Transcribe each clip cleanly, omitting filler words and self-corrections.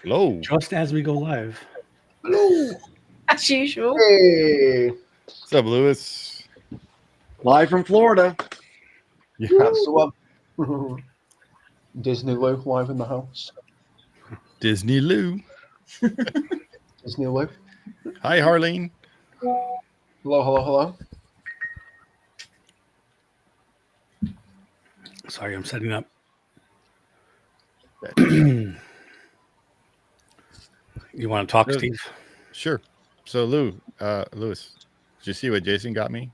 Hello. Just as we go live. Hello. As usual. Hey. What's up, Lewis? Live from Florida. Yeah. So, Disney Lou live in the house. Disney Lou. Disney Lou. Hi, Harleen. Hello, hello, hello. Sorry, I'm setting up. You want to talk, Sure. Steve? Sure. So, Lewis, did you see what Jason got me?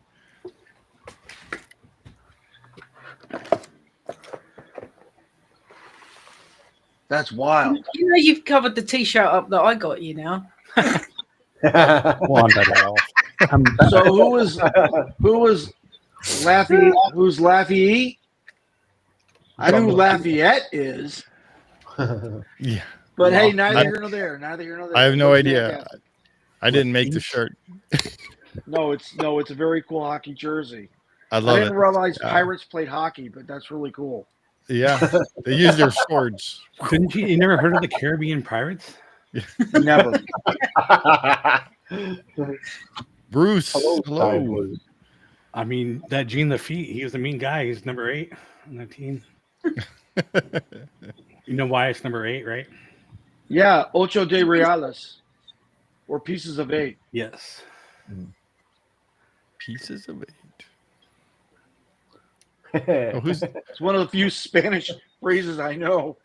That's wild. You know you've covered the t-shirt up that I got you now. Well, I'm better off. So who was Laffy? Who's Lafayette? I know who Lafayette is, Yeah. but hey, neither here nor there. Neither here nor there. I have no Looks idea. fantastic. I didn't make the shirt. No, it's a very cool hockey jersey. I I love didn't it. realize Yeah. Pirates played hockey, but that's really cool. Yeah. They use their swords. Didn't you never heard of the Caribbean Pirates? Never. Bruce. Hello, Hello. Sky Blue. I mean, that Gene Lafitte, he was the mean guy. He's number 8 on that team. You know why it's number 8, right? Yeah, Ocho de Reales, or pieces of 8. Yes. Pieces of 8. Hey. Oh, who's? It's one of the few Spanish phrases I know.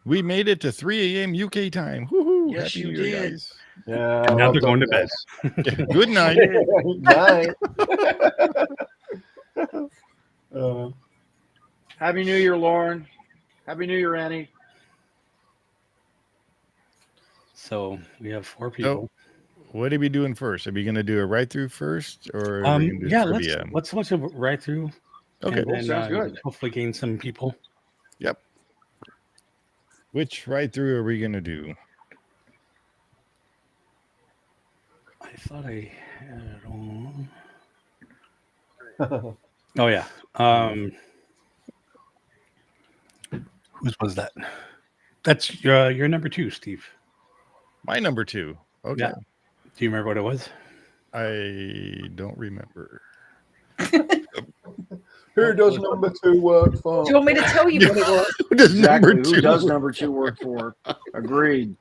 We made it to 3 a.m. UK time. Woohoo! Yes, Happy you New Year, did. guys. Yeah. And now well they're going to done, bed. guys. Good night. Night. Happy New Year, Lauren. Happy New Year, Annie. So we have 4 people. What are we doing first? Are we going to do a right through first, or are we going to do Yeah, trivia? let's watch it right through. Okay. And then, sounds good. Hopefully gain some people. Yep. Which right through are we going to do? I thought I had it on. Oh yeah. Whose was that? That's your number 2, Steve. My number 2. Okay. Yeah. Do you remember what it was? I don't remember. Who does number 2 work for? Do you want me to tell you what it was? Who does Exactly. number Who 2? does number 2 work for? Agreed.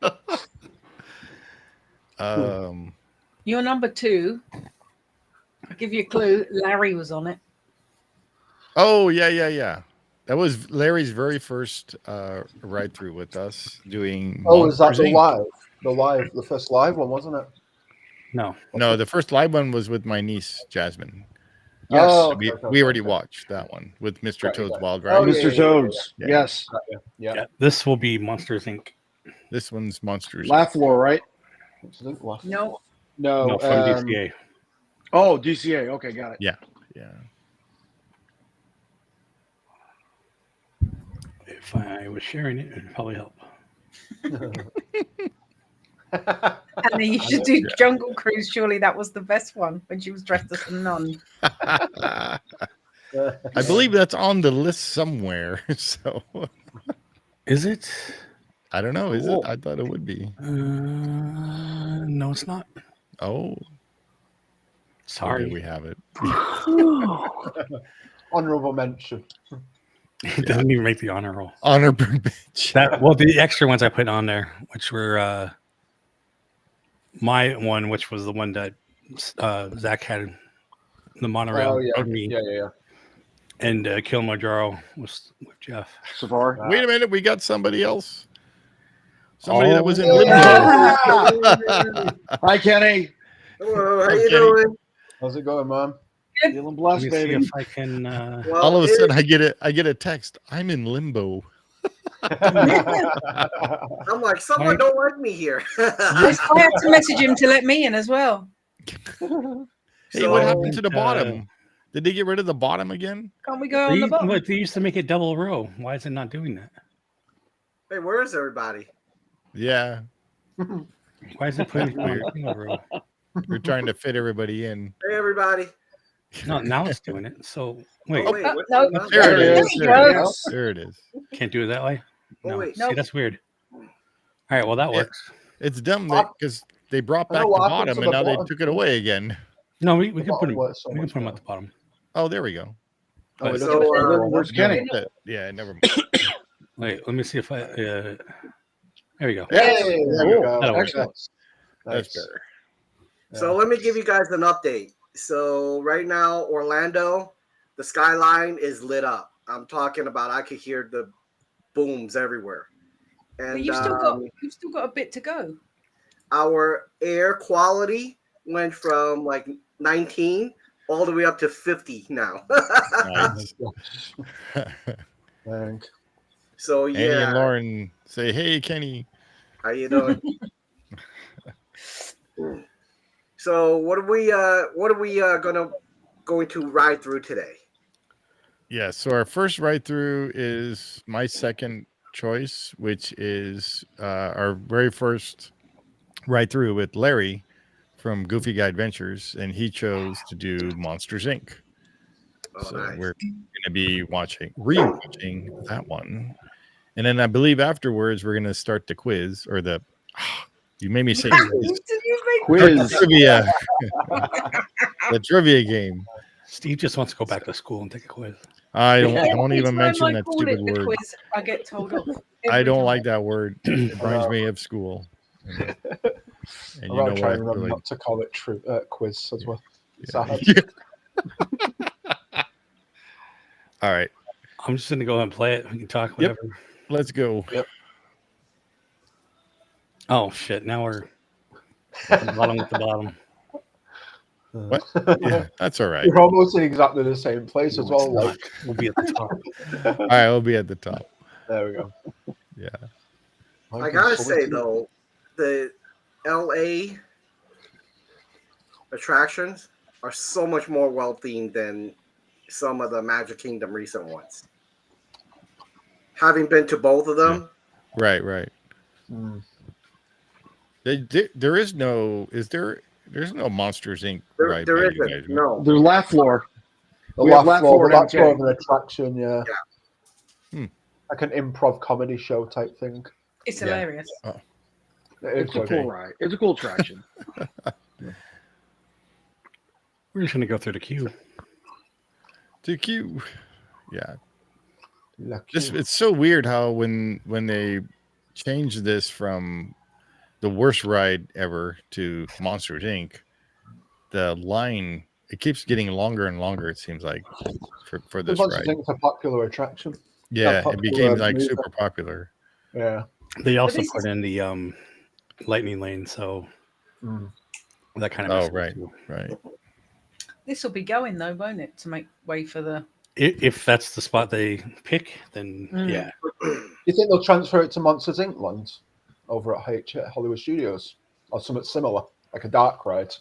Your number 2. I'll give you a clue. Larry was on it. Oh, yeah. That was Larry's very first ride through with us doing. Oh, is that Monsters, the Inc. the first live one, wasn't it? No. No, the first live one was with my niece Jasmine. Yes. Oh, We already watched that one with Mr. Right, Toad's right. Wild Oh, Ride. yeah, Mr. Toads. yeah. Yes. Yeah. Yeah. This will be Monsters Inc. This one's Monsters. Laughler, right? No. No. No, from DCA. Oh, DCA. Okay, got it. Yeah. If I was sharing it, it'd probably help. And then you should do Jungle Cruise. Surely that was the best one when she was dressed as a nun. I believe that's on the list somewhere. So Is it? I don't know. Is it? Cool. I thought it would be. No, it's not. Oh, Sorry. okay, we have it. Honorable mention. It doesn't even make the honor roll. Honor bitch. Well, the extra ones I put on there, which were my one, which was the one that Zach had the monorail Oh, yeah. of me, Yeah. and Kilimanjaro was with Jeff. Safari. Wait a minute, we got somebody else. Somebody that was in yeah. limbo. Hi, Kenny. Hello, how Hi, you Kenny. doing? How's it going, man? Feeling Let blessed, me see baby. if I can. Well, All of a sudden, I get a text. I'm in limbo. I'm like, someone don't like me here. I had to message him to let me in as well. Hey, what happened to the bottom? Did they get rid of the bottom again? Can't we go on the bottom? They used to make it double row. Why is it not doing that? Hey, where is everybody? Yeah, Why is it putting it in single row? we're trying to fit everybody in. Hey, everybody. No, now it's doing it. So wait, Oh, wait, what's no. going on? There it There is. we There it go. is. There it is. can't do it that way. Oh, No, wait. see, Nope. that's weird. All right, well that Yeah. works. It's dumb What? because they brought I know back the what happened bottom to and the now they bottom. took it away again. No, we The can put bottom them. works so We can much put them at better. the bottom. Oh, there we go. Oh, it But- doesn't, So, it doesn't work, No, Kenny. yeah, never mind. Wait, let me see if I. There we go. Hey, Yes. there we Cool. go. That'll work. Excellent. That's Nice. better. So let me give you guys an update. So right now, Orlando, the skyline is lit up. I'm talking about I could hear the booms everywhere. And But you've still got a bit to go. our air quality went from like 19 all the way up to 50 now. Nice. Thank. So Annie and yeah, Lauren say, "Hey, Kenny." how you doing? So what are we going to ride through today? Yeah. So our first ride through is my second choice, which is our very first ride through with Larry from Goofy Guy Adventures, and he chose to do Monsters Inc. Oh, So nice. we're going to be rewatching that one, and then I believe afterwards we're going to start the quiz or the. You made me say quiz. Did you make Quiz. Trivia. The trivia game. Steve just wants to go back to school and take a quiz. I don't Every even time mention I that call stupid it the word. quiz, I get told off. I Every don't time. like that word. It reminds me of school. And I'm you know what? trying I to remember feel like. not to call it quiz as well. Yeah. Sad. All right, I'm just gonna go ahead and play it. We can talk whatever. let's go. Oh shit! Now we're at the bottom with the bottom. What? Yeah, that's all right. You're almost in exactly the same place as No, it's well. not. Like, We'll be at the top. All right, we'll be at the top. there we go. Yeah. I gotta say though, the LA attractions are so much more well themed than some of the Magic Kingdom recent ones. Having been to both of them, Right. Mm. There is no. Is there? There's no Monsters Inc. ride. there by you isn't. guys, right? No. There's laugh floor. The We have laugh laugh floor, floor but that's at more MK. of an attraction, yeah. Hmm. Like an improv comedy show type thing. It's Yeah. hilarious. It It's is a okay. cool ride. It's a cool attraction. We're just gonna go through the queue. To Q. Yeah. Lucky. It's so weird how when they changed this from the worst ride ever to Monsters Inc., the line it keeps getting longer and longer. It seems like for this Monsters ride. Inc. is a popular attraction. Yeah, it popular became like movie. super popular. Yeah. They also this put in the lightning lane, so Mm. that kind Oh, of. messes right. with you. Right. This will be going though, won't it? To make way for the. If that's the spot they pick, then yeah. Do you think they'll transfer it to Monsters Inc. land over at Hollywood Studios or something similar, like a dark ride?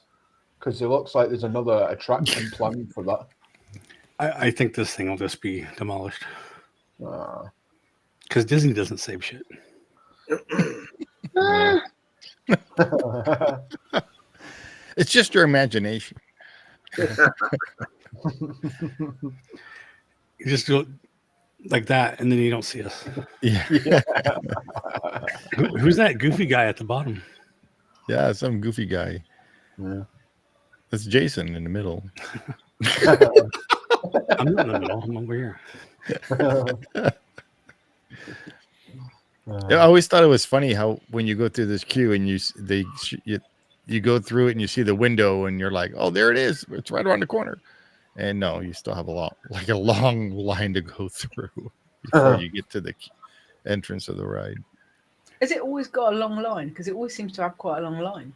Because it looks like there's another attraction planned for that. I think this thing will just be demolished Ah. because Disney doesn't save shit. It's just your imagination. You just do it like that, and then you don't see us. Yeah. Who's that goofy guy at the bottom? Yeah, some goofy guy. Yeah. That's Jason in the middle. I'm not in the middle. I'm over here. Yeah, I always thought it was funny how when you go through this queue and you go through it and you see the window and you're like, oh, there it is. It's right around the corner. And no, you still have a long line to go through before you get to the entrance of the ride. Has it always got a long line? Because it always seems to have quite a long line.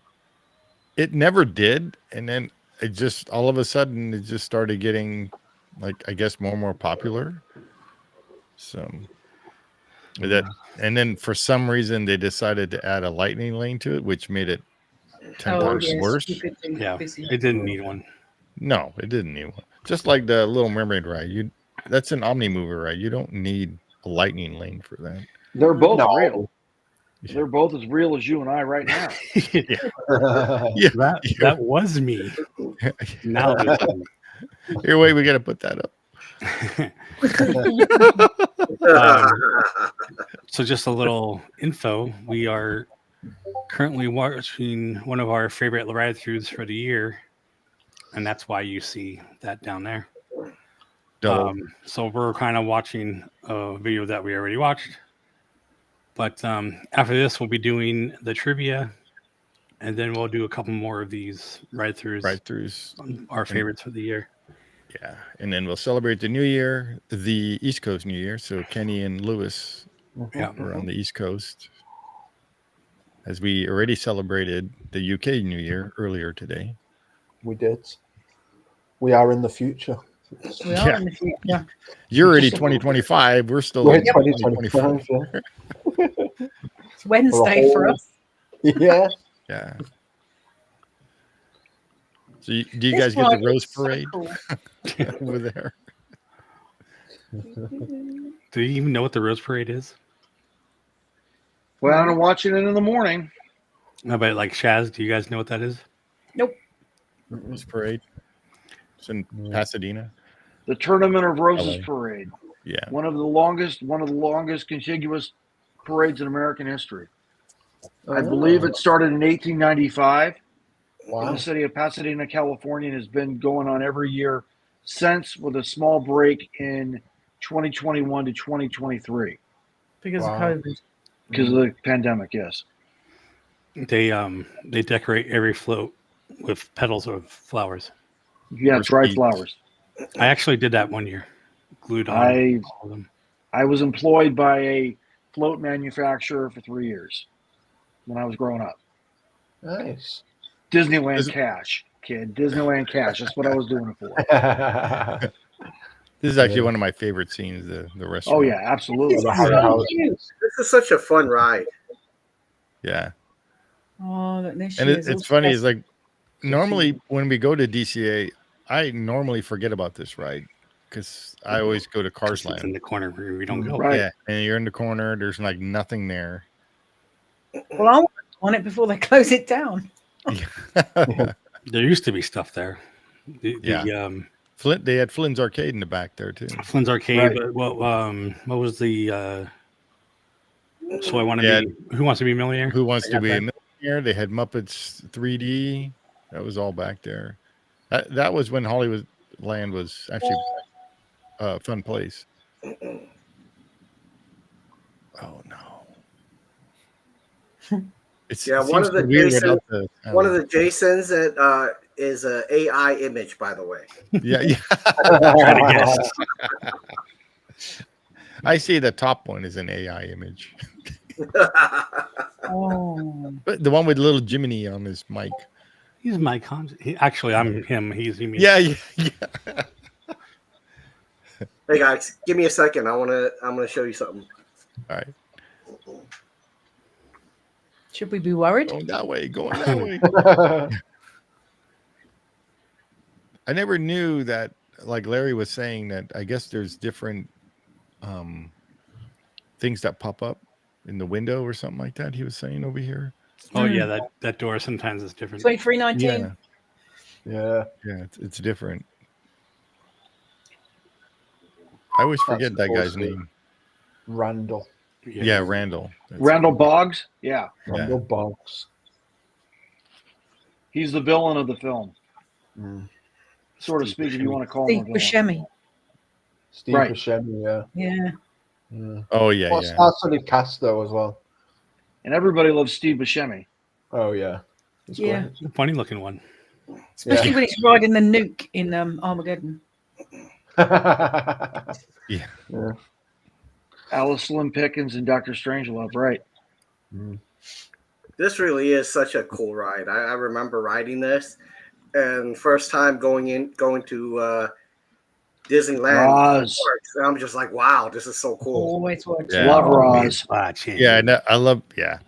It never did, and then it just all of a sudden it just started getting like I guess more and more popular. So and then for some reason they decided to add a lightning lane to it, which made it 10 times yes, worse. you could do Yeah, busy. it didn't need one. No, it didn't need one. Just like the Little Mermaid ride, that's an Omni Mover ride. You don't need a lightning lane for that. They're both No. real. They're both as real as you and I right now. Yeah, That was me. Now Here, wait, we got to put that up. So just a little info. We are currently watching one of our favorite ride-throughs for the year, and that's why you see that down there. Double. So we're kind of watching a video that we already watched. But after this, we'll be doing the trivia, and then we'll do a couple more of these ride-throughs, Ride-throughs. our favorites for the year. Yeah, and then we'll celebrate the New Year, the East Coast New Year. So Kenny and Lewis Yeah. are on the East Coast, as we already celebrated the UK New Year earlier today. We did. We are in the future. We are in the future. You're already 2025. We're still We're in 2025. Yeah. It's Wednesday for us. Yeah. Yeah. So do you guys get the Rose Parade over there? Do you even know what the Rose Parade is? Well, I'm watching it in the morning. How about like Shaz? Do you guys know what that is? Nope. Rose Parade. It's in Pasadena. The Tournament of Roses LA. Parade. Yeah. One of the longest contiguous parades in American history. I believe it started in 1895 in Wow. the city of Pasadena, California, and has been going on every year since, with a small break in 2021 to 2023 Because Wow. of COVID. because of the pandemic. Yes. They decorate every float with petals of flowers. Yeah, Or dried seeds. flowers. I actually did that one year. Glued on I all of them. I was employed by a float manufacturer for 3 years when I was growing up. Nice. Disneyland Is it- cash, kid. Disneyland cash. That's what I was doing it for. This is actually one of my favorite scenes, the restaurant. Oh yeah, absolutely. The Harry House. This is such a fun ride. Yeah. Oh, look, this And year's it's all funny, it's special. like normally when we go to DCA, I normally forget about this ride because I always go to Cars It's in Land. the corner where we don't go. Right. Yeah, and you're in the corner. There's like nothing there. Well, I want to on it before they close it down. There used to be stuff there. Yeah. Flint, they had Flynn's Arcade in the back there too. Flynn's Arcade. Right. But what was the? So I want to Yeah. be. Who wants to be a millionaire? Who Wants I to got Be a that. Millionaire? They had Muppets 3D. That was all back there. That was when Hollywood Land was actually a fun place. Oh no! Yeah, it one seems of the so weird Jason- without the- I don't One of know. the Jasons that is a AI image, by the way. Yeah, yeah. Try to guess. I see the top one is an AI image, Oh, but the one with little Jiminy on his mic. He's my Actually, I'm him. He's me. Yeah, yeah, yeah. Hey guys, give me a second. I'm gonna show you something. All right, should we be worried? going that way, going that way. I never knew that. Like Larry was saying that. I guess there's different things that pop up in the window or something like that. He was saying over here. Oh yeah, that door sometimes is different. 23.19. Yeah, Yeah. yeah, it's different. I always forget that guy's supposed to- name. Randall. Yeah, Randall. That's- Randall Boggs. Yeah, Randall Boggs. he's the villain of the film, Mm. so to Steve speak, if you Buscemi. want to call Steve him a villain. Buscemi. Steve Right. Buscemi, yeah. Yeah. Yeah. Oh yeah, Well, yeah. Started cast though as well. And everybody loves Steve Buscemi. Oh yeah. He's Yeah. The funny looking one. Especially Yeah. when he's riding the nuke in Armageddon. great. Yeah. Alice Slim Pickens and Dr. Strangelove, right? Mm. This really is such a cool ride. I remember riding this, and first time going to Disneyland. Roz. And I'm just like, wow, this is so cool. Always watching. Yeah. Love Roz. Watching. Yeah, no, I love. Yeah,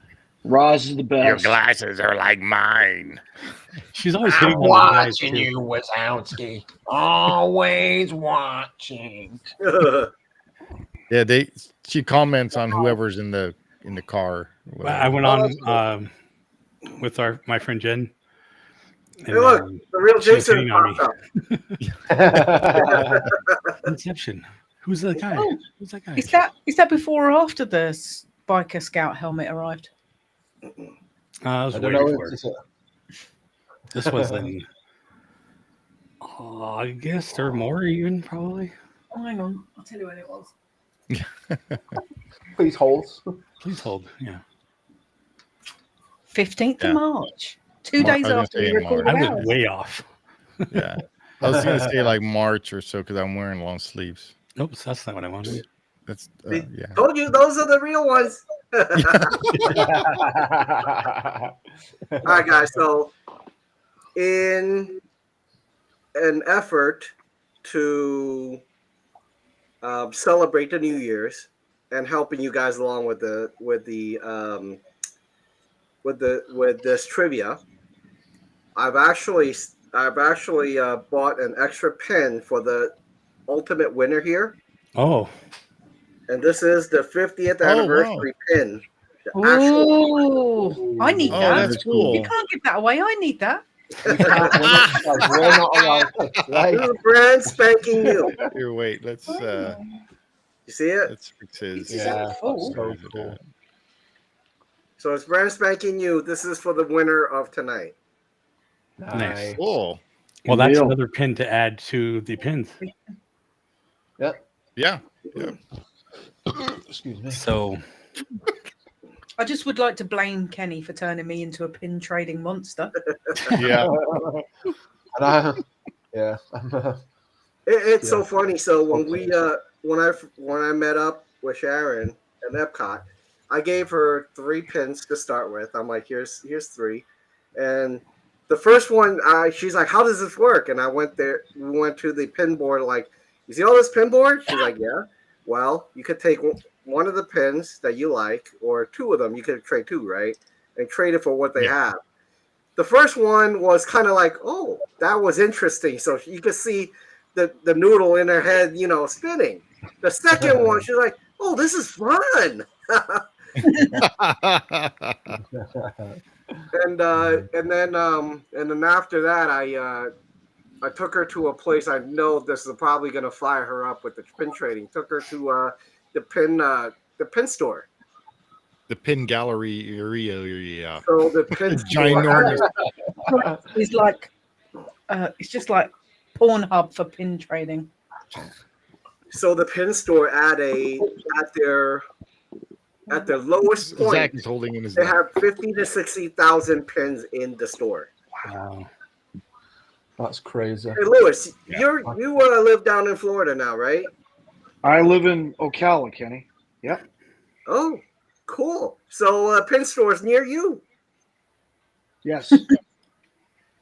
Roz is the best. glasses are like mine. She's always hitting on the guys too. Wazowski. Always watching. Yeah, she comments on whoever's in the car. I went on with my friend Jen, Hey, look, the real she was Jason hitting on popped me. up. Inception. Who's that guy? Oh, Who's that guy? is that before or after the biker scout helmet arrived? That was I way don't know. before. This was in August or more, even probably. Oh, hang on, I'll tell you when it was. Please hold. Please hold. Yeah, 15th Yeah. of March. 2 days I was gonna after we say in recorded I was ours. way off. Yeah. I was gonna say like March or so because I'm wearing long sleeves. Nope, that's not what I wanted. That's See, yeah. Told you, those are the real ones. All right, guys. So, in an effort to celebrate the New Year's and helping you guys along with this trivia, I've actually bought an extra pin for the ultimate winner here, Oh, and this is the 50th Oh, wow. anniversary pin. The actual. Oh, I need Oh, that. that's cool. You can't give that away. I need that. We're not allowed to play. This is brand spanking new. Here, wait. Let's You see it? let's fix his. It's Yeah, full. so Where is it cool. at? So it's brand spanking new. This is for the winner of tonight. Nice. Cool. well, that's deal. another pin to add to the pins. Yeah. Excuse me. So I just would like to blame Kenny for turning me into a pin trading monster. Yeah. And It's so Yeah. funny. So when I met up with Sharon at Epcot, I gave her 3 pins to start with. I'm like, here's 3, and the first one, she's like, how does this work? And I went there. We went to the pin board. Like, you see all this pin board? She's like, yeah. Well, you could take one of the pins that you like, or 2 of them. You could trade 2, right? And trade it for what they have. The first one was kind of like, oh, that was interesting. So you could see the noodle in her head, spinning. The second one, she's like, oh, this is fun. And then after that, I took her to a place I know this is probably going to fire her up with the pin trading. Took her to the pin store. The pin gallery area. So the pin store Ginormous. It's like, it's just like Pornhub for pin trading. So the pin store at their lowest point, Zach is holding in his. they have 50 to 60,000 pins in the store. wow. That's crazy. Hey, Lewis, you live down in Florida now, right? I live in Ocala, Kenny. Yep. Oh, cool. So pin stores near you. Yes.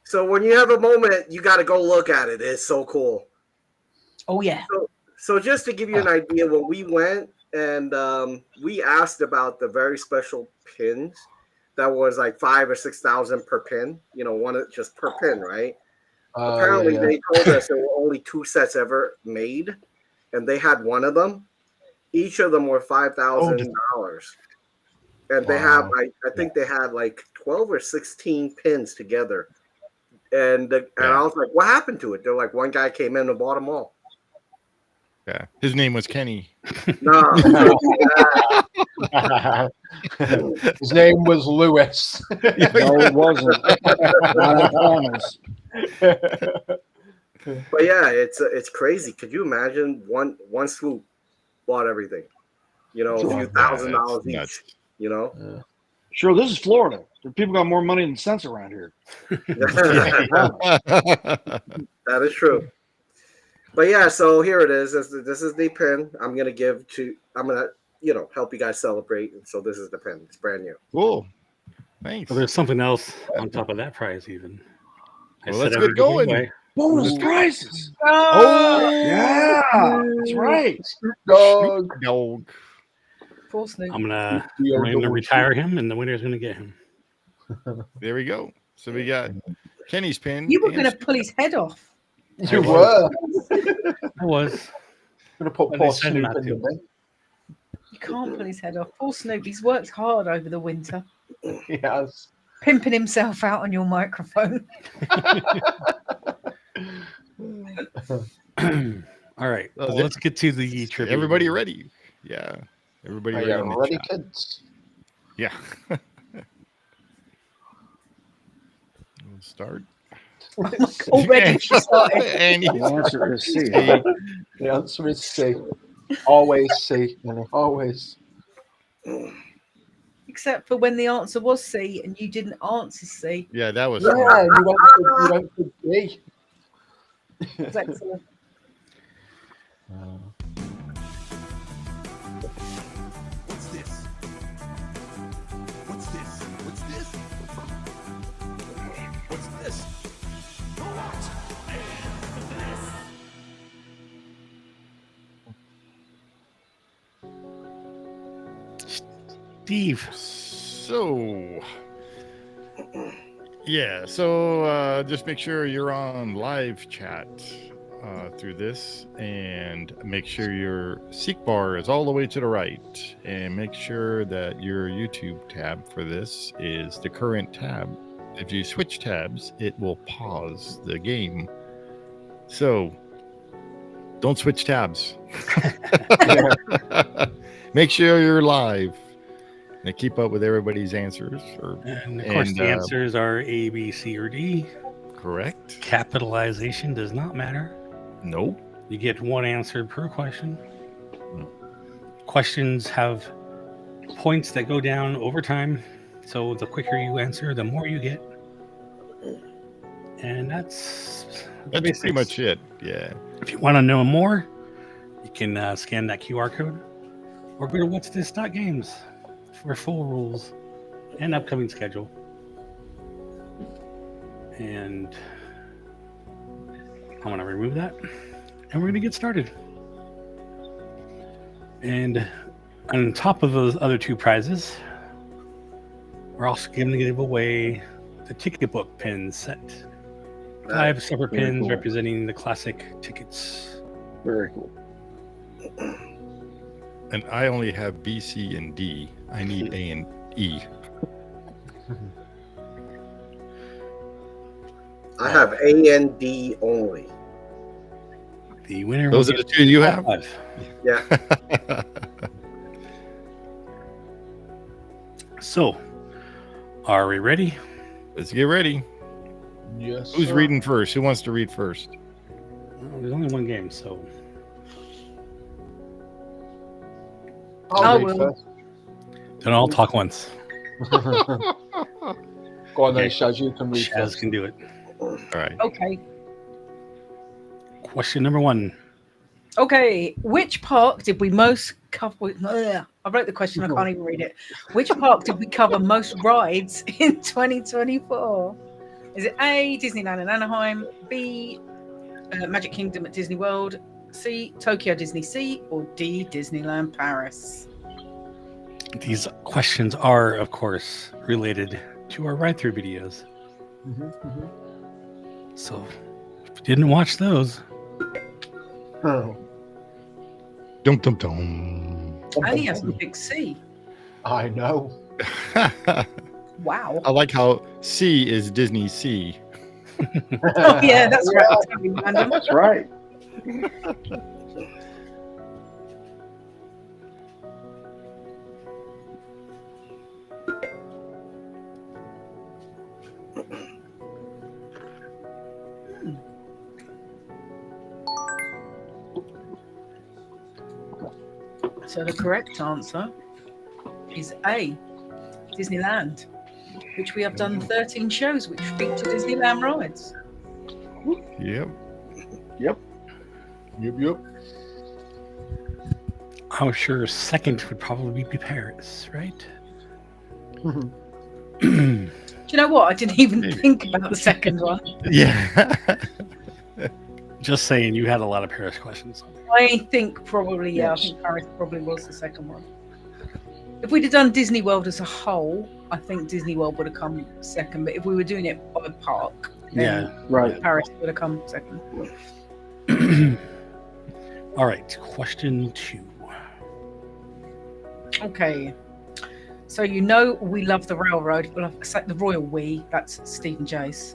So when you have a moment, you got to go look at it. It's so cool. Oh yeah. So just to give you an idea, when we went and we asked about the very special pins that was like 5,000 or 6,000 per pin, one just per pin, right? Apparently they told us there were only 2 sets ever made, and they had one of them. Each of them were $5,000, and they have I think they had like 12 or 16 pins together. And I was like, what happened to it? They're like, one guy came in and bought them all. Yeah. His name was Kenny. No. His name was Lewis. No, it wasn't. Not on promise. But yeah, it's crazy. Could you imagine one swoop bought everything? A few $1,000s each. Nuts. Sure, this is Florida. People got more money than sense around here. That is true. But yeah, so here it is. This is the pin I'm gonna help you guys celebrate. And so this is the pin. It's brand new. Cool. Thanks. Well, there's something else on top of that prize, even. Well, said let's I get would give going. away. Bonus prizes. Oh, Yeah, that's right. dog. Dog. Poor Snoop. I'm gonna retire him, and the winner's gonna get him. There we go. So we got Kenny's pin. You were and going to pull his head off. You were I was. going to put But poor they said Snoop not in the to. bin. You can't pull his head off. Poor Snoop. He's worked hard over the winter. Yes. pimping himself out on your microphone. All right. Oh, Well, let's get to the trivia. Everybody ready? Yeah. Everybody Are ready you in the ready, chat? kids? Yeah. We'll start. Already she started. And The answer is C. C. The answer is C. Always C. Always. Except for when the answer was C and you didn't answer C. Yeah, that was Yeah, smart. you went for D. That's excellent. What's this? What's this? What's this? What's this? What is this? Steve. So, yeah. So just make sure you're on live chat through this, and make sure your seek bar is all the way to the right, and make sure that your YouTube tab for this is the current tab. If you switch tabs, it will pause the game. So don't switch tabs. Make sure you're live and keep up with everybody's answers. And of course, the answers are A, B, C, or D. Correct. Capitalization does not matter. Nope. You get one answer per question. Questions have points that go down over time. So the quicker you answer, the more you get. And that's pretty much it. Yeah. If you want to know more, you can scan that QR code or go to what'sthis.games for full rules and upcoming schedule. And I'm going to remove that, and we're going to get started. And on top of those other two prizes, we're also going to give away the ticket book pin set. 5 separate Very pins cool. representing the classic tickets. Very cool. And I only have B, C, and D. I need A and E. I have A and D only. The winner. Those are the two you have? Yeah. So, are we ready? Let's get ready. Yes. Who's sir. reading first? Who wants to read first? Well, there's only one game, so I'll I read will. first. don't all talk once. Go on then, Okay. Shaz. You can read Shaz first. can do it. All right. Okay. Question number 1. Okay. Which park did we most cover? I wrote the question. I can't even read it. Which park did we cover most rides in 2024? Is it A, Disneyland in Anaheim, B, Magic Kingdom at Disney World, C, Tokyo Disney Sea, or D, Disneyland Paris? These questions are, of course, related to our ride-through videos. So, if you didn't watch those, Oh. Dum dum dum. I only have a big C. I know. Wow. I like how C is Disney Sea. Oh, yeah, that's right. That's gonna be random. That's right. So the correct answer is A, Disneyland, which we have done 13 shows which feature Disneyland rides. Yep. Yep. I'm sure second would probably be Paris, right? Do you know what? I didn't even Maybe. think about the second one. Yeah. Just saying, you had a lot of Paris questions. I think probably, yeah, Yes. I think Paris probably was the second one. If we'd have done Disney World as a whole, I think Disney World would have come second. But if we were doing it by park, then Right. Paris would have come second. All right, question 2. Okay. So you know we love the railroad. Well, the royal we. That's Stephen Jace.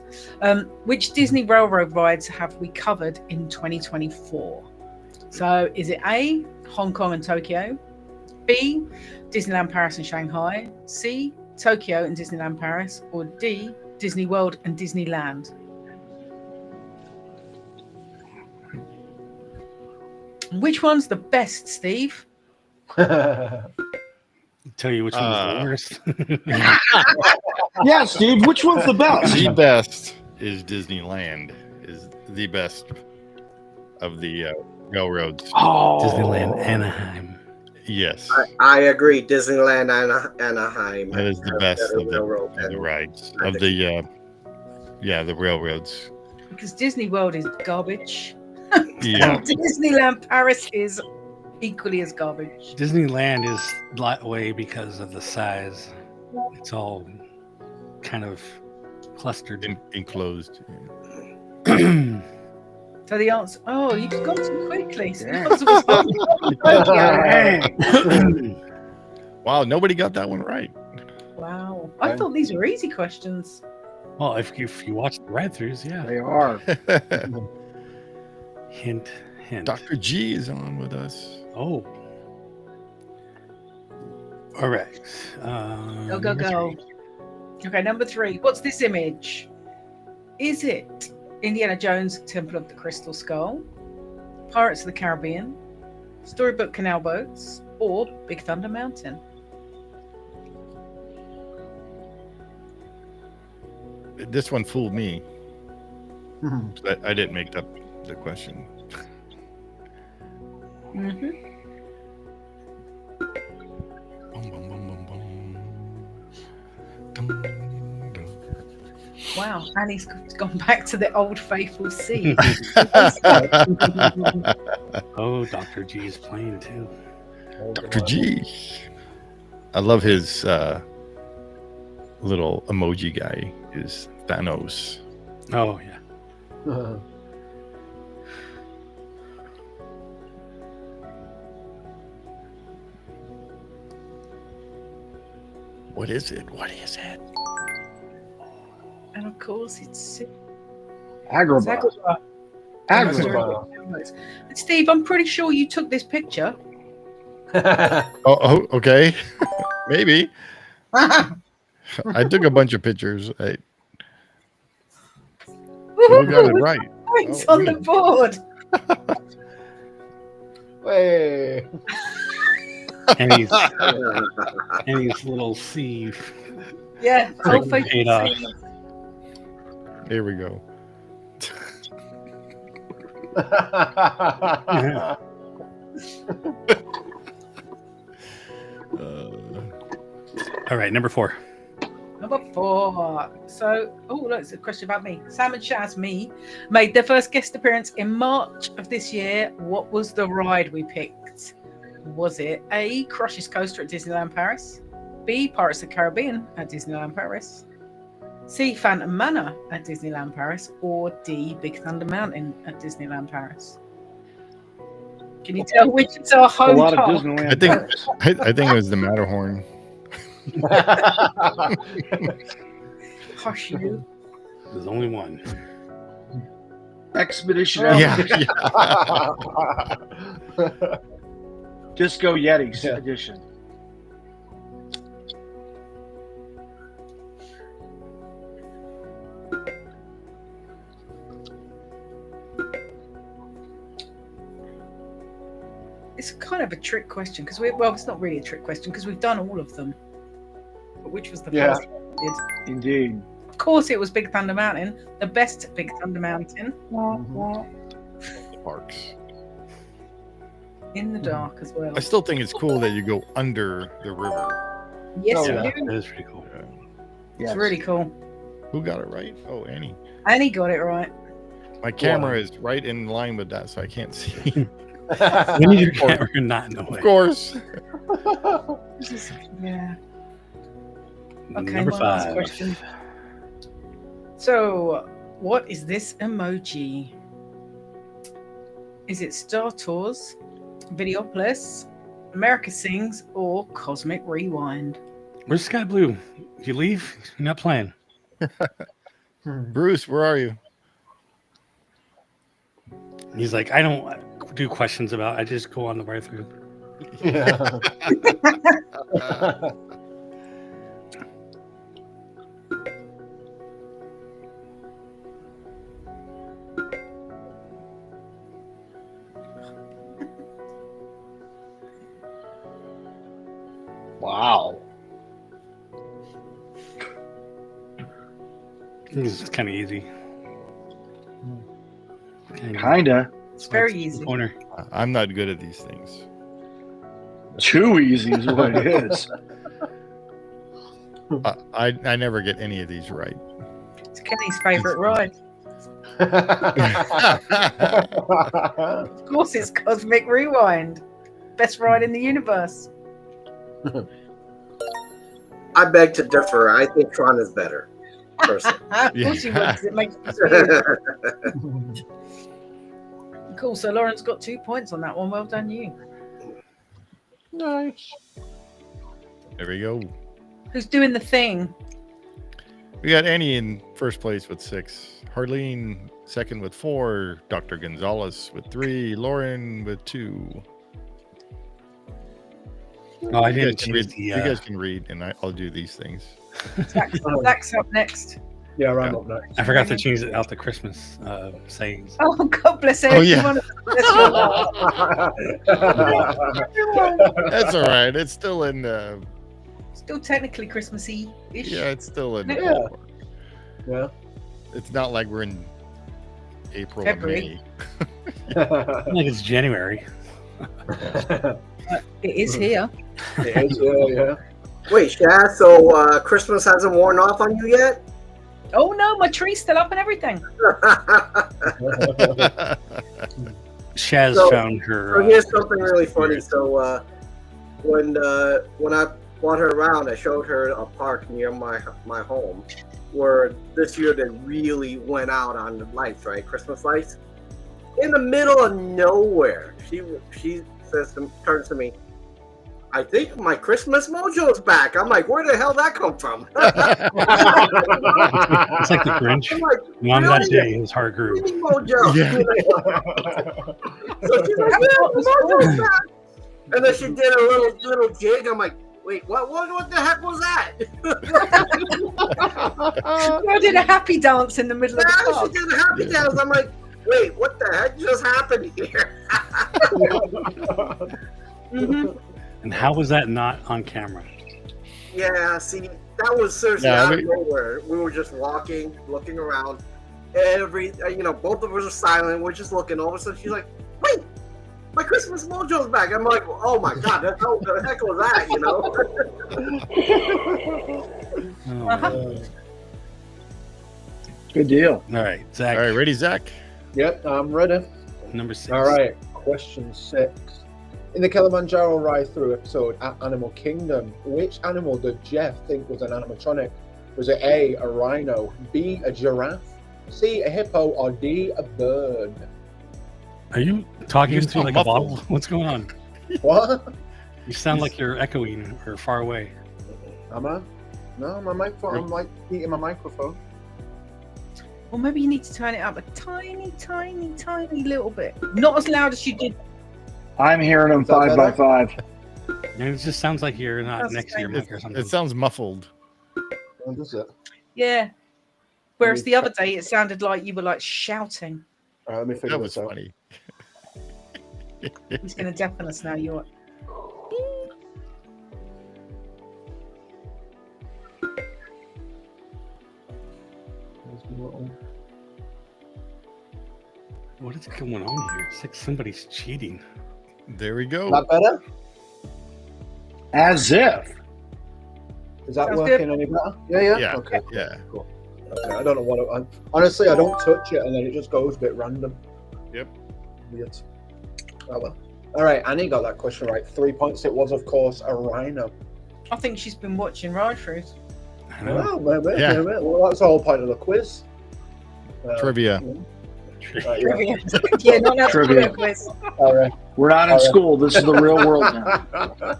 Which Disney railroad rides have we covered in 2024? So is it A, Hong Kong and Tokyo, B, Disneyland Paris and Shanghai, C, Tokyo and Disneyland Paris, or D, Disney World and Disneyland? Which one's the best, Steve? Tell you which one's the worst. Yeah, Steve, which one's the best? The best is Disneyland. Is the best of the railroads. Oh, Disneyland Anaheim. Yes, I agree. Disneyland Anaheim. that is the best of the railroad. rides of the the railroads. Because Disney World is garbage. Yeah, Disneyland Paris is equally as garbage. Disneyland is that way because of the size. It's all kind of clustered. enclosed. So the answer. Oh, you've gone too quickly. So the Yeah. answer was Tokyo. Wow, nobody got that one right. Wow. I thought these were easy questions. Well, if you watch the ride-throughs, yeah. they are. Hint, hint. Dr. G is on with us. Oh. All right. Go, go, number go. three. Okay, number 3. What's this image? Is it Indiana Jones Temple of the Crystal Skull, Pirates of the Caribbean, Storybook Canal Boats, or Big Thunder Mountain? This one fooled me. I didn't make up the question. Mm-hmm. Bum, bum, bum, bum, bum. Dum, dum. Wow, Annie's gone back to the old faithful C. Oh, Dr. G is playing too. Dr. G. I love his little emoji guy. Is Thanos. Oh, yeah. What is it? What is it? And of course, it's Agrabah. Agrabah. Agrabah. And Steve, I'm pretty sure you took this picture. Oh, okay. Maybe. I took a bunch of pictures. Who got it right? Points Oh, on the good. board. Hey. And he's little C. Yeah, old Freaking paid off. faithful C. Here we go. All right, number 4. Number 4. So, look, it's a question about me. Sam and Shaz, me, made their first guest appearance in March of this year. What was the ride we picked? Was it A, Crush's Coaster at Disneyland Paris, B, Pirates of the Caribbean at Disneyland Paris, C, Phantom Manor at Disneyland Paris, or D, Big Thunder Mountain at Disneyland Paris? Can you tell which is our A home lot of park? Disneyland. I think parks. I think it was the Matterhorn. Hush you. There's only one. Expedition Oh. Everest. Yeah. Disco Yetis Yeah. edition. It's kind of a trick question because it's not really a trick question because we've done all of them. But which was the Yeah. first one we did? Indeed. Of course, it was Big Thunder Mountain, the best Big Thunder Mountain, Parks. in the dark as well. I still think it's cool that you go under the river. Yes, Oh, we Yeah, do. that is pretty cool. It's really cool. Who got it right? Oh, Annie. And he got it right. My camera is right in line with that, so I can't see. We need your camera not in the way. Of course. Yeah. Okay, Number my last 5. question. So, what is this emoji? Is it Star Tours, Videopolis, America Sings, or Cosmic Rewind? Where's Sky Blue? Did you leave? You're not playing. Bruce, where are you? He's like, I don't do questions about. I just go on the right through. Yeah. Wow. It's kind of easy. Kinda. It's very easy. Corner. I'm not good at these things. Too easy is what it is. I never get any of these right. It's Kenny's favourite ride. Of course, it's Cosmic Rewind. Best ride in the universe. I beg to differ. I think Tron is better. Personally. Of course you would, 'cause it makes you feel. Cool. So Lauren's got 2 points on that one. Well done, you. Nice. There we go. Who's doing the thing? We got Annie in first place with 6. Harleen second with 4. Dr. Gonzalez with 3. Lauren with 2. Oh, I You didn't guys can choose read, the. you guys can read, and I'll do these things. Zach's up next. Yeah, I'm up next. I forgot to change it out the Christmas sayings. Oh, God bless Oh, Eric. yeah. Everyone. That's all right. It's still in. Still technically Christmassy-ish. Yeah, it's still in. Yeah. Yeah. It's not like we're in April February. or May. Like it's January. It is here. It is, yeah. Wait, Shaz, so Christmas hasn't worn off on you yet? Oh no, my tree's still up and everything. Shaz So- found her. So here's something really funny. So when I brought her around, I showed her a park near my home, where this year they really went out on the lights, right? Christmas lights. In the middle of nowhere, she turns to me, I think my Christmas mojo's back. I'm like, where the hell that come from? It's like the Grinch. I'm like, On that really? day, his heart grew. Really, mojo. Yeah. So she's like, yeah, mojo's back. And then she did a little jig. I'm like, wait, what the heck was that? I did a happy dance in the middle of the Yeah, she park. did a happy dance. I'm like, wait, what the heck just happened here? Mhm. And how was that not on camera? Yeah, see, that was seriously Yeah, out of nowhere. We were just walking, looking around. Both of us are silent. We're just looking. All of a sudden, she's like, wait, my Christmas mojo's back. I'm like, oh my God, how the heck was that, you know? Oh, Uh-huh. Good deal. All right, Zach. All right, ready, Zach? Yep, I'm ready. Number 6. All right, question 6. In the Kilimanjaro Ride Through episode at Animal Kingdom, which animal did Jeff think was an animatronic? Was it A, a rhino, B, a giraffe, C, a hippo, or D, a bird? Are you talking You're into so like muffled. a bottle? What's going on? What? You sound like you're echoing or far away. Am I? No, my microphone. I'm like eating my microphone. Or maybe you need to turn it up a tiny, tiny, tiny little bit. Not as loud as you did. I'm hearing them Is that 5 by better? 5. And it just sounds like you're not That's next to your strange. mic or something. It sounds muffled. What is it? Yeah. Whereas the other day, it sounded like you were like shouting. All right, let me figure That was this out. funny. He's going to deafen us now. You're. There's my little- What is going on here? It's like somebody's cheating. There we go. That better? As if. Is that Sounds working any better? Yeah. Yeah, Okay. yeah. Cool. Okay. I don't know what it. Honestly, I don't touch it, and then it just goes a bit random. Yep. Weird. Oh well. All right, Annie got that question right. 3 points. It was, of course, a rhino. I think she's been watching ride throughs. I know. Oh, maybe. Yeah. Maybe. Well, that's the whole point of the quiz. Trivia. Right, yeah. Yeah, not now Trivia. quiz. All right. We're not in school. This is the real world now.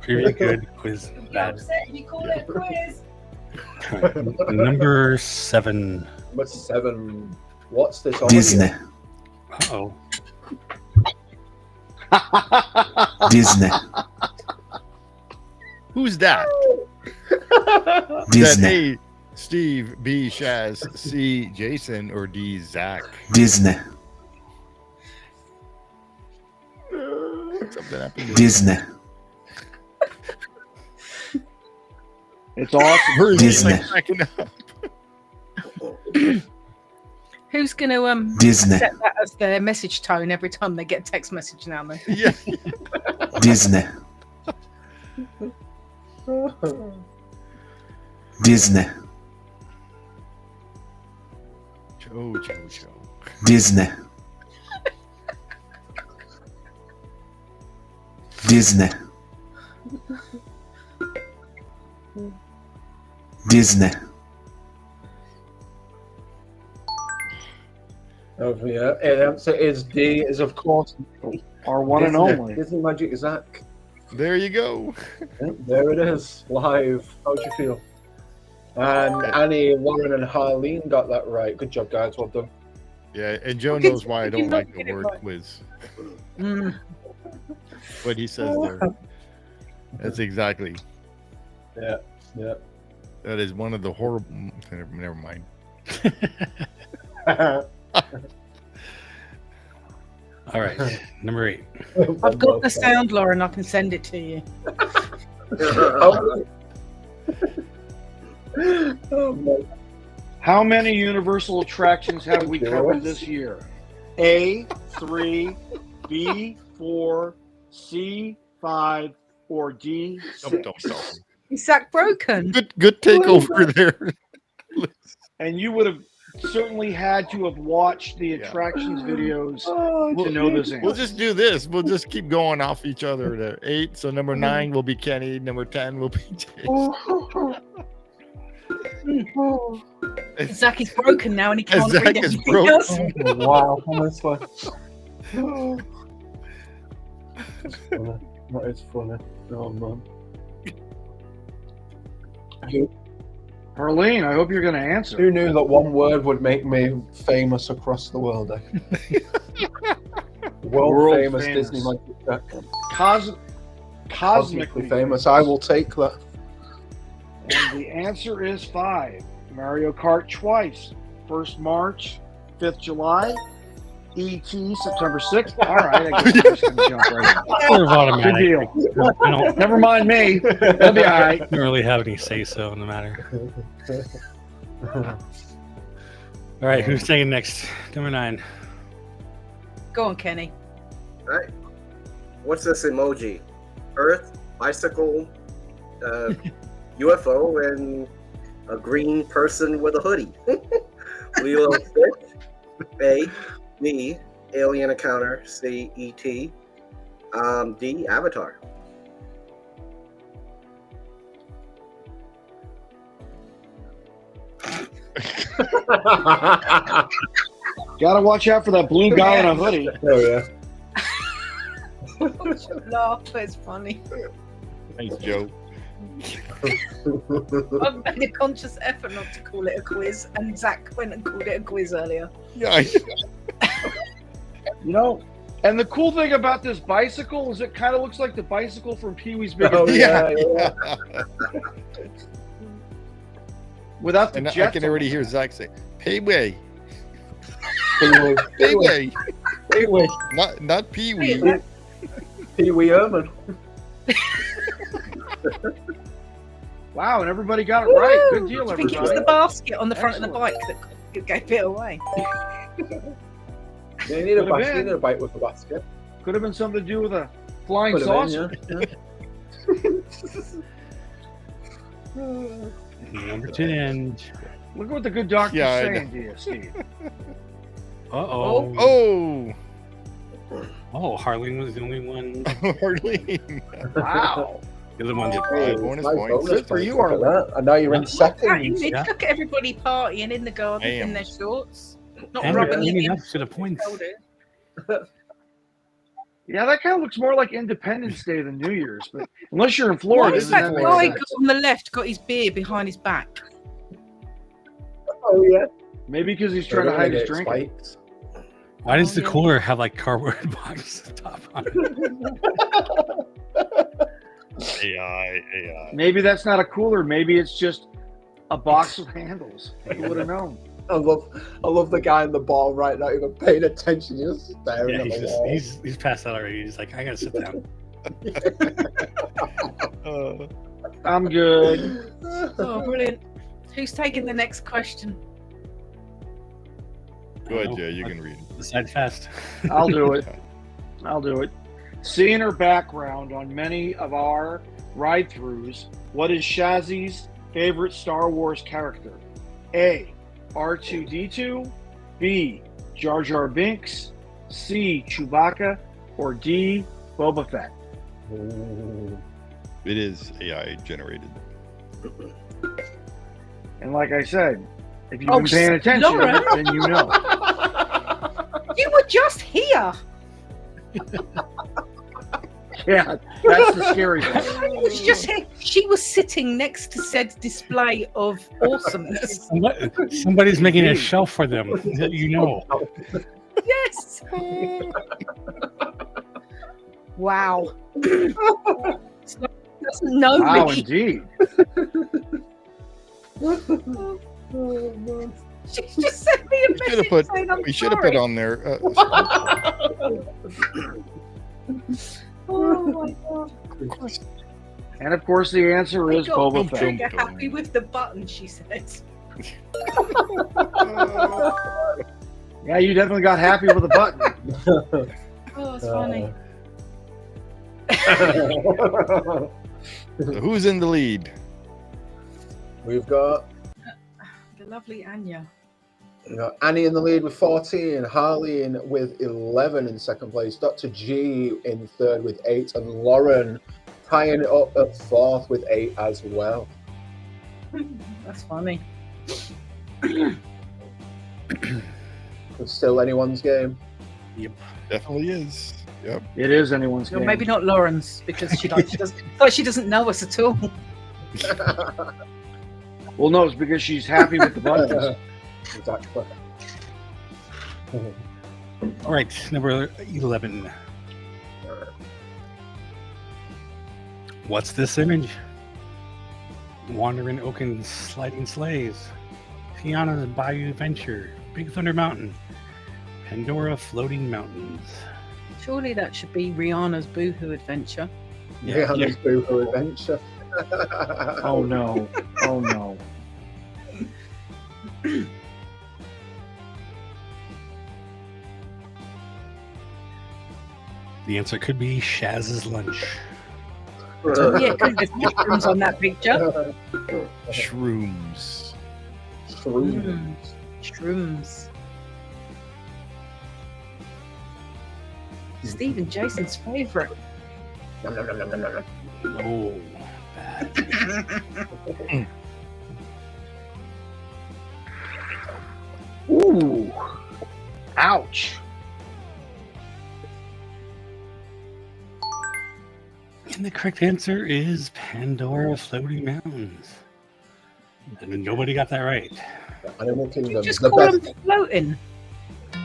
Trivia good, quiz bad. upset if you call it a quiz. Number 7. Number 7. What's this on Disney. again? Uh-oh. Disney. Who's that? Disney. Is that A, Steve, B, Shaz, C, Jason, or D, Zach? Disney. Something happened to Disney. It's awesome. Where's Disney. he, like, backing up? Who's going to Disney. set that as their message tone every time they get a text message now then? Yeah. Disney. Disney. Joe. Disney. Disney. Disney. Oh, yeah. The answer is D, is of course Our one and Disney. only. Disney Magic Zach. There you go. Yep, there it is, live. How'd you feel? And Annie, Lauren, and Harleen got that right. Good job, guys. Well done. Yeah, and Joe Okay, knows why I you don't don't like the get it word right. quiz. Mm. What he says there. That's exactly. Yeah. That is one of the horrible. Never mind. All right. Number 8. I've got the sound, Lauren. I can send it to you. Oh, no. How many Universal attractions have we covered this year? A, 3, B, 4, C, 5, or D, 6? Don't. Is Zach broken? Good takeover there. And you would have certainly had to have watched the attractions videos to know this answer. We'll just do this. We'll just keep going off each other. There, 8. So number 9 will be Kenny. Number 10 will be Jason. Zach is broken now and he can't Zach read is anything broken. else. Oh, wow, honestly. That is funny. Oh, man. Harleen, I hope you're going to answer. Who knew that one word would make me famous across the world? Eh? World famous famous. Disney Magic Jack. Cosmically Cosmically famous. I will take that. And the answer is 5. Mario Kart twice. 1st March, 5th July. E.T. September 6th. All right, I guess I'm just going to jump right in. Sort of automatic. Good deal. I don't Never mind me. That'll be all right. don't really have any say-so in the matter. All right, who's taking next? Number 9. Go on, Kenny. All right. What's this emoji? Earth, bicycle, UFO, and a green person with a hoodie. Wheel of Fish. A. B. Alien Encounter. C. E.T. D. Avatar. Got to watch out for that blue guy in a hoodie. Oh, yeah. Laugh, it's funny. Thanks, Joe. I've made a conscious effort not to call it a quiz, and Zach went and called it a quiz earlier. Yeah, You know, and the cool thing about this bicycle is it kind of looks like the bicycle from Pee-wee's Big Oh, Adventure yeah. without the And I jets. can already hear Zach say, "Payway, Pee-wee. payway, Pee-wee. not Pee-wee." Pee-wee Herman. Wow, and everybody got it right. Good deal, I think it was everybody. the basket on the front of the Excellent. bike that gave it away. You need a Could've basket. been. You need a bike with a basket. Could have been something to do with a flying Could've saucer. been, yeah. Number 10. Look at what the good doctor's Yeah, I saying to you, Steve. Uh-oh. Oh, Oh, Harleen was the only one. Harleen. Wow. The other one did Hey, 5. bonus nice points. bonus Good for points, you, look at that. And now you're in Right, second. you Yeah. look at everybody partying in the garden in Damn. their shorts, not And rubbing leading it up to the points. shoulders. Yeah, that kind of looks more like Independence Day than New Year's, but unless you're in Why Florida, is then that that makes guy sense. on the left got his beer behind his back? Oh yeah. Maybe because he's trying to hide his drinking. Spikes. Why does the yeah. cooler have like cardboard box top on it? AI. Maybe that's not a cooler. Maybe it's just a box of handles. Who would have known? I love the guy in the bar right now, even paying attention, just staring Yeah, at the wall. he's passed out already. He's like, I gotta sit down. I'm good. Oh, brilliant. Who's taking the next question? Go ahead, Jay. You can read. Decide fast. I'll do it. I'll do it. Seeing her background on many of our ride-throughs, what is Shazzy's favorite Star Wars character? A. R2-D2, B. Jar Jar Binks, C. Chewbacca, or D. Boba Fett? It is AI generated. And like I said, if you've Oh, been paying attention, Lauren. then you know. You were just here. Yeah, that's the scary part. She was just here. She was sitting next to said display of awesomeness. Somebody's making a shelf for them. You know. Yes. Wow. Doesn't know Wow, me. indeed. She just sent me a We should have message put. saying I'm We should have sorry. put on there. Oh my god. And of course, the answer is got Boba Dum, Fett. dum. Trigger happy with the button, she said. Yeah, you definitely got happy with the button. Oh, it's funny. So who's in the lead? We've got The lovely Anya. Annie in the lead with 14, Harley in with 11 in second place, Dr. G in third with 8, and Lauren tying it up at fourth with 8 as well. That's funny. It's still anyone's game. Definitely is. Yep. It is anyone's Well, game. maybe not Lauren's because she doesn't know us at all. Well, no, it's because she's happy with the buttons. Exactly. All right, number 11. What's this image? Wandering Oaken sliding sleighs, Tiana's Bayou Adventure, Big Thunder Mountain, Pandora Floating Mountains. Surely that should be Rihanna's Boohoo Adventure. Rihanna's Boohoo Adventure. Oh no. Oh no. The answer could be Shaz's Lunch. Yeah, because there's mushrooms on that picture. Shrooms. Shrooms. Shrooms. Stephen Jason's favorite. Nom, nom, nom, nom, nom, nom. Oh, bad. Ooh. Ouch. And the correct answer is Pandora Floating Mountains. And nobody got that right. Animal Kingdom. You just the call best. them floating.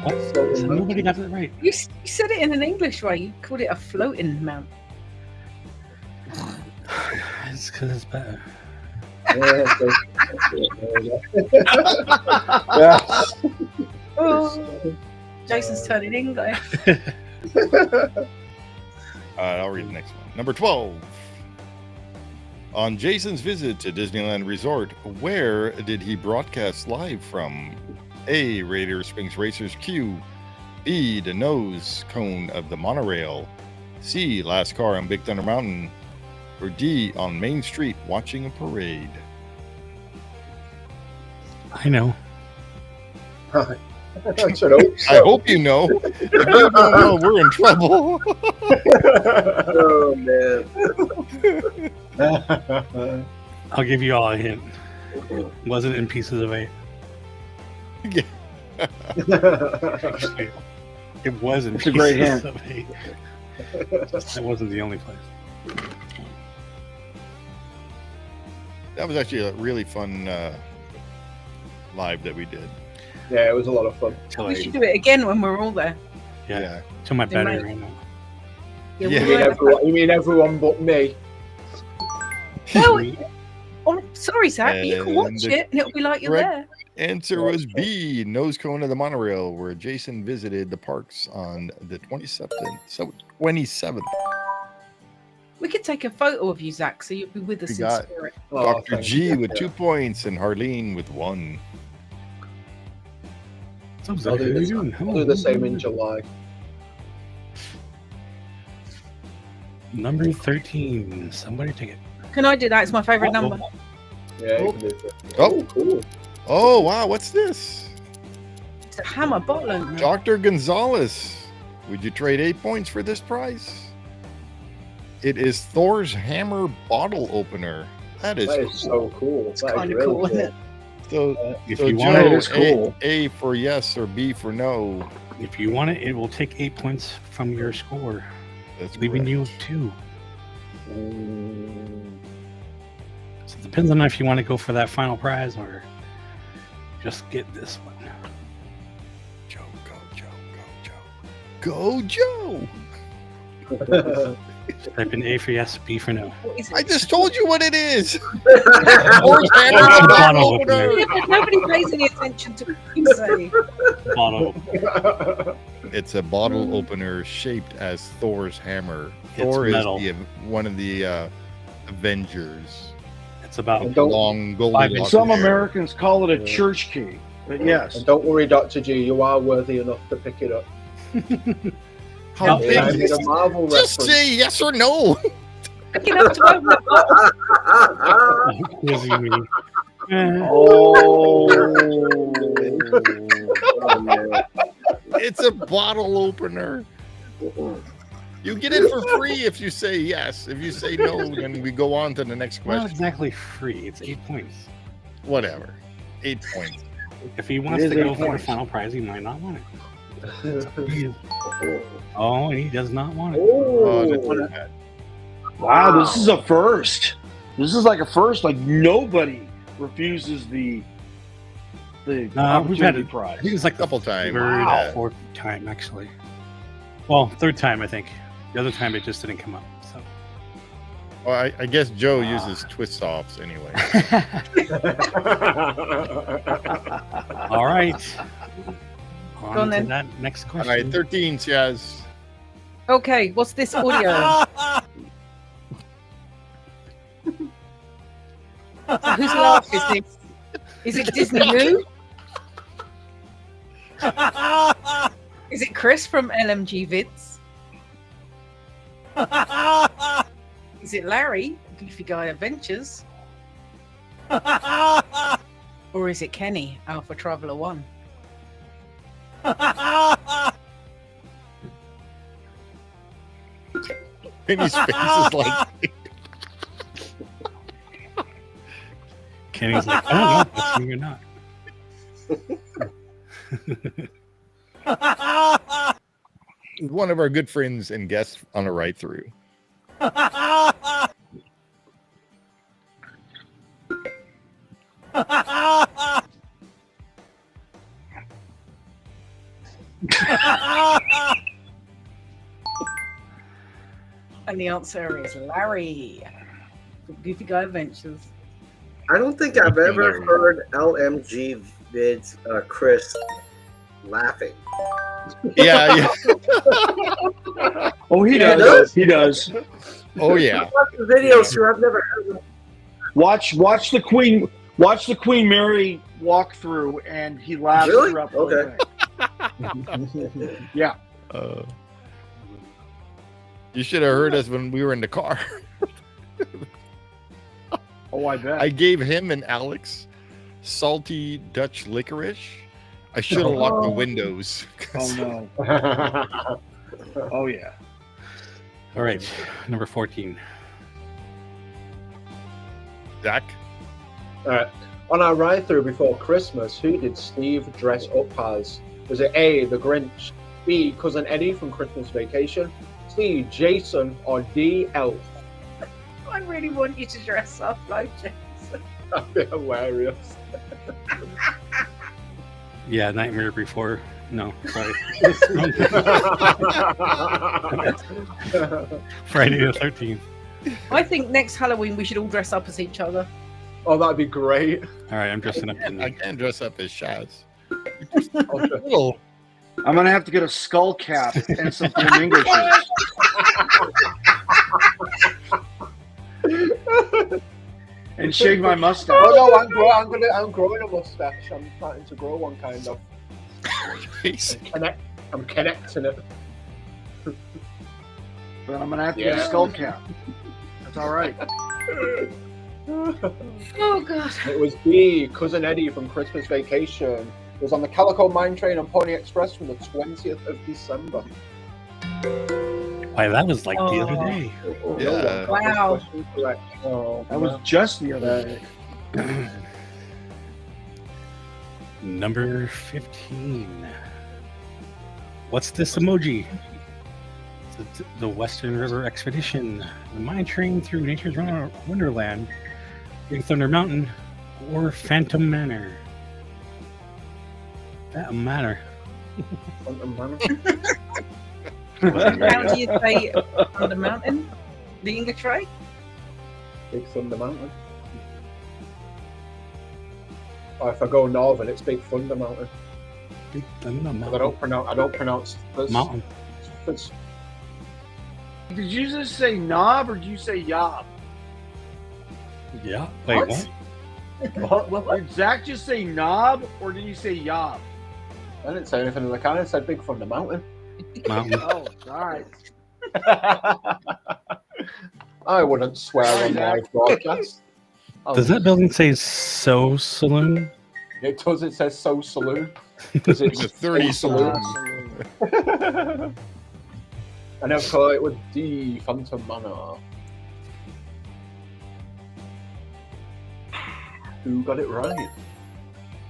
What? Floating Nobody got that right. You said it in an English way. You called it a floating mount. It's because it's better. Yeah, yeah. Oh, Jason's turning English. I'll read the next one. Number 12. On Jason's visit to Disneyland Resort, where did he broadcast live from? A. Radiator Springs Racers Q. B. The nose cone of the monorail. C. Last car on Big Thunder Mountain. Or D. On Main Street watching a parade. I know. I should hope I so. hope you know. If you don't know, we're in trouble. Oh man. I'll give you all a hint. Wasn't in Pieces of Eight. It was in It's a great Pieces hint. of Eight. That wasn't the only place. That was actually a really fun live that we did. Yeah, it was a lot of fun. Till We I, should do it again when we're all there. yeah, till my battery might- ran out. Yeah, Yeah. You we mean, were- everyone, you mean everyone but me? Well, oh, sorry, Zach, but you can And watch it and it'll be like you're correct- there. Answer was B, nose cone of the monorail, where Jason visited the parks on the 27th. So 27th. We could take a photo of you, Zach, so you'll be with us We in got- spirit. Oh, Dr. thank G you. with 2 points and Harleen with 1. So, I'll Zach, do how the you same- doing? I'll do the same in July. Number 13. Somebody take it. Can I do that? It's my favourite Oh, number. Yeah, you can do it. Oh. Cool. Oh, wow. What's this? It's a hammer bottle opener. Dr. Gonzalez. Would you trade 8 points for this prize? It is Thor's hammer bottle opener. That is, That is so cool. It's That is kind of really cool, isn't it? So, If so you Joe, want it, it's cool. A for yes or B for no. If you want it, it will take 8 points from your score, That's leaving correct. you with 2. So it depends on if you want to go for that final prize or just get this one. Joe, go, Joe. Go, Joe. Type in A for yes, B for no. What is it? I just told you what it is. It's Thor's hammer a bottle bottle opener. Yeah, but nobody pays any attention to what you say. Bottle. It's a bottle opener shaped as Thor's hammer. It's Thor metal. is one of the Avengers. It's about Don't- Long Five golden inches. lock Some of hair. Americans call it a Yeah. church key, but yes. And don't worry, Dr. G, you are worthy enough to pick it up. How Yeah, big I is made it? a Marvel Just reference. say yes or no. You have to open the bottle. quizzy me. Eh, Oh. It's a bottle opener. You get it for free if you say yes. If you say no, then we go on to the next not question. exactly free. It's 8 points. Whatever. 8 points. If he wants is to go 8 for the points. final prize, he might not want it. Oh, he does not want it. Oh, that's Oh, too bad. Wow, this is a first. This is like a first. Like nobody refuses the We've had opportunity it. prize. I think it's like the Couple times. third, Wow. fourth time, actually. Well, third time, I think. The other time, it just didn't come up. So. Well, I guess Joe uses twist offs anyway. All right. Go On on to then. that next All question. right, 13, Chaz. Okay, what's this audio? Whose laugh is this? Is it Disney Who? Is it Chris from LMG Vids? Is it Larry, Goofy Guy Adventures? Or is it Kenny, Alpha Traveler 1? Penny's face is like, Kenny's like, I don't know if you're not. one of our good friends and guests on a ride through. And the answer is Larry from Goofy Guy Adventures. I don't think I've ever heard LMG vids Chris laughing. Yeah. Oh, he Yeah, does. He does. Oh, yeah. Watch the videos too. I've never heard them. Watch the Queen Mary walk through, and he laughs Really? throughout the whole Okay. thing. Yeah. You should have heard us when we were in the car. Oh, I bet. I gave him and Alex salty Dutch licorice. I should have locked the windows. Oh no. Oh yeah. All right, number 14. Zach? All right. On our ride through before Christmas, who did Steve dress up as? Was it A, the Grinch, B, Cousin Eddie from Christmas Vacation, C, Jason, or D, Elf? I really want you to dress up like Jason. That'd be hilarious. Yeah, Nightmare Before. No, sorry. Friday the 13th. I think next Halloween we should all dress up as each other. Oh, that'd be great. All right, I'm dressing up. I can't dress up as Shaz. Oh, I'm gonna have to get a skull cap and some flamingo shirts. And shave my mustache. Oh no, I'm growing a mustache. I'm starting to grow one kind of. I'm connecting it. But I'm gonna have to get a skull cap. That's all right. Oh god. It was B, Cousin Eddie from Christmas Vacation. It was on the Calico Mine Train and Pony Express from the 20th of December. Why, that was like the other day. Yeah. Wow. Correct. Oh, That was just the other day. Number 15. What's this emoji? It's the Western River Expedition. The mine train through nature's wonderland. Big Thunder Mountain or Phantom Manor. Phantom Manor. How do you say on the mountain? The English right? Big Thunder Mountain. Oh, if I go northern, it's Big Thunder Mountain. Big Thunder But Mountain. I don't pronounce this. Mountain. This. Did you just say knob or did you say yob? Yeah. Wait, what? What? Did Zach just say knob or did he say yob? I didn't say anything of the kind. I said Big Thunder Mountain. Mountain. Oh, all right. I wouldn't swear on live broadcast. Does that building say So Saloon? It does. It says So Saloon. Because it's The 30 So Saloon. And of course, it was D, Phantom Manor. Who got it right?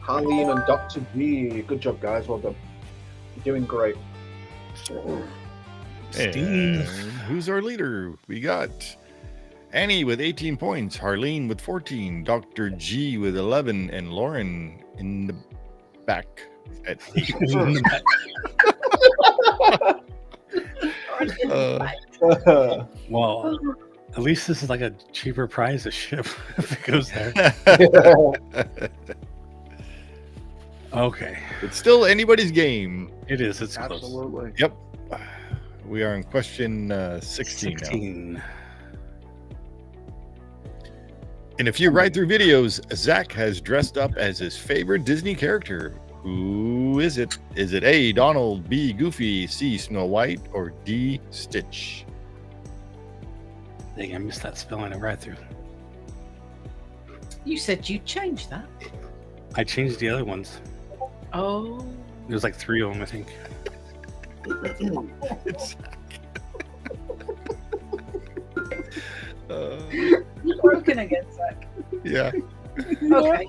Harleen and Dr. G. Good job, guys. Well done. You're doing great. And who's our leader? We got Annie with 18 points, Harleen with 14, Dr. G with 11, and Lauren in the back at 8. Well, at least this is like a cheaper prize a ship if it goes there. Okay. It's still anybody's game. It is. It's close. Absolutely. Yep. We are in question 16 now. 16. In a few ride-through videos, Zach has dressed up as his favorite Disney character. Who is it? Is it A, Donald, B, Goofy, C, Snow White, or D, Stitch? Dang, I missed that spelling of ride through. You said you changed that. I changed the other ones. Oh. There's like 3 of them, I think. It's You're broken again, Zach. yeah. Okay.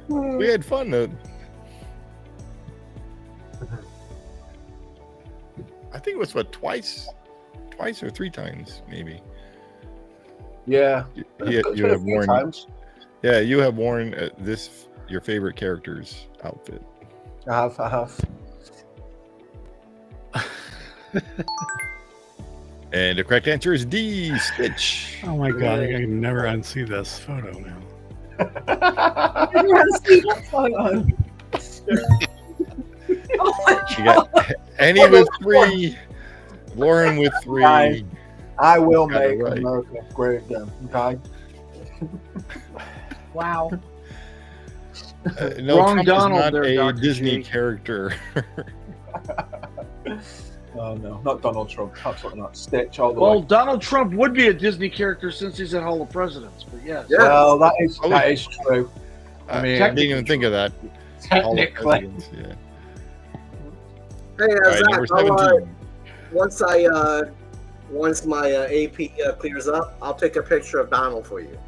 We had fun though. I think it was twice or 3 times, maybe. Yeah. You have worn. Yeah, you have worn your favorite character's outfit. I have. And the correct answer is D, Stitch. Oh my god, I can never unsee this photo now. Everyone see that photo. Oh my You god. got Annie with 3, Lauren with 3. I will Got it make right. America great again. Okay. Wow. No, Wrong Trump Donald is not there, a Dr. Disney G. character. Oh no, not Donald Trump. Absolutely not. Stitch all the Well, way. Donald Trump would be a Disney character since he's at Hall of Presidents, but yes. Yeah. Well, that is true. I mean, didn't even think of that. All the Technically. presidents, yeah. Hey, All right, number Zach, 17. once my AP clears up, I'll take a picture of Donald for you.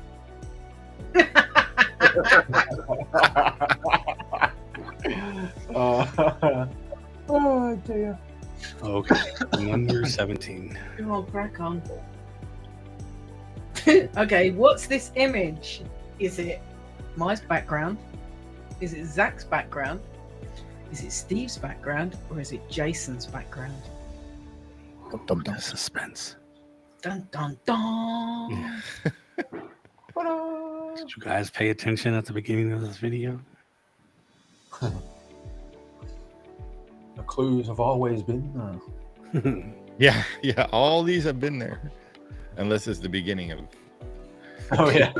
Oh dear. Okay, number 17. Oh, crack on. Okay, what's this image? Is it my background? Is it Zach's background? Is it Steve's background? Or is it Jason's background? The suspense. Dun dun dun. Did you guys pay attention at the beginning of this video? The clues have always been there. Yeah, yeah. All these have been there, unless it's the beginning of. Oh yeah.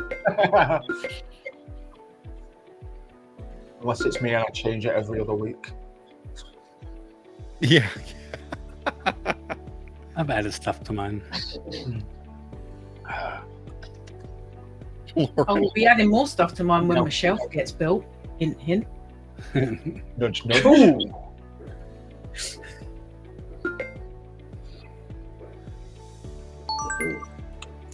Unless it's me and I change it every other week. Yeah. I've added stuff to mine. Oh, we'll be adding more stuff to mine when No. my shelf gets built. Hint, hint. Nudge, nudge.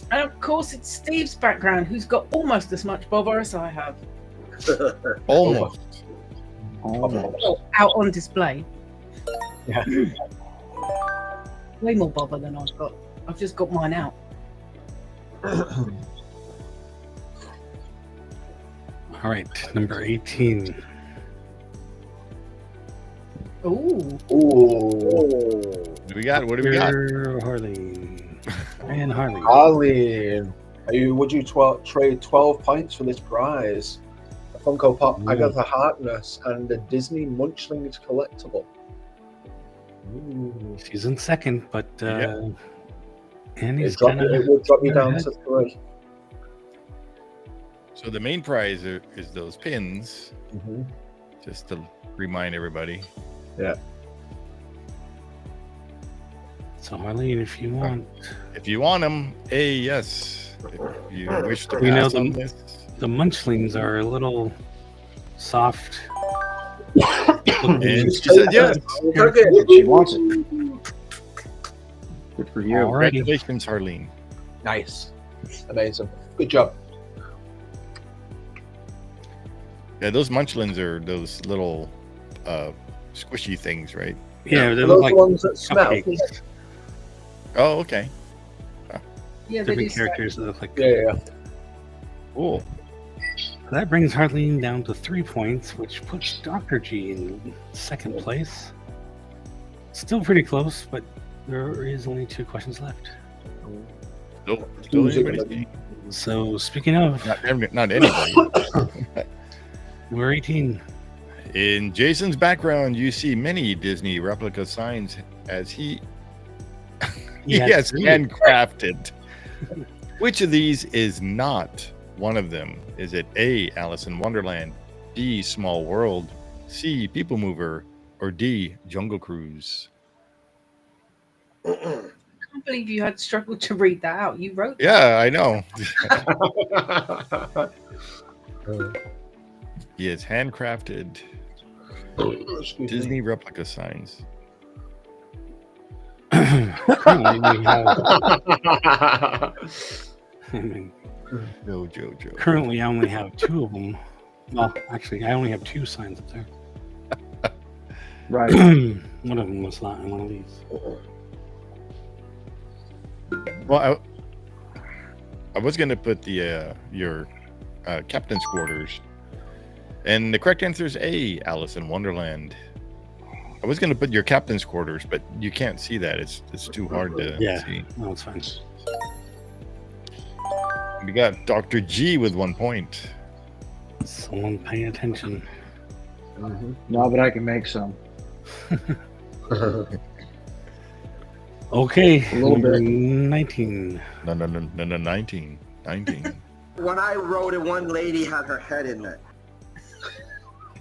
And of course, it's Steve's background, who's got almost as much bother as I have. Almost. Well, out on display. Yeah. Way more bother than I've got. I've just got mine out. All right, number 18. Ooh. Ooh. What do we got? What do we got? Harley. And Harley. Arlene, would you trade 12 points for this prize? A Funko Pop Agatha Harkness and a Disney Munchlings collectible. Ooh. She's in second, but Yeah. Annie's It kind of. would drop you down to 3. So the main prize is those pins, Mm-hmm. just to remind everybody. So Harleen, if you want, If you want them, yes. If you wish to We know pass them. on this, the Munchlings are a little soft. and she said yes. She wants it. Good for you. Alrighty. Congratulations, Harleen. Nice. Amazing. Good job. Yeah, those munchlings are those little squishy things, right? Yeah, they Are look those like the ones that smell? cupcakes. Oh, okay. Yeah, they do Different characters that look like. Yeah. Cool. That brings Harleen down to 3 points, which puts Dr. G in second place. Still pretty close, but there is only 2 questions left. Nope. Still Who's it anybody's gonna be? game. So speaking of, Not anybody. we're 18. In Jason's background, you see many Disney replica signs as he Yeah, has three. handcrafted. Which of these is not one of them? Is it A, Alice in Wonderland, B, Small World, C, People Mover, or D, Jungle Cruise? I can't believe you had struggled to read that out. You wrote that. Yeah, I know. He has handcrafted Excuse me. Disney replica signs. Currently, we have. No, Jojo. Currently, I only have 2 of them. Well, actually, I only have 2 signs up there. Right. One of them was not in one of these. Well, I was going to put the your captain's quarters, and the correct answer is A, Alice in Wonderland. I was going to put your captain's quarters, but you can't see that. It's too hard to Yeah. see. No, it's fine. We got Dr. G with 1 point. Someone pay attention. No, but I can make some. Okay, A little number bit. 19. No, 19. When I wrote it, one lady had her head in it.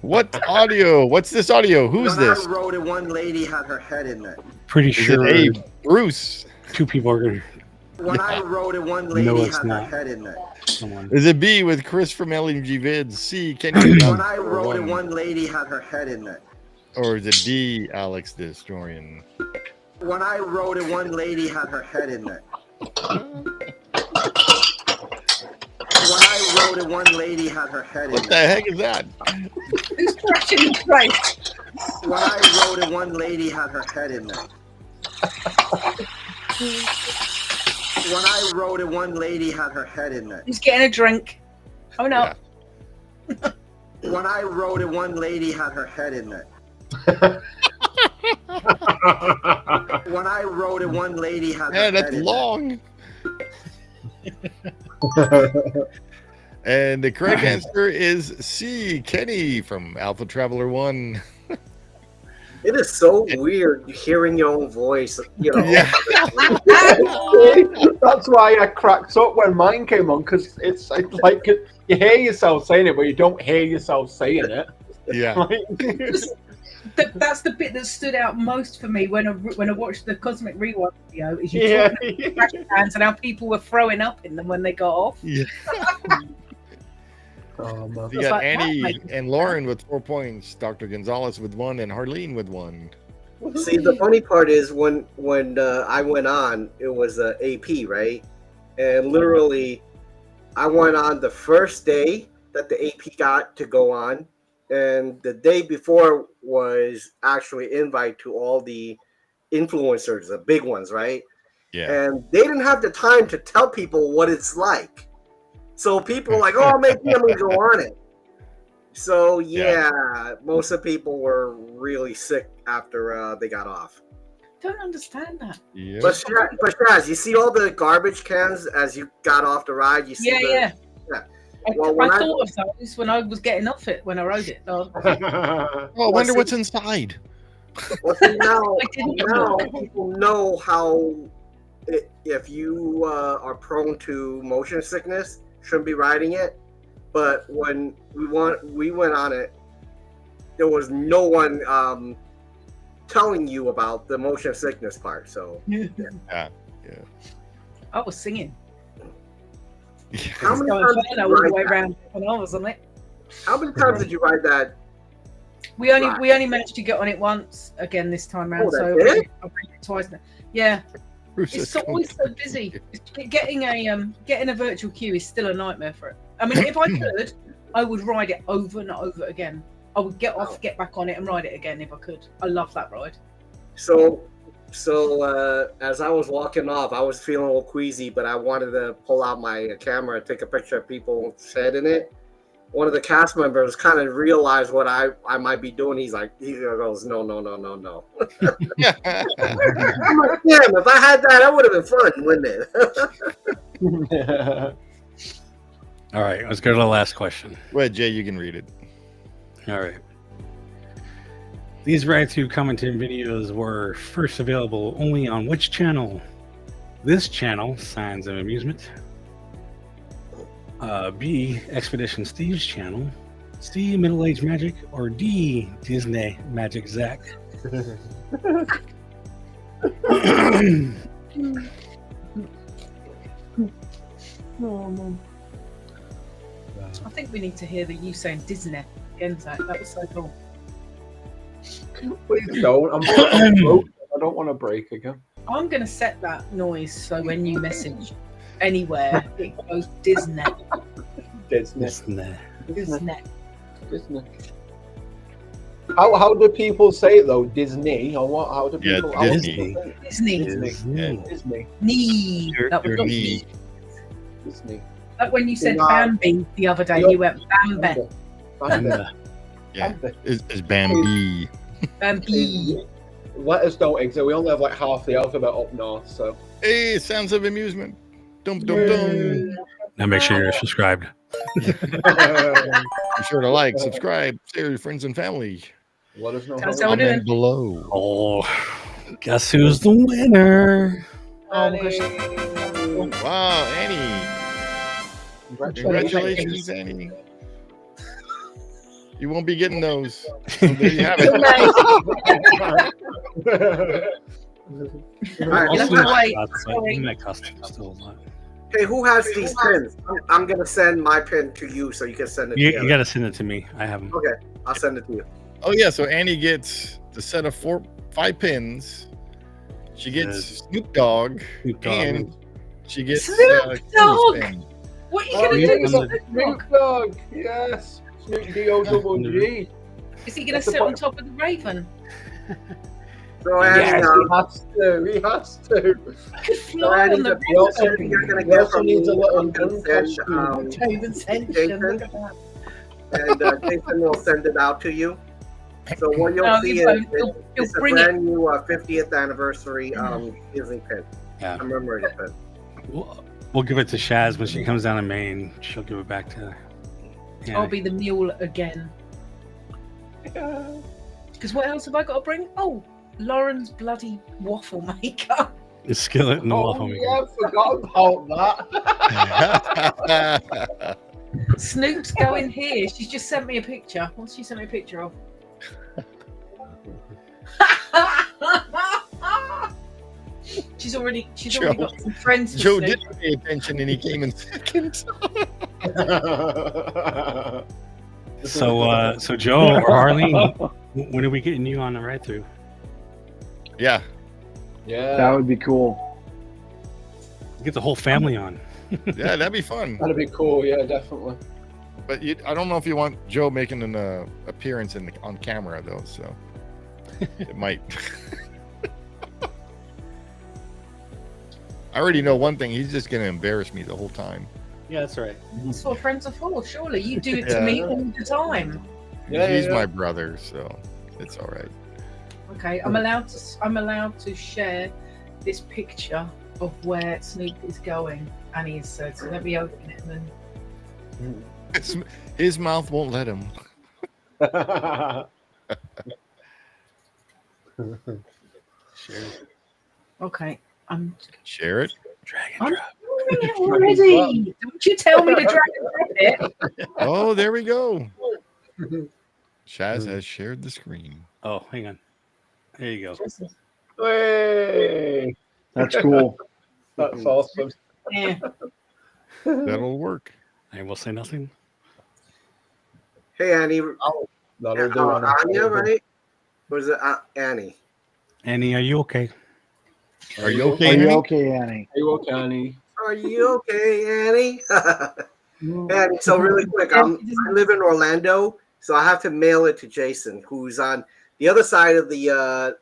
What audio? What's this audio? Who's When this? I wrote it, one lady had her head in it. Pretty Is sure it A, Bruce? 2 people are going When I wrote it, one lady No, it's had not. her head in it. to someone. Is it B with Chris from LMG Vids? C, Kenny? When I wrote it, one lady had her head in it. Or is it D, Alex the historian? When I wrote it, one lady had her head in it. When I wrote it, one lady had her head in What it. the heck is that? Who's crashing the place? When I wrote it, one lady had her head in it. When I wrote it, one lady had her head in it. He's getting a drink. Oh no. Yeah. When I wrote it, one lady had her head in it. When I wrote it, one lady had her Yeah, head that's in long. And the correct answer is C. Kenny from Alpha Traveler 1. It is so weird hearing your own voice. You know. Yeah. That's why I cracked up when mine came on, because it's like you hear yourself saying it, but you don't hear yourself saying it. Yeah. That's the bit that stood out most for me when I watched the Cosmic Rewind video. Is you Yeah. talking about trash cans and how people were throwing up in them when they got off. Yeah. Oh, man. You It's got like, that Annie makes and Lauren with 4 points, Dr. Gonzalez with 1, and Harleen with 1. See, the funny part is when I went on, it was AP, right? And literally, I went on the first day that the AP got to go on, and the day before was actually invite to all the influencers, the big ones, right? Yeah. And they didn't have the time to tell people what it's like. So people were like, oh, maybe I'm going to go on it. So, yeah, most of the people were really sick after they got off. Don't understand that. Yeah. But Shaz, you see all the garbage cans as you got off the ride? You see Yeah. Well, I thought of those when I was getting off it when I rode it. Though. Oh, I wonder what's inside. Well, see, now I didn't know. people know how if you are prone to motion sickness, shouldn't be riding it. But when we went on it, there was no one telling you about the motion sickness part. So Yeah. I was singing. how many Going times further did you all the ride way that? around when I was on it. How many times did you ride that? We only managed to get on it once again this time round. Oh, So that's it? I've ridden it twice now. Yeah, it's always so busy. Getting a virtual queue is still a nightmare for it. I mean, if I could, I would ride it over and over again. I would get off, get back on it, and ride it again if I could. I love that ride. So as I was walking off, I was feeling a little queasy, but I wanted to pull out my camera and take a picture of people's head in it. One of the cast members kind of realized what I might be doing. He goes, no. I'm like, damn, if I had that, that would have been fun, wouldn't it? All right, let's go to the last question. Well, Jay, you can read it. All right. These Ride2 commentary videos were first available only on which channel? This channel, Signs of Amusement. B, Expedition Steve's channel. C, Middle Age Magic. Or D, Disney Magic Zach. I think we need to hear you saying Disney again, Zach. That was so cool. Please don't. I'm broke. I don't want to break again. I'm going to set that noise so when you message anywhere, it goes Disney. Disney. Disney. Disney. How do people say it though? Disney or what? How do Yeah, people? how do Disney. people say it? Disney. Disney. Disney. Knee. That was Your lovely. knee. Disney. Like when you said Nah. Bambi the other day, you went Bambi. Bambi. Yeah. Bambi. It's Bambi. Bambi. Letters don't exist. We only have like half the alphabet up north, so. Hey, sounds of amusement. Dum dum dum. Now make sure you're subscribed. Be sure to like, subscribe, share with your friends and family. Let us know. Tell us how how we're doing. Comment below. Oh, guess who's the winner? Oh my gosh. Wow, Annie. Congratulations, Annie. You won't be getting those. So there you have it. All right, You have to wait. Sorry. Internet custom still alive. hey, who has these pins? I'm gonna send my pin to you so you can send it. You together. got to send it to me. I have them. Okay, I'll send it to you. Oh yeah, so Annie gets the set of 5 pins. She gets Snoop Dogg, Snoop Dogg. and she gets Snoop Dogg! Pin. What are you Oh, going to yeah, do with I'm Snoop Dogg? Snoop Dogg, yes. Snoop D-O-double-G. Is he going to sit on top of the Raven? So Yes, Annie, he has to. He has to. I could fly Annie, on the He also, Raven. you're gonna he get also from needs a me, little you can gun send, costume. Raven Ascension, Jason? look at that. and Jason will send it out to you. So what you'll No, see he is won't. He'll it's a bring it. brand new 50th anniversary Disney pin, Yeah. commemorative pin. We'll give it to Shaz when she comes down to Maine. She'll give it back to. I'll be the mule again. Because what else have I got to bring? Oh, Lauren's bloody waffle maker. The skillet and the waffle maker. Yeah, I forgot about that. Snoop's going here. She's just sent me a picture. What's she sent me a picture of? She's already got some friends. For Joe Snoop. didn't pay attention and he came in second. So Joe or Harleen, when are we getting you on the ride through? Yeah. Yeah, That would be cool. Get the whole family on. Yeah, that'd be fun. that'd be cool. Yeah, definitely. But I don't know if you want Joe making an appearance on camera though, so it might. I already know one thing. He's just gonna embarrass me the whole time. Yeah, that's right. That's what friends are for. Surely you do it to me all the time. Yeah, He's yeah. my brother, so it's all right. Okay, I'm allowed to share this picture of where Snoop is going, and he said, so let me open it and then. His mouth won't let him. Okay, I'm Share it. Dragon drop. doing it already. Don't you tell me to drag and drop it. Oh, there we go. Shaz has shared the screen. Oh, hang on. There you go. Hey, That's cool. that's awesome. Yeah. That'll work. I will say nothing. Hey Annie, That'll do. on a Anya, table. right? Or is it Annie? Annie, are you okay? Are you okay? Are you Annie? okay, Annie? Are you okay, Annie? Are you okay, Annie? Annie, so really quick, I live in Orlando, so I have to mail it to Jason, who's on the other side of the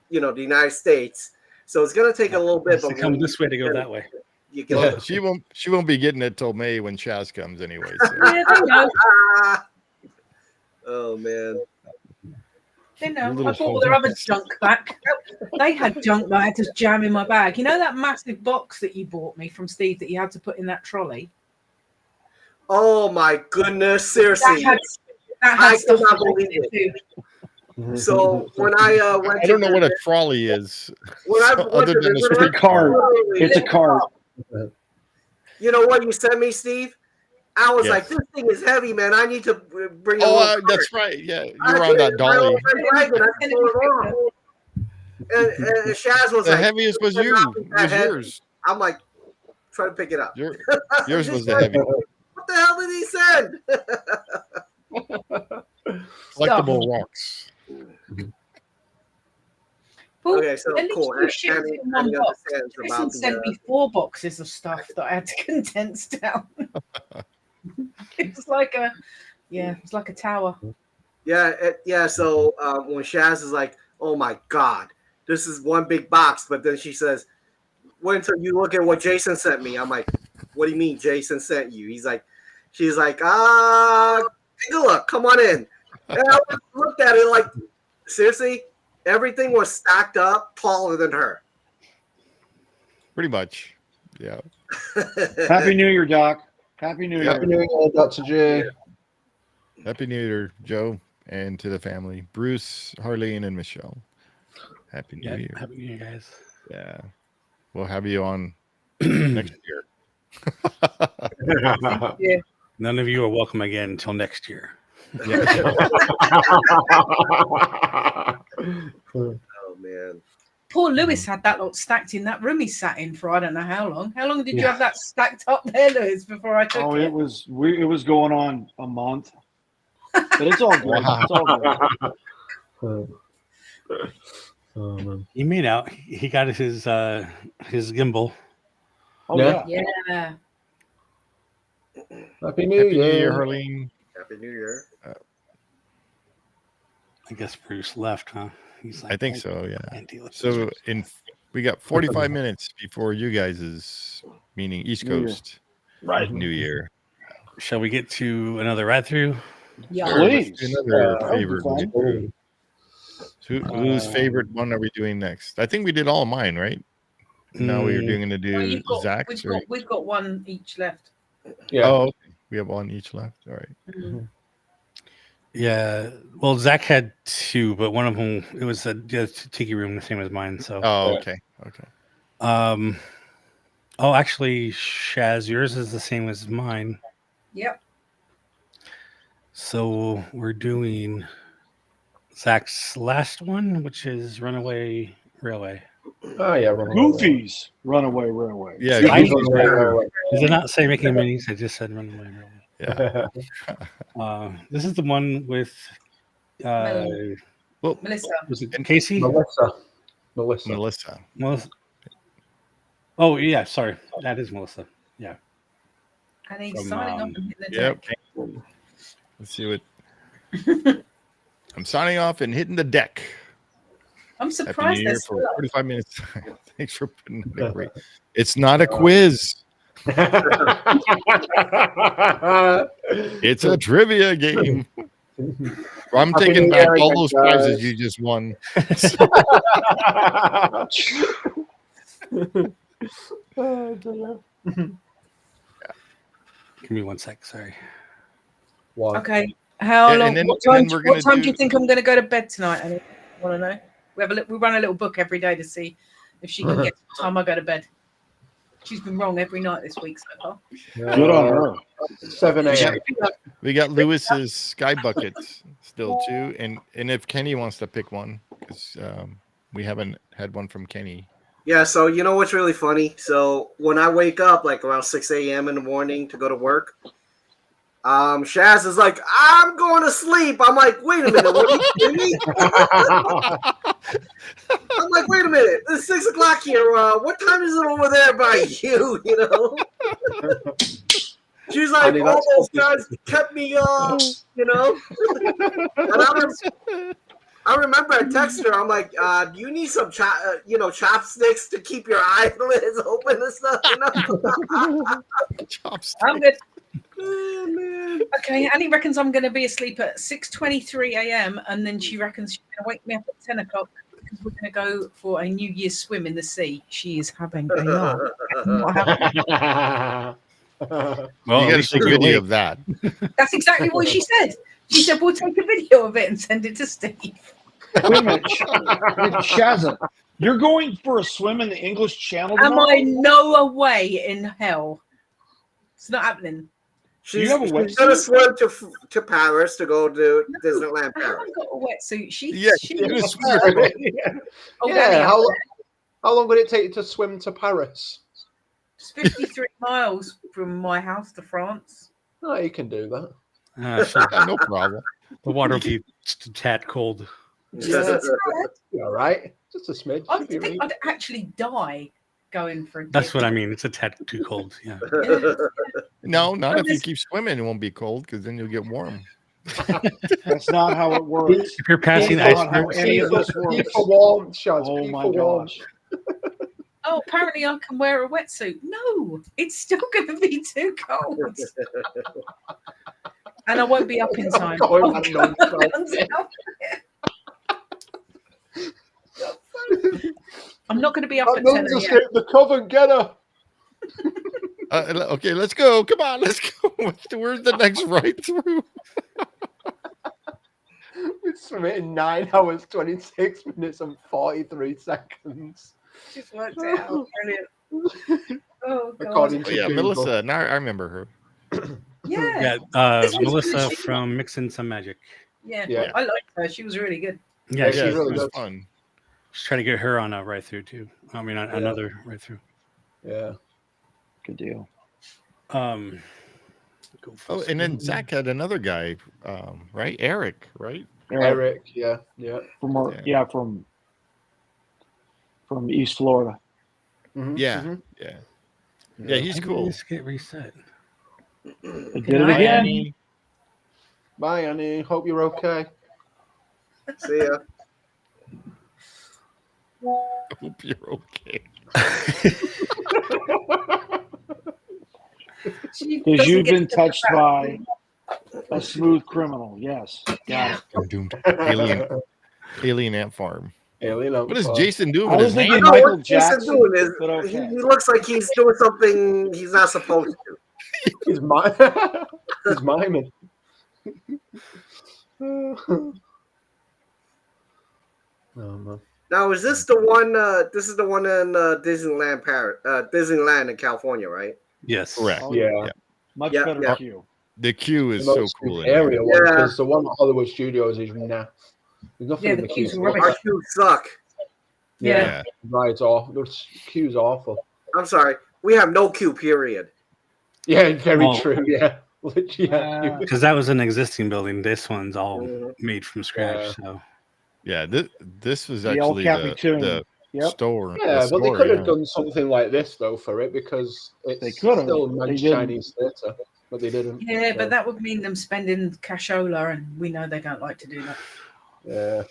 United States. So it's gonna take a little bit, To but come this way to go that way. you can. Well, she won't be getting it till May when Shaz comes anyway. So. Yeah, they know. Oh man. They know. Little I bought all their other junk back. They had junk that I had to jam in my bag. You know that massive box that you bought me from Steve that you had to put in that trolley? Oh my goodness, seriously. That I had stuff cannot in believe it too. So when I went I don't know what a trolley is. when I So went other to than a visit It's a her, cart. literally, It's a cart. You know what you sent me, Steve? I was Yes. like, this thing is heavy, man. I need to bring a Oh, little cart. that's right. Yeah, you're on that dolly. I pulled it on. And Shaz was The like, heaviest was "It's you. not It that was heavy." yours. I'm like, try to pick it up. Yours was the What heavy. the hell did he send? Collectible rocks. Well, Okay, so at least cool. you shipped Annie- in one Annie box. understands Jason about sent me 4 boxes of stuff that I had to condense down. It's like a tower. Yeah. So when Shaz is like, "Oh my God, this is one big box," but then she says, "Wait until you look at what Jason sent me." I'm like, "What do you mean Jason sent you?" She's like, take a look. Come on in. And I looked at it like, seriously, everything was stacked up taller than her. Pretty much. Yeah. Happy New Year, Doc. Happy New Happy Year. New Year, Dr. J. Happy New Year, Joe, and to the family. Bruce, Harleen, and Michelle. Happy New Year. Happy New Year, guys. Yeah. We'll have you on next year. Yeah. None of you are welcome again until next year. Oh man. Poor Lewis had that lot stacked in that room he sat in for I don't know how long. How long did you have that stacked up there, Lewis, before I took Oh, it? it was going on a month, but it's all good. Wow. It's all good. Oh, man. He made out. He got his gimbal. Oh Yeah. yeah. Yeah. Happy New Happy New Year, Year. Harleen. Happy New Year. I guess Bruce left, huh? He's like, I think so. Yeah. can't deal with So this. we got 45 minutes before you guys' meaning East New Year. Coast Right. New Year. Shall we get to another ride through? Yeah. Sure, let's Please. do another That would be favorite. fun. Whose favorite one are we doing next? I think we did all mine, right? Now we're going to Well, do Zach's. we've got one each left. Yeah. Oh, okay. We have one each left. All right. Mm. Yeah. Well, Zach had two, but one of them it was a tiki room, the same as mine. So. Oh, okay. Okay. Oh, actually, Shaz, yours is the same as mine. Yep. So we're doing Zach's last one, which is Runaway Railway. Oh yeah, Runaway. Goofy's Runaway Railway. Yeah. I- Goofy's Runaway better. Railway. Does it not say making minis? I just said Runaway Railway. Yeah. This is the one with Melissa. was it Casey? Melissa. Melissa. Melissa. Oh yeah, sorry, that is Melissa. Yeah. And he's From, signing off and hitting the Yep. deck. Let's see what. I'm signing off and hitting the deck. I'm Happy surprised New Year there's for still 45 minutes. Thanks for putting it in great. It's not a quiz. It's a trivia game. I'm Happy taking New back Year all again, those prizes guys. you just won. Oh, dear. Give me 1 sec. Sorry. One. Okay. How Yeah, long? and then- what and time, then we're what gonna time do do- you think I'm going to go to bed tonight? I want to know. We run a little book every day to see if she can get the time I go to bed. She's been wrong every night this week so far. Good on her. 7 a.m. We got Lewis's sky buckets still too, and if Kenny wants to pick one, because we haven't had one from Kenny. Yeah, so you know what's really funny? So when I wake up like around 6 a.m. in the morning to go to work, Shaz is like, I'm going to sleep. I'm like, wait a minute, what are you kidding me? I'm like, wait a minute, it's 6 o'clock here. What time is it over there by you? You know? She's like, Honey, all that's those guys kept me up, you know? And I remember I texted her. I'm like, "Do you need some, chopsticks to keep your eyelids open and stuff?" You know? I'm good. Oh, man. Okay, Annie reckons I'm going to be asleep at 6:23 a.m. and then she reckons she's going to wake me up at 10 o'clock because we're going to go for a New Year's swim in the sea. She is having a laugh. What happened? Well, You at got least a you're video awake. of that. That's exactly what she said. She said, we'll take a video of it and send it to Steve. Wait a minute, Shazza, you're going for a swim in the English Channel Am tomorrow? I no way in hell? It's not happening. She's have a going to wetsuit? swim to Paris to go to Disneyland I Paris. haven't got a wetsuit. She was Oh, Yeah, Danny, how long would it take you to swim to Paris? it's 53 miles from my house to France. Oh, you can do that. Sure. Yeah, no problem. The water will be just a tad cold. Yeah. All right, just a smidge. I Should be think right. I'd actually die going for a That's dip. what I mean. It's a tad too cold. Yeah. No, not if you keep swimming. It won't be cold because then you'll get warm. That's not how it works. If you're passing That's ice, not how any of this Pee works. for warmth, Shaz. Oh Pee my for warmth. gosh. Oh, apparently I can wear a wetsuit. No, it's still going to be too cold. And I won't be up in time. going Oh, on God, non-stop. I'm not going to be up That at 10 nuns a.m. escaped the coven. Get her. Okay, let's go. Come on, let's go. Where's the next ride through? We swim it in 9 hours, 26 minutes, and 43 seconds. Just worked it out. Brilliant. Oh, God. According Oh, to yeah, Google. Melissa. Now I remember her. Yeah. yeah. This was Melissa really- from Mixing Some Magic. Yeah. Yeah. I liked her. She was really good. Yeah, Yeah, she's she's really it was good. fun. trying to get her on a ride through too. I mean, another ride through. Yeah. Good deal. Go for Oh, and then Zach had another guy, right? Eric, right? Eric. Yeah. Yeah. From East Florida. Mhm, Yeah, mhm. yeah, yeah. He's How did cool. this get reset? They did it night, again. Annie. Bye, Annie. Hope you're okay. See ya. I hope you're okay. Because you've been touched by a smooth criminal. Yes. Yeah. Got Doomed. Alien ant farm. Alien What is Farm. Jason doing I with was his thinking hand? I know Michael what Jason's Jackson, doing is but he okay. looks like he's doing something he's not supposed to. He's he's miming. Oh, man. Now, is this the one? This is the one in Disneyland, Disneyland in California, right? Yes. Correct. Oh, Yeah. Much Yeah, better yeah. cue. The queue is The so most cool. In here. area one, Yeah. because the one at Hollywood Studios is nah. There's nothing Yeah, in the the queues queue. are rubbish. Our queues suck. Yeah. Right, it's awful. The queue's awful. I'm sorry, we have no queue. Period. Yeah, very Well- true. Yeah, literally. Yeah. Because that was an existing building. This one's all Mhm. made from scratch. Yeah. So Yeah, this was The old actually Cappy the Yep. store. Yeah, the but they store, could have yeah. done something like this though for it because it's They could have. still They managed didn't. Chinese theatre, but they didn't. Yeah, so, but that would mean them spending cashola, and we know they don't like to do that. yeah.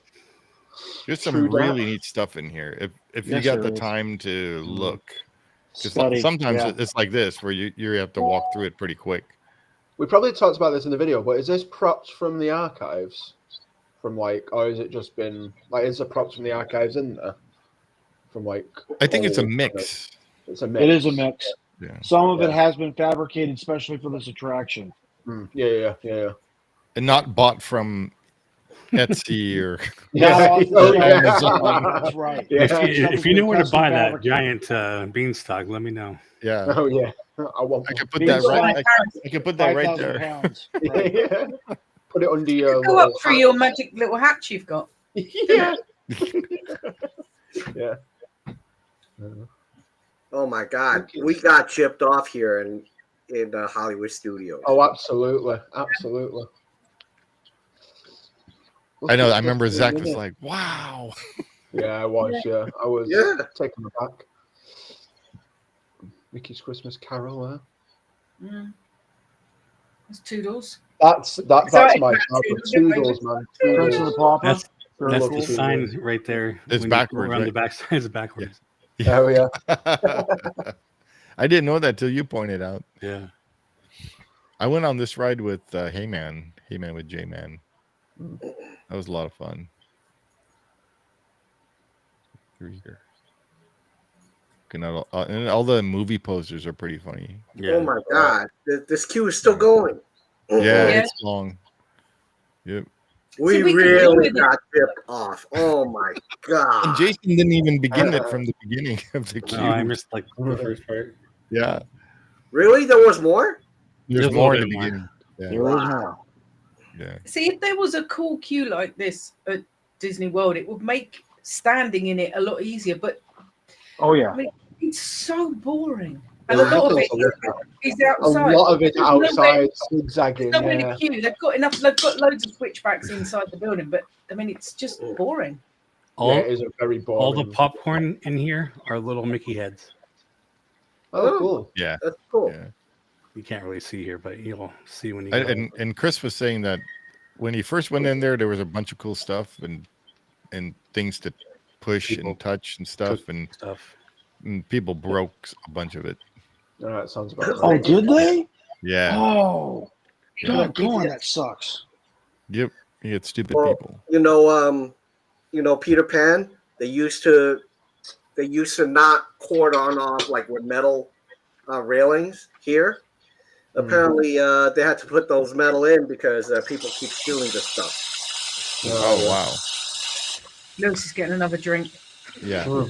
There's some True that. really neat stuff in here. If you Yes, got there the is. time to look, because Study. sometimes Yeah. it's like this where you have to walk through it pretty quick. We probably talked about this in the video, but is this props from the archives? From like, or has it just been like, is the props from the archives in there? From like, I think it's a old kind of- mix. It's a mix. It is a mix. Yeah, Some of it Yeah. has been fabricated especially for this attraction. Yeah. and not bought from Etsy or Not off the Oh, shelf. yeah. That's right. Yeah. if you know where to Custom buy that fabricated. giant beanstalk, let me know. yeah. Oh yeah. I want. I could put Being that right. sold I could put that right 5,000 there. pounds. Right. Yeah. Put it under your. Go up little through your magic little hatch you've got. Yeah. Yeah. Oh my God, we got chipped off here in the Hollywood studios. Oh, absolutely, absolutely. I know. I remember Zach was like, "Wow." Yeah, I was. Yeah, I was Yeah. taken aback. Mickey's Christmas Carol. It's Toodles. That's my Excited favorite. about Toodles, Toodles, man. Prince of Toodles. the Pauper. That's Very that's lovely the Toodles. sign right there. It's When you backwards, go around right? the back side. It's backwards. Oh yeah. I didn't know that till you pointed out. Yeah. I went on this ride with Heyman with J-Man. That was a lot of fun. 3 years. And all the movie posters are pretty funny. Yeah. Oh my God, this queue is still going. Yeah, Yeah. it's long. Yep. We See, we can really do it. got chipped off. Oh my And God. Jason didn't even begin it from the beginning of the queue. No, I missed like the first part. Yeah, Really? There was more? there's There's a more in little the bit more. beginning. Yeah, There is more. yeah. See, if there was a cool queue like this at Disney World, it would make standing in it a lot easier. But Oh yeah. it's so boring, and There's a lot of nothing it to look at. is A outside. lot of it There's no outside, zigzagging. There's nobody Yeah. to queue. They've got enough. They've got loads of switchbacks inside the building, but I mean, it's just boring. All, Yeah, it is a very boring. all the popcorn in here are little Mickey heads. Oh, cool. Yeah. That's cool. Yeah. You can't really see here, but you'll see when you And, go. and Chris was saying that when he first went in there was a bunch of cool stuff and things to push People and touch and stuff, and stuff. people broke a bunch of it. All right, sounds about Oh, right. did they? Yeah. Oh, Yeah. doggone, that sucks. Yep. You get stupid Well, people. Peter Pan. They used to not cord on off like with metal railings here. Apparently, they had to put those metal in because people keep stealing this stuff. Oh wow. Lewis is getting another drink. Yeah.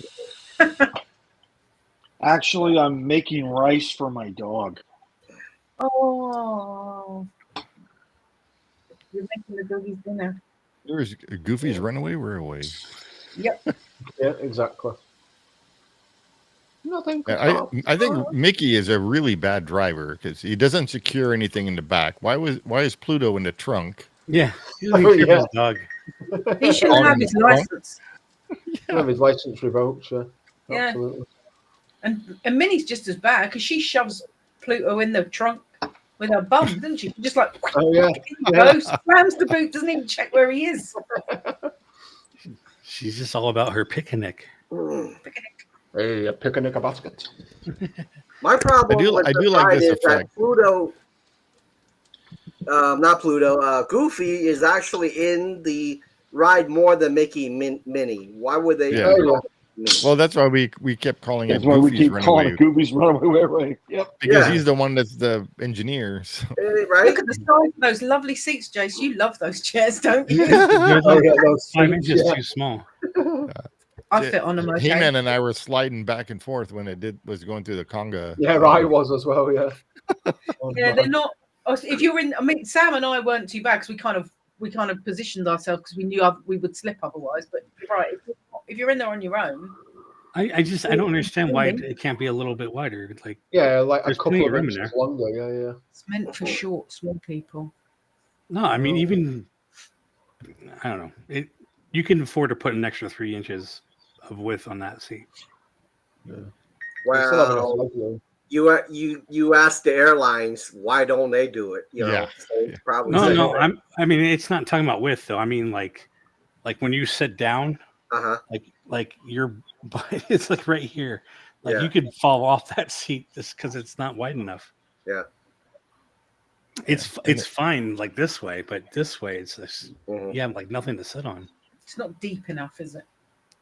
Actually, I'm making rice for my dog. Oh, you're making the doggies dinner. There was Goofy's Runaway. We're away. Yep. Yeah, exactly. Nothing. I think Mickey is a really bad driver because he doesn't secure anything in the back. Why is Pluto in the trunk? Yeah. He Oh, doesn't care yeah. about his dog. He shouldn't have his license. Have his license revoked. Yeah. Yeah. Absolutely. And Minnie's just as bad because she shoves Pluto in the trunk with her bum, doesn't she? Just like Oh yeah. goes, slams the boot, doesn't even check where he is. She's just all about her picnic. Hey, a picnic a basket. My problem with I the do like ride this is that effect. Pluto, not Pluto, Goofy is actually in the ride more than Mickey Minnie. Why would they? Yeah. Oh, Well, that's why we kept calling That's it why we Goofy's keep calling Runaway it Goofy's Runaway. Yep. because Yeah. he's the one that's the engineer. So. Right? Look at the size of those lovely seats, Jace. You love those chairs, don't you? They're Oh, like yeah, those 5 seats, inches yeah. too small. I fit on them okay. He-Man and I were sliding back and forth when it was going through the conga. Yeah, I was as well, yeah. Oh, Yeah, no. they're not. If you're in, I mean, Sam and I weren't too bad because we kind of positioned ourselves because we knew we would slip otherwise. But you're right, if you're in there on your own, I don't understand why it can't be a little bit wider. Like, Yeah, like a There's couple plenty of of room in inches there. longer, yeah. it's meant for short, small people. no, I mean, even I don't know. You can afford to put an extra 3 inches of width on that seat. You still have enough Well, leg room. you ask the airlines why don't they do it? You know, Yeah. so it's probably No, I mean, it's not talking about width though. I mean, like when you sit down, Uh-huh. like your butt is like right here. Like Yeah. you could fall off that seat just because it's not wide enough. Yeah. It's fine like this way, but this way it's just, Mhm. you have like nothing to sit on. It's not deep enough, is it?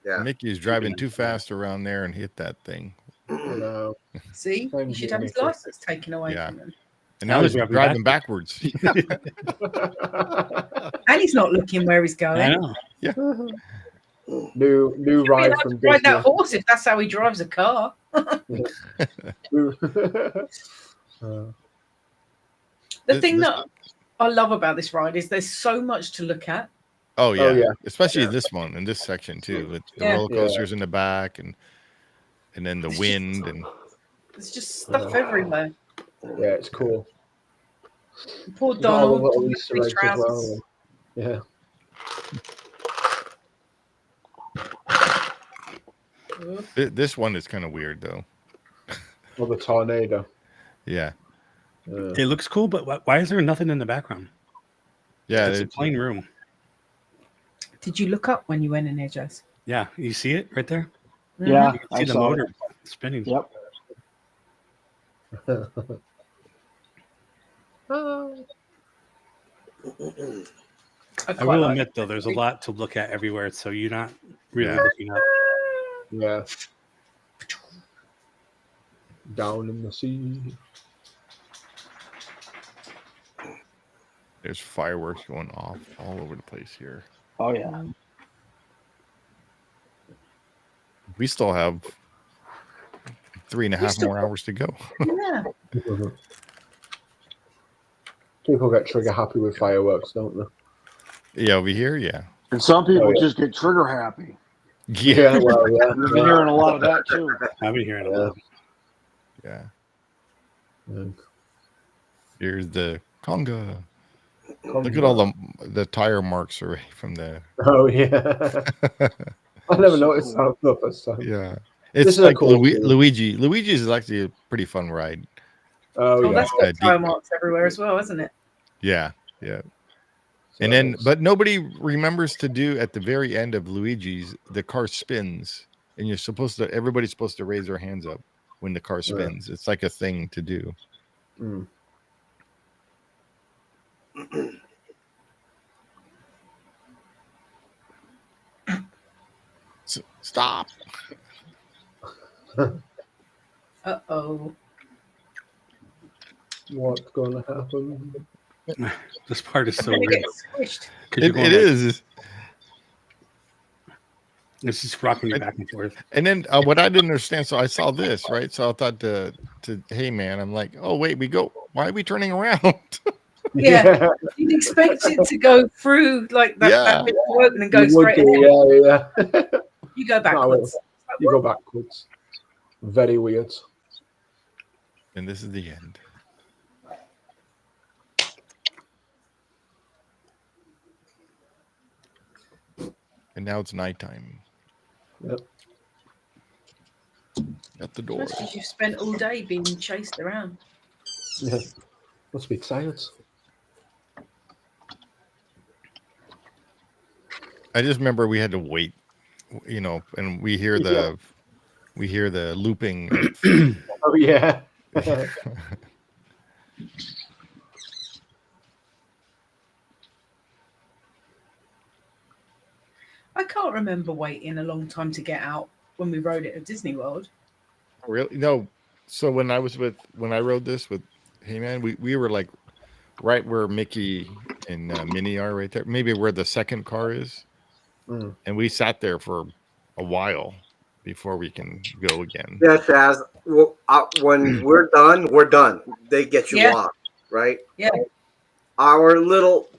Yeah. Mickey's driving too fast around there and hit that thing. You know. See, Same you should here, have his Nicky. license taken away Yeah. from him. And Now now he's he's driving driving backwards. And he's not looking where he's going. I know. new He'd be ride allowed from to ride Disney. that horse if that's how he drives a car. New- The thing This- that I love about this ride is there's so much to look at. Oh yeah, yeah. especially this one in this section too, with the Yeah. roller coasters in the back and then the It's wind and There's just stuff everywhere. yeah, it's cool. Poor You've got all the Donald. little with Easter his eggs as trousers. well. Yeah. this one is kind of weird though. Or the tornado. Yeah, Yeah. It looks cool, but why is there nothing in the background? yeah. It's a plain room. Did you look up when you went in there, Jess? Yeah, you see it right there? Yeah, You can I see the saw motor it. spinning. Yep. I will admit though, there's a lot to look at everywhere, so you're not really Yeah. looking up. Yeah. Down in the sea. There's fireworks going off all over the place here. Oh yeah. We still have 3.5 more hours to go. Yeah. People get trigger happy with fireworks, don't they? Yeah, over here, yeah. And some people Oh, yeah. just get trigger happy. Yeah, well, yeah. We've been hearing a lot of that too. I've been hearing a lot. yeah. Yeah. Here's the conga. Look at all the tire marks already from the. Oh yeah. I never noticed that the first time. Yeah, This it's is a like cool game. Luigi. Luigi's is actually a pretty fun ride. Oh Oh, yeah. that's got deep- tire marks everywhere as well, isn't it? Yeah, yeah. So And then, it's- but nobody remembers to do at the very end of Luigi's, the car spins, and everybody's supposed to raise their hands up when the car spins. It's like a thing to do. Mm. Stop. Uh-oh. What's gonna happen? This part is so Gonna weird. get squished. 'Cause you're It going like- is. It's just rocking you back and forth. And then what I didn't understand, so I saw this, right? So I thought to hey man, I'm like, oh wait, why are we turning around? Yeah. You'd expect it to go through like that, Yeah. that bit open and go You would straight do, ahead. yeah. You go backwards. You go backwards. Very weird. And this is the end. And now it's nighttime. Yep. At the door. Especially if you've spent all day being chased around. Yeah. Must be tired. I just remember we had to wait you know, and we hear Yeah. the looping. Of, Oh yeah. I can't remember waiting a long time to get out when we rode it at Disney World. really? No. So when I rode this with Hey-Man, we were like right where Mickey and Minnie are right there. Maybe where the second car is. Mm. And we sat there for a while before we can go again. Yeah, Chaz. Well, when we're done, we're done. They get you Yeah. off, right? Yeah. Our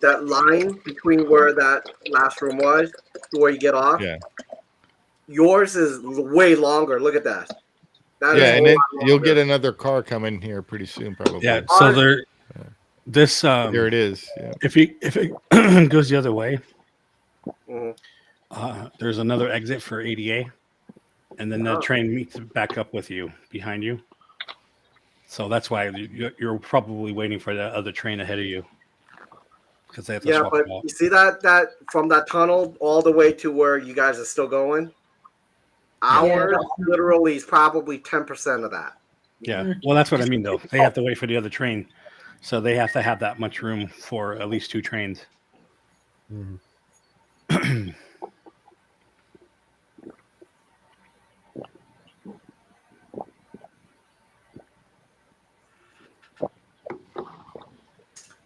that line between where that last room was to where you get off. Yeah. Yours is way longer. Look at that. That is Yeah, a and whole then lot you'll longer. get another car coming here pretty soon, probably. Yeah. So there, this There it is. Yeah. if it goes the other way, Mhm. there's another exit for ADA, and then the train meets back up with you behind you. So that's why you're probably waiting for the other train ahead of you because they have to Yeah, swap but them out. you see that from that tunnel all the way to where you guys are still going. Ours literally is probably 10% of that. Yeah. Well, that's what I mean, though. They have to wait for the other train, so they have to have that much room for at least 2 trains. Mm.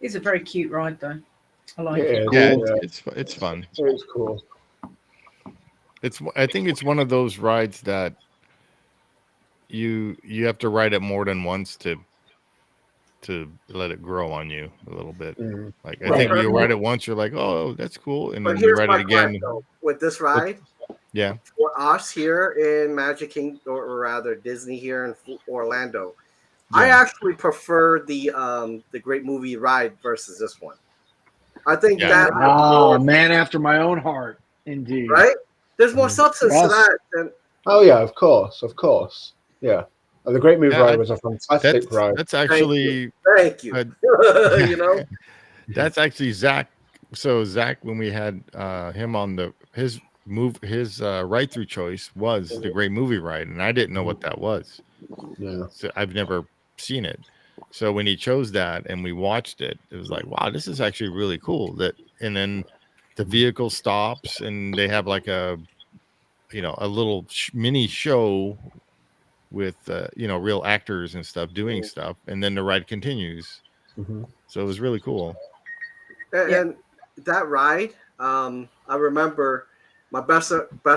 It's a very cute ride, though. I like Yeah, it. Yeah, cool. it's fun. It's cool. I think it's one of those rides that you have to ride it more than once to let it grow on you a little bit. Mm. Like I think you ride it once, you're like, oh, that's cool, and But then you here's ride my it again. point, though, with this ride. Yeah. For us here in Magic Kingdom, or rather Disney here in Orlando, I actually prefer the Great Movie Ride versus this one. I think that man after my own heart, indeed. right. There's more substance to that than. Oh yeah, of course. Yeah, and the Great Move Yeah, ride was a fantastic ride. That's actually Thank you. You know, that's actually Zach. So Zach, when we had him on his ride through choice was the Great Movie Ride, and I didn't know what that was. Yeah, so I've never seen it. So when he chose that and we watched it, it was like, wow, this is actually really cool. And then the vehicle stops and they have like a little mini show with real actors and stuff doing stuff, and then the ride continues. Mm-hmm. So it was really cool. and that ride, I remember my best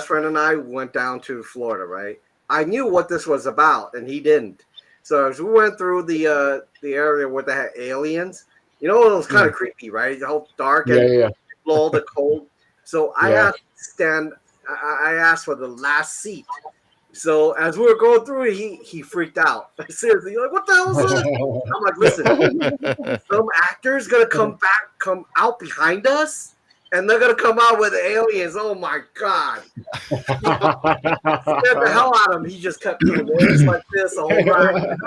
friend and I went down to Florida. Right, I knew what this was about, and he didn't. So as we went through the area where they had aliens, it was kind of creepy, right? All dark and all the cold. So I asked for the last seat. So as we were going through it, he freaked out. Seriously, like, what the hell is this? I'm like, listen, some actor's gonna come out behind us, and they're gonna come out with aliens. Oh my god! Scared the hell out of him. He just kept doing this like this the whole time.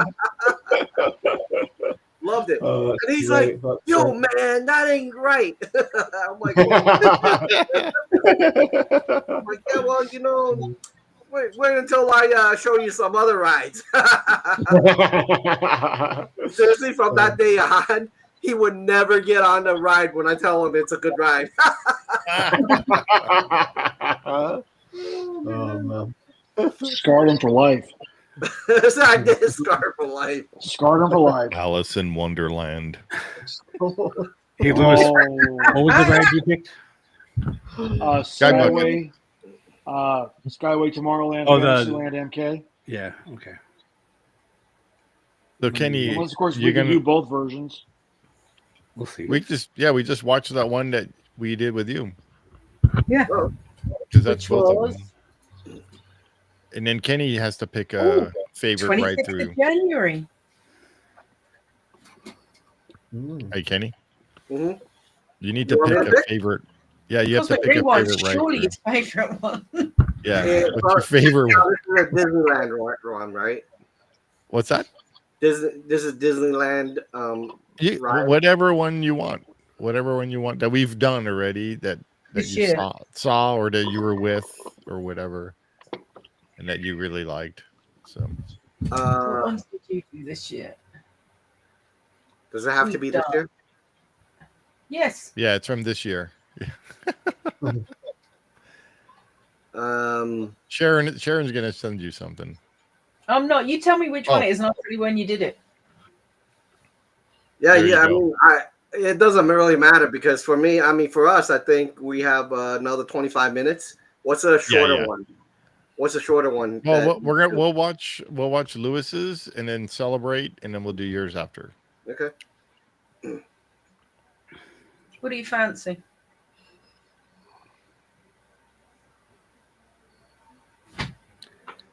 Loved it. And he's like, yo, man, that ain't right. I'm like, yeah, well, wait until I show you some other rides. Seriously, from that day on, he would never get on the ride when I tell him it's a good ride. Oh man, Scarred him for life. So I did scar for life. Scarred him for life. Alice in Wonderland. Hey, Lewis, what was the ride you picked? Skyway. Skyway Tomorrowland. Fantasyland MK. Yeah. Okay. So Kenny, Unless, of course, we can do both versions. We'll see. we just watched that one that we did with you. Yeah. Because that's Which both was? of them. And then Kenny has to pick a favorite ride 26th through. of January. Hey, Kenny. Mm-hmm. You need to pick a favorite. Yeah, you have to pick a favorite ride. Surely through. his favorite one. Yeah. What's your favorite one? This is a Disneyland one, right? What's that? This is Disneyland. Ride. Whatever one you want. Whatever one you want that we've done already. That that This you year. saw or that you were with or whatever, and that you really liked. So What ones did you do this year? Does it have to be this year? Yes. yeah, it's from this year. Sharon's gonna send you something. I'm not. You tell me which one it is, and I'll tell you when you did it. Yeah, There you yeah. I go. mean, it doesn't really matter because for me, I mean, for us, I think we have another 25 minutes. What's a shorter one? What's a shorter one? Well, we'll watch Lewis's and then celebrate, and then we'll do yours after. Okay. What do you fancy?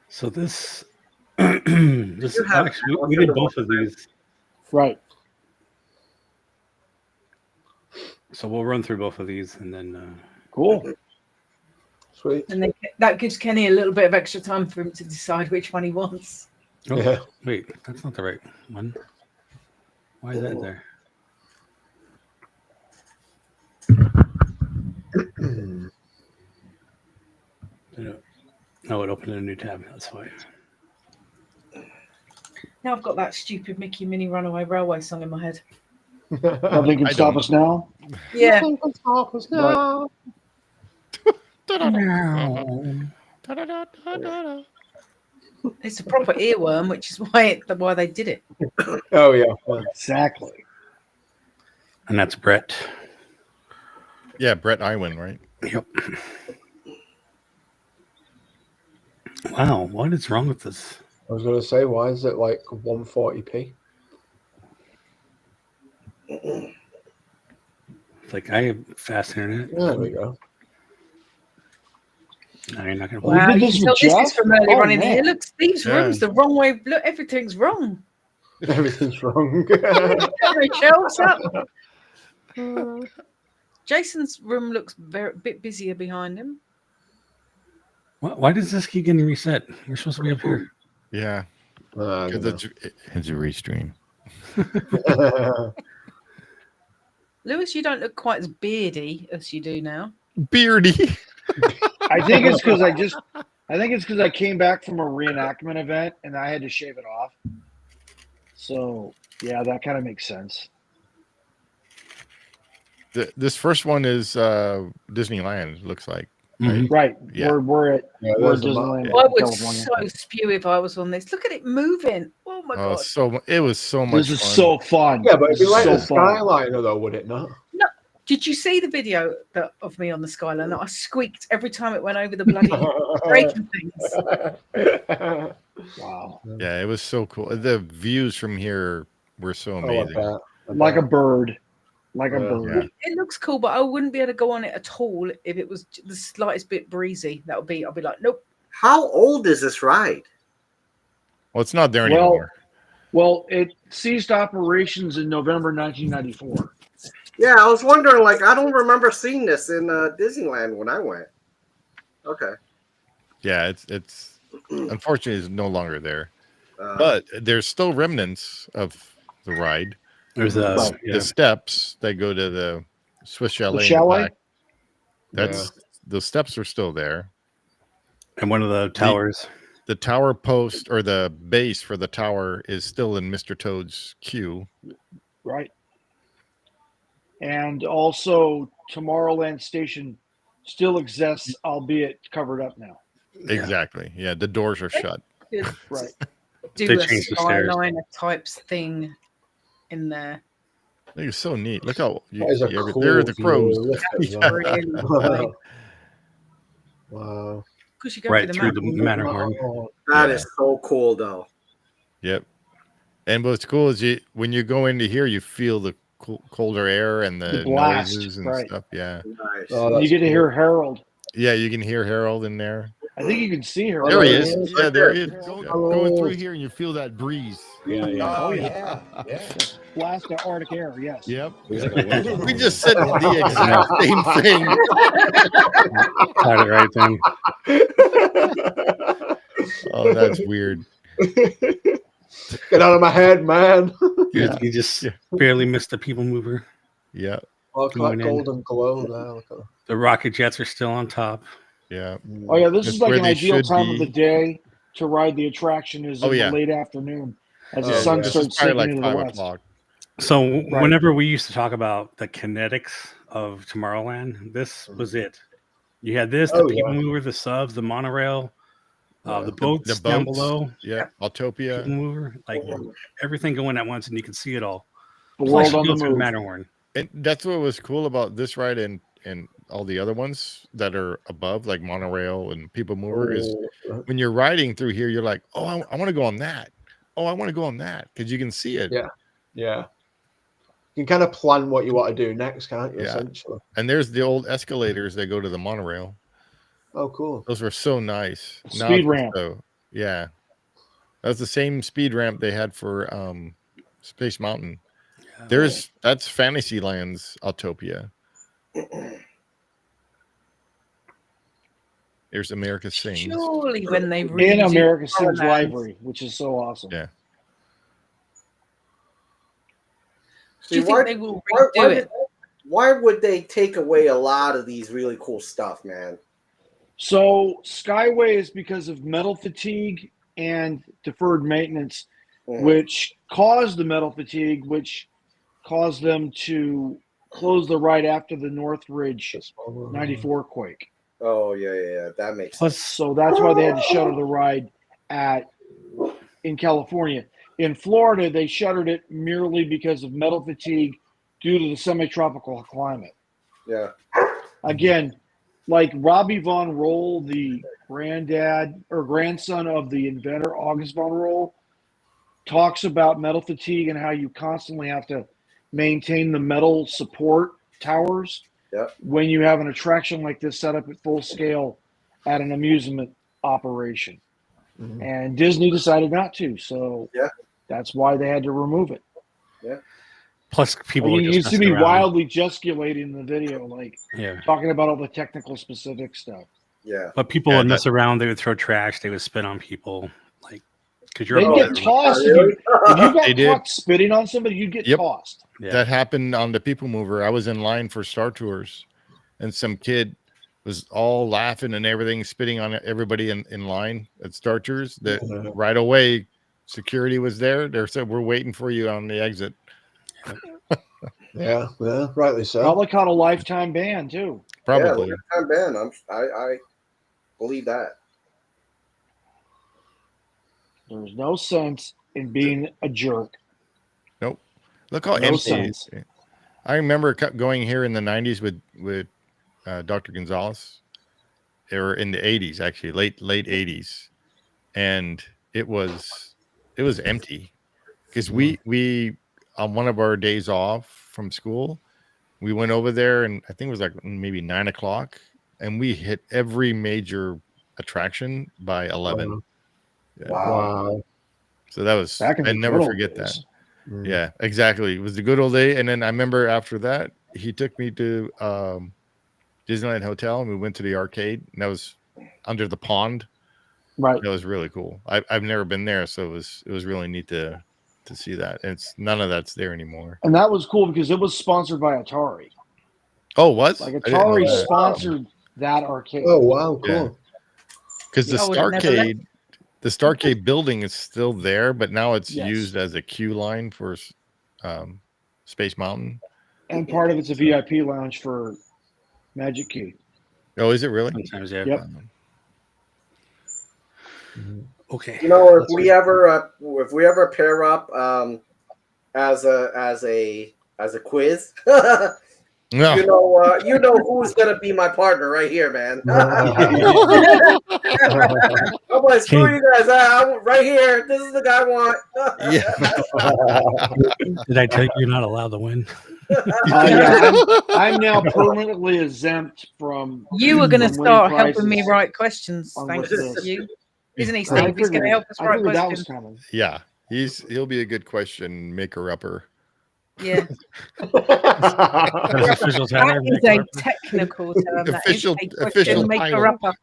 So this, Alex, we did both of these. Right. So we'll run through both of these and then. Cool. Sweet. And then that gives Kenny a little bit of extra time for him to decide which one he wants. Oh, Yeah. wait, that's not the right one. Why is that there? No, it opened a new tab. That's why. Now I've got that stupid Mickey Mini Runaway Railway song in my head. Nothing can I stop don't. us now. Yeah. Nothing can stop us now. It's a proper earworm, which is why they did it. Oh yeah. Exactly. And that's Brett. Yeah, Brett Iwan, right? Yep. Wow, what is wrong with this? I was gonna say, why is it like 140p? It's like I have fast internet. There we go. No, you're not gonna. We Wow, did you this can tell with this Jeff? is from earlier Oh, on in the man. year. Look, Steve's Yeah. room's the wrong way. Look, everything's wrong. Everything's wrong. The shelves up. Jason's room looks a bit busier behind him. Why does this keep getting reset? We're supposed to be up here. Yeah, because it's a restream. Lewis, you don't look quite as beardy as you do now. Beardy. I think it's because I came back from a reenactment event and I had to shave it off. So yeah, that kind of makes sense. This first one is Disneyland. It looks like. Mhm. Right. Yeah. We're at there's the Disneyland, map. I would California. so spew if I was on this. Look at it moving. Oh my Oh, god. it was so much This is fun. so fun. Yeah, but it'd be like so the Skyliner, though, would it not? Did you see the video of me on the Skyliner? I squeaked every time it went over the bloody breaking things. Wow. Yeah, it was so cool. The views from here were so amazing. Like a bird. Like a Yeah. bird. It looks cool, but I wouldn't be able to go on it at all if it was the slightest bit breezy. I'll be like, nope. How old is this ride? Well, it's not there Well, anymore. Well, it ceased operations in November 1994. Yeah, I was wondering. Like, I don't remember seeing this in Disneyland when I went. Okay. Yeah, it's unfortunately it's no longer there, Uh, but there's still remnants of the ride. There's The steps that go to the Swiss Chalet. in the chalet? back. The steps are still there. and one of the towers. The tower post or the base for the tower is still in Mr. Toad's queue. Right. And also, Tomorrowland Station still exists, albeit covered up now. Exactly. Yeah, the doors are shut. Right. Do They a changed the stairs. Skyliner types thing in there. I think it's so neat. Look how That is a cool there are the crows. view. Look at that. Really cool. Wow. Because you go Right through through the mountain. Matterhorn. Oh, that Yeah. is so cool, though. Yep. And what's cool is when you go into here, you feel the colder air and the blast, noises and right. stuff. Yeah. Nice. Oh, You that's get to cool. hear Harold. Yeah, you can hear Harold in there. I think you can see Harold. There he there is. he is. Yeah, there he is. Yeah. Going through here and you feel that breeze. Yeah, yeah. Oh, yeah. Blast of Arctic air, yes. Yep. Yeah. We just said the exact same thing. Got it right then. Oh, that's weird. Get out of my head, man. You just barely missed the people mover. Yeah. Oh, look at Going that in. golden glow there. Look at that. The rocket jets are still on top. Yeah. Oh yeah, this It's is like where an they ideal should time of be. the day to ride the attraction. Is Oh, in yeah. the late afternoon as the Oh, sun yeah. This is starts probably sinking like into 5 the west. o'clock. So Right. whenever we used to talk about the kinetics of Tomorrowland, this was it. You had this, the Oh, people yeah. mover, the subs, the monorail, Yeah. the boats The down boats. below, Yeah. Autopia. people mover, like everything going at once, and you can see it all. The Plus, world you on go the through move. Matterhorn. And that's what was cool about this ride and all the other ones that are above, like monorail and people mover, is when you're riding through here, you're like, oh, I want to go on that. Oh, I want to go on that, because you can see it. Yeah. Yeah. You can kind of plan what you want to do next, can't you? Yeah. Essentially. And there's the old escalators that go to the monorail. Oh, cool. Those were so nice. Now Speed it's ramp. So, yeah. That's the same speed ramp they had for Space Mountain. That's Fantasyland's Autopia. There's America Sings. Surely when they In redo America Sings Tomorrowland, Library, which is so awesome. Yeah. do you See, think they will redo it? Why would they take away a lot of these really cool stuff, man? So Skyway is because of metal fatigue and deferred maintenance, which caused the metal fatigue, which caused them to close the ride after the Northridge 94 quake. Oh yeah, that makes Plus, sense. So that's why they had to shutter the ride in California. In Florida, they shuttered it merely because of metal fatigue due to the semi-tropical climate. Yeah. Again, like Robbie Von Roll, the granddad or grandson of the inventor August Von Roll, talks about metal fatigue and how you constantly have to maintain the metal support towers when you have an attraction like this set up at full scale at an amusement operation. Mhm. And Disney decided not to, so that's why they had to remove it. Yeah. plus people You were just used to messing be around. wildly gesticulating in the video, like Yeah. talking about all the technical specific stuff. Yeah. But people Yeah, would mess around. They would throw trash. They would spit on people. Like, because you're They'd above get everyone. tossed Really? if you got They did. caught spitting on somebody, you'd get Yep. tossed. Yeah. That happened on the People Mover. I was in line for Star Tours, and some kid was all laughing and everything, spitting on everybody in line at Star Tours. That right away, security was there. They said, "We're waiting for you on the exit." Yeah, rightly so. Probably caught a lifetime ban too. Probably. Yeah, lifetime ban. I believe that. There's no sense in being a jerk. Nope. Look how No empty. sense. I remember going here in the 90s with Dr. Gonzalez, or in the 80s, actually, late 80s, and it was empty because we on one of our days off from school, we went over there, and I think it was like maybe 9 o'clock, and we hit every major attraction by 11. Yeah. Wow. So that was, Back in I the never good old forget days. that. Yeah, exactly. It was the good old day. And then I remember after that, he took me to Disneyland Hotel, and we went to the arcade, and that was under the pond. Right. That was really cool. I've never been there, so it was really neat to see that. And it's none of that's there anymore. And that was cool because it was sponsored by Atari. Oh, what? Like Atari sponsored that arcade. Oh, wow, cool. Because the I would never Starcade, the Starcade building is still there, but now it's Yes. used as a queue line for Space Mountain. And part of it's a VIP lounge for Magic Key. Oh, is it really? Sometimes, yeah. Yep. Okay. You know, if we ever pair up as a quiz, No. you know who's gonna be my partner right here, man. I'm like, screw you guys. Right here. This is the guy I want. Yeah. Did I tell you you're not allowed to win? Yeah, I'm now permanently exempt from. You were going to from start winning helping me prizes write questions. on Thanks this. to you. Isn't he, I Steve? He's going to help us I write figured that was questions. coming. Yeah. He'll be a good question maker upper. Yeah. That's official title. That is a technical term. That is Official- a official question maker title. upper.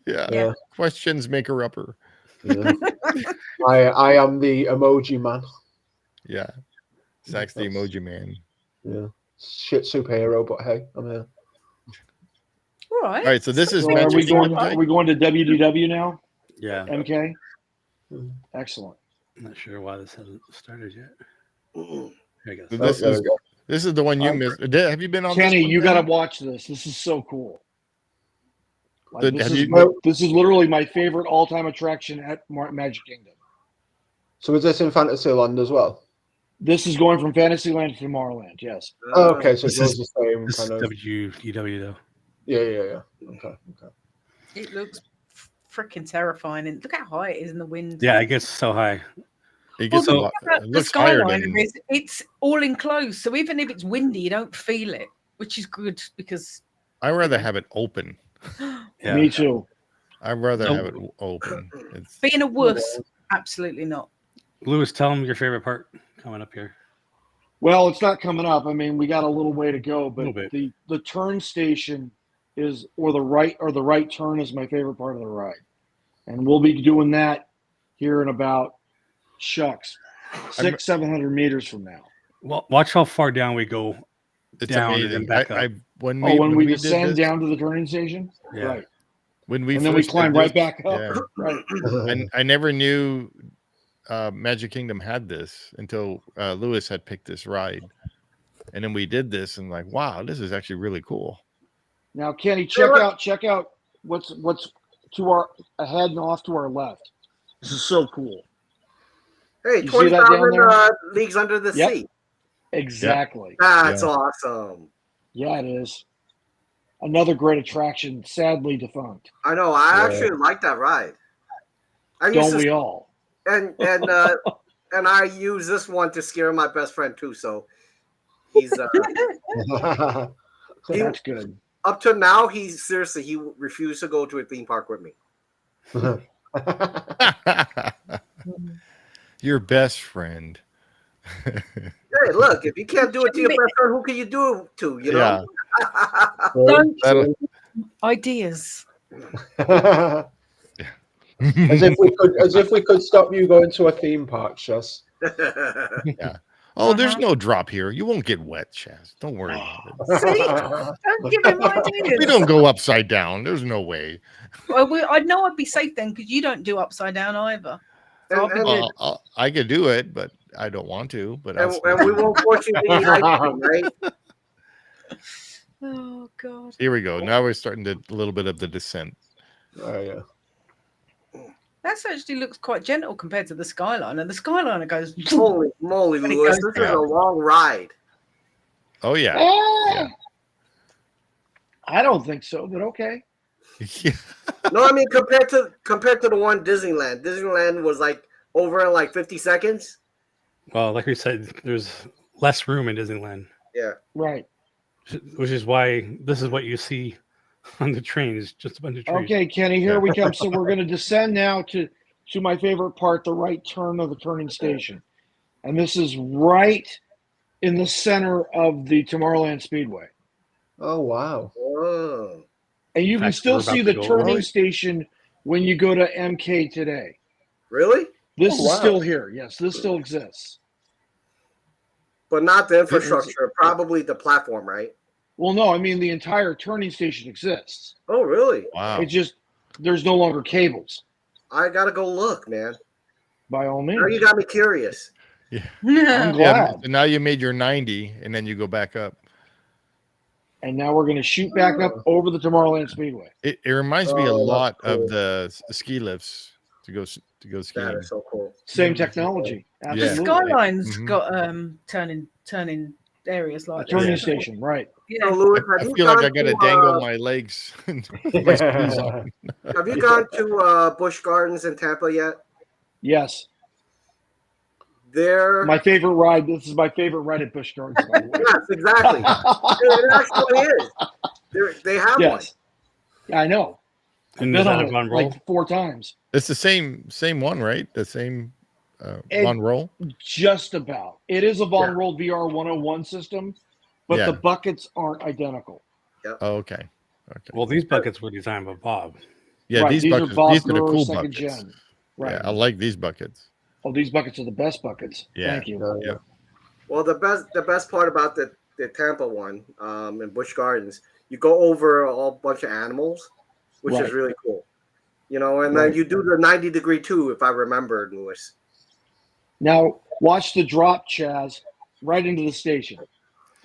Yeah. Yeah. Questions maker upper. Yeah. I am the emoji man. Yeah. Zach's the emoji man. Yeah. Shit superhero, but hey, I'm here. All right. All right, so this is So are Magic we going? Kingdom Are type? we going to WDW now? Yeah. MK. Excellent. I'm not sure why this hasn't started yet. I guess. So Oh, there we go. this is the one you All right. missed. Have you been on Kenny, this one, you got to Kenny? watch this. This is so cool. Like, So this, have is you- this is literally my favorite all-time attraction at Magic Kingdom. So is this in Fantasyland as well? This is going from Fantasyland to Tomorrowland. Yes. Oh, okay, so it This goes is- the same This is kind of. WDW though. Yeah. Okay. It looks freaking terrifying, and look how high it is in the wind. Yeah, it gets so high. It gets Well, a lot. It the looks higher skyline than. is it's all enclosed, so even if it's windy, you don't feel it, which is good because I'd rather have it open. Yeah. Me too. I'd rather So- have it open. It's being a wuss, absolutely not. Lewis, tell them your favorite part coming up here. Well, it's not coming up. I mean, we got a little way to go, but Little bit. the turn station is the right turn is my favorite part of the ride, and we'll be doing that here in about 700 meters from now. Well, watch how far down we go. it's Down and then amazing. back up. When When we did descend this- down to the turning station, Yeah. right, when we and then we first did climb right this- back up, yeah. right. And I never knew Magic Kingdom had this until Lewis had picked this ride, and then we did this, and like, wow, this is actually really cool. Now, Kenny, check out what's to our ahead and off to our left. This is so cool. Hey, You see that down 20,000 there? leagues under the Yep. sea. Exactly. That's Yeah. awesome. Yeah, it is. Another great attraction, sadly defunct. I know. I Yeah. actually like that ride. I used Don't to, we all? and I use this one to scare my best friend too. So he's he, That's good. up to now. He refused to go to a theme park with me. Your best friend. Hey, look! If you can't do it to your best friend, who can you do it to? You know. Don't That'll- ideas. As if we could stop you going to a theme park, Shaz. Oh, there's no drop here. You won't get wet, Chaz. Don't worry about it. See, don't give him ideas. We don't go upside down. There's no way. Well, I know I'd be safe then because you don't do upside down either. So I'll be And- good. I could do it, but I don't want to. But and we won't force you to eat ice cream, right? Oh God. here we go. Now we're starting to a little bit of the descent. Oh yeah. That actually looks quite gentle compared to the Skyliner. And the Skyliner goes. Holy moly, When it Lewis! goes This is a down. long ride. Oh yeah. Ah! I don't think so, but okay. Yeah. No, I mean compared to the one Disneyland. Disneyland was like over in like 50 seconds. Well, like we said, there's less room in Disneyland, Yeah. Right. which is why this is what you see on the trains, just a bunch of trees. Okay, Kenny, here we come. So we're going to descend now to my favorite part, the right turn of the turning station. And this is right in the center of the Tomorrowland Speedway. Oh wow. Oh. And you can Actually, still we're about see to the go turning right. station when you go to MK today. Really? This Oh, is wow. still here. Yes, this still exists. But not the infrastructure, probably the platform, right? Well, no, I mean the entire turning station exists. Oh, really? Wow. It's just there's no longer cables. I gotta go look, man. By all means. Now you got me curious. I'm Yeah, glad. so now you made your 90, and then you go back up. And now we're going to shoot back up over the Tomorrowland Speedway. It reminds me a Oh, that's lot cool. of the ski lifts to go That skiing. is so cool. Same technology. Yeah. The Absolutely. Skyline's Mhm. got turning areas A like turning this. station, right. So, Yeah. Lewis, I feel like I gotta dangle my legs. and put my skis on. Have you gone to Busch Gardens in Tampa yet? Yes. There. My favorite ride. This is my favorite ride at Busch Gardens, by the way. Yes, exactly. It actually is. They have one. Yes. Yeah, I know. And Been is that on a it Von roll? like 4 times. It's the same one, right? The same It- one roll. Just about. It is a Von Yeah. Roll VR 101 system, but Yeah. the buckets aren't identical. Oh, okay. Okay. Well, these buckets were designed by Bob. Yeah, Right, these these buckets. are Bob These are the Brewer cool second buckets. gen. Right. Yeah, I like these buckets. Oh, these buckets are the best buckets. Yeah. Thank you. Yeah. Well, the best part about the Tampa one in Busch Gardens, you go over a whole bunch of animals, which Right. is really cool. You know, and then Right. you do the 90-degree too, if I remember, Lewis. Now watch the drop, Chaz, right into the station.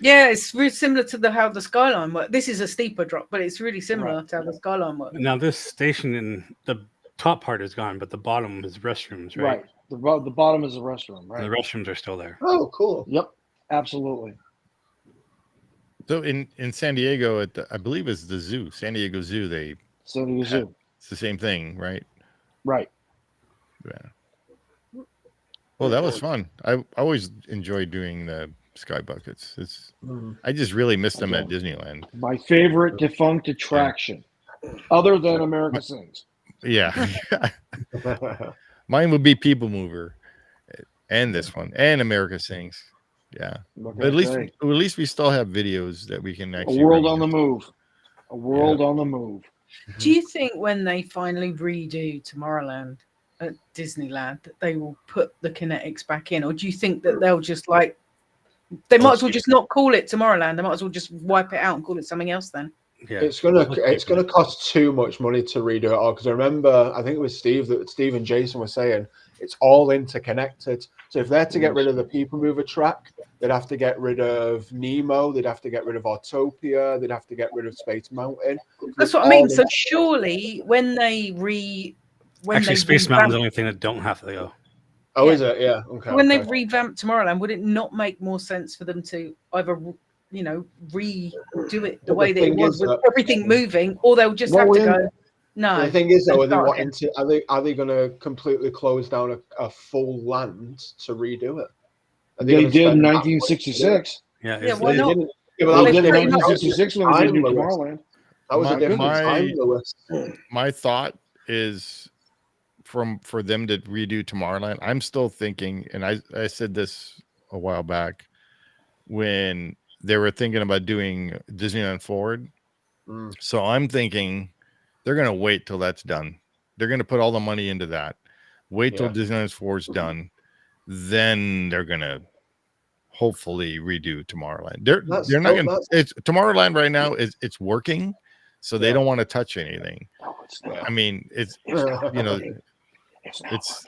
Yeah, it's really similar to how the skyline works. This is a steeper drop, but it's really similar Right. to how the skyline works. Now this station in the top part is gone, but the bottom is restrooms, right? Right. The bottom is the restroom. Right. The restrooms are still there. Oh, cool. Yep. Absolutely. So in San Diego, at I believe it's the zoo, San Diego Zoo. So do you zoo. It's the same thing, right? Right. Yeah. Well, that was fun. I always enjoyed doing the sky buckets. I just really missed them at Disneyland. My favorite defunct attraction, other than America Sings. Yeah. Mine would be People Mover, and this one, and America Sings. Yeah. But at least we still have videos that we can A actually. world on the move. A world on the move. Do you think when they finally redo Tomorrowland at Disneyland that they will put the kinetics back in, or do you think that they'll just like they might as well just not call it Tomorrowland? They might as well just wipe it out and call it something else then. Yeah. It's gonna cost too much money to redo it all, because I remember, I think it was Steve and Jason were saying it's all interconnected. So if they're to get rid of the People Mover track, they'd have to get rid of Nemo, they'd have to get rid of Autopia, they'd have to get rid of Space Mountain. That's what I mean. So surely when they Space Mountain's the only thing that don't have to go. Oh, Yeah. is it? Yeah. Okay. when they okay. revamp Tomorrowland, would it not make more sense for them to either redo it the But way the that it thing was is with that- everything moving, or they'll just Well, have to we- go? No. The thing is, though, let's start again. are they going to completely close down a full land to redo it? Are They gonna did in spend that 1966. Yeah. Yeah, why They not? didn't- yeah, well, Well, that They was did in pretty much- 1966 when they did Time, Lewis. Tomorrowland. That was a My- different my- time, Lewis. My thought is for them to redo Tomorrowland. I'm still thinking, and I said this a while back when they were thinking about doing Disneyland Forward. Mm. So I'm thinking they're going to wait till that's done. They're going to put all the money into that. Wait till Yeah. Disneyland Forward's done. Then they're going to hopefully redo Tomorrowland. They're not going to. It's Tomorrowland right now it's working, so they don't want to touch anything. I mean, it's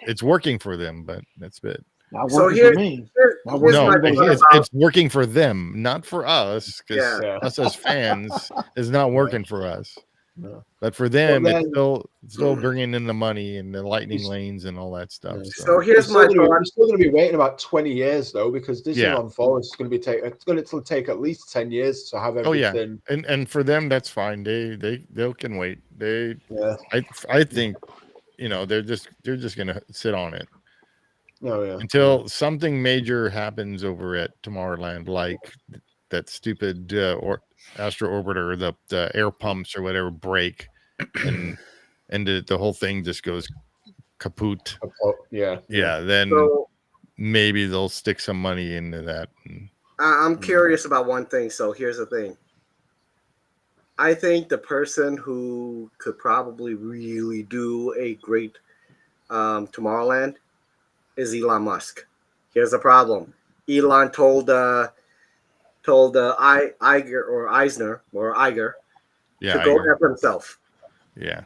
it's working for them, but that's it. Not So working for me. Not working No, for me. it's working for them, not for us, because Yeah. us as fans is not working for us. No. But for them, Well, it's still bringing in the money and the lightning lanes and all that stuff. Yeah. So here's my thought. We're still going to be waiting about 20 years though, because Yeah. Disneyland Forward is going to take at least 10 years to have Oh yeah, everything. and for them that's fine. They can wait. Yeah. I think they're just gonna sit on it Oh yeah. until something major happens over at Tomorrowland, like that stupid Astro Orbiter, the air pumps or whatever break, and the whole thing just goes kaput. Yeah. Yeah, then So maybe they'll stick some money into that. I'm curious about one thing. So here's the thing. I think the person who could probably really do a great Tomorrowland is Elon Musk. Here's the problem. Elon told Iger Yeah, to go F himself. yeah.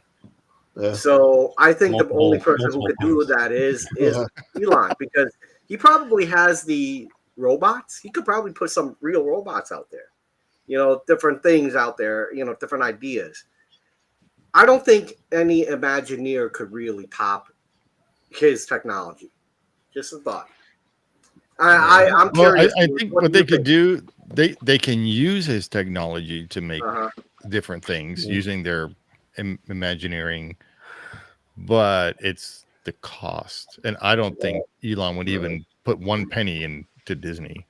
Yeah. So I think the only person who multiple could do that is Elon, because he probably has the robots. He could probably put some real robots out there, different things out there, different ideas. I don't think any Imagineer could really top his technology. Just a thought. I'm curious. I think what they could do, they can use his technology to make different things using their Imagineering, but it's the cost, and I don't think Elon would even put one penny into Disney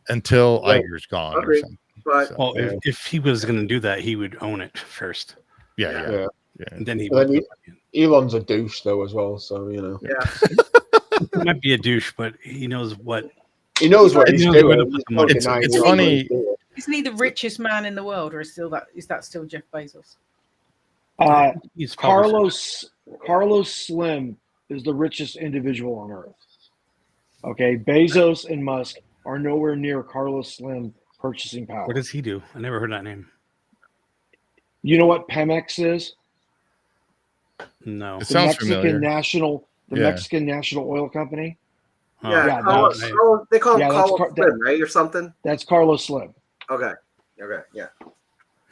until Iger's gone or something. But So, Well, if he was going to do that, he would own it first, yeah. and then he But would. then Elon's a douche though as well, so yeah, He might be a douche, but he knows what. he knows what He he's knows doing. where to put He's the money. not It's denying funny- what he's doing. Isn't he the richest man in the world, or is that still Jeff Bezos? He's probably- Carlos Slim is the richest individual on earth. Okay, Bezos and Musk are nowhere near Carlos Slim purchasing power. What does he do? I never heard that name. You know what Pemex is? No. It The sounds Mexican familiar. National, the Yeah. Mexican National Oil Company. Yeah, Yeah, Carlos, that's- they call him yeah, that's Carlos Slim, right, or something. That's Carlos Slim. Okay, yeah.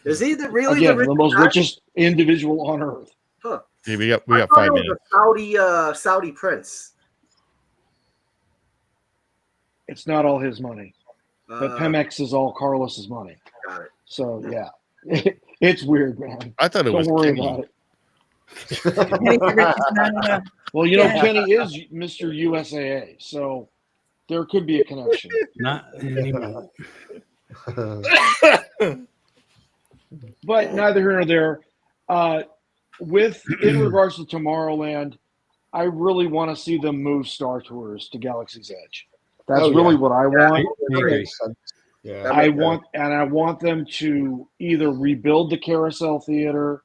Is he really Again, the the most guy? richest individual on earth. Huh. Yeah, we got I thought 5 he was minutes. a Saudi prince. It's not all his money, but Pemex is all Carlos's money. Got it. So yeah, it's weird, man. I thought it Don't was worry Kenny. about it. He's the richest man on earth. Well, you know, Yeah. Kenny is Mr. USAA, so there could be a connection. Not anymore. But neither here nor there. In regards to Tomorrowland, I really want to see them move Star Tours to Galaxy's Edge. That's really what I want. I agree. Makes sense. Yeah. I want them to either rebuild the Carousel Theater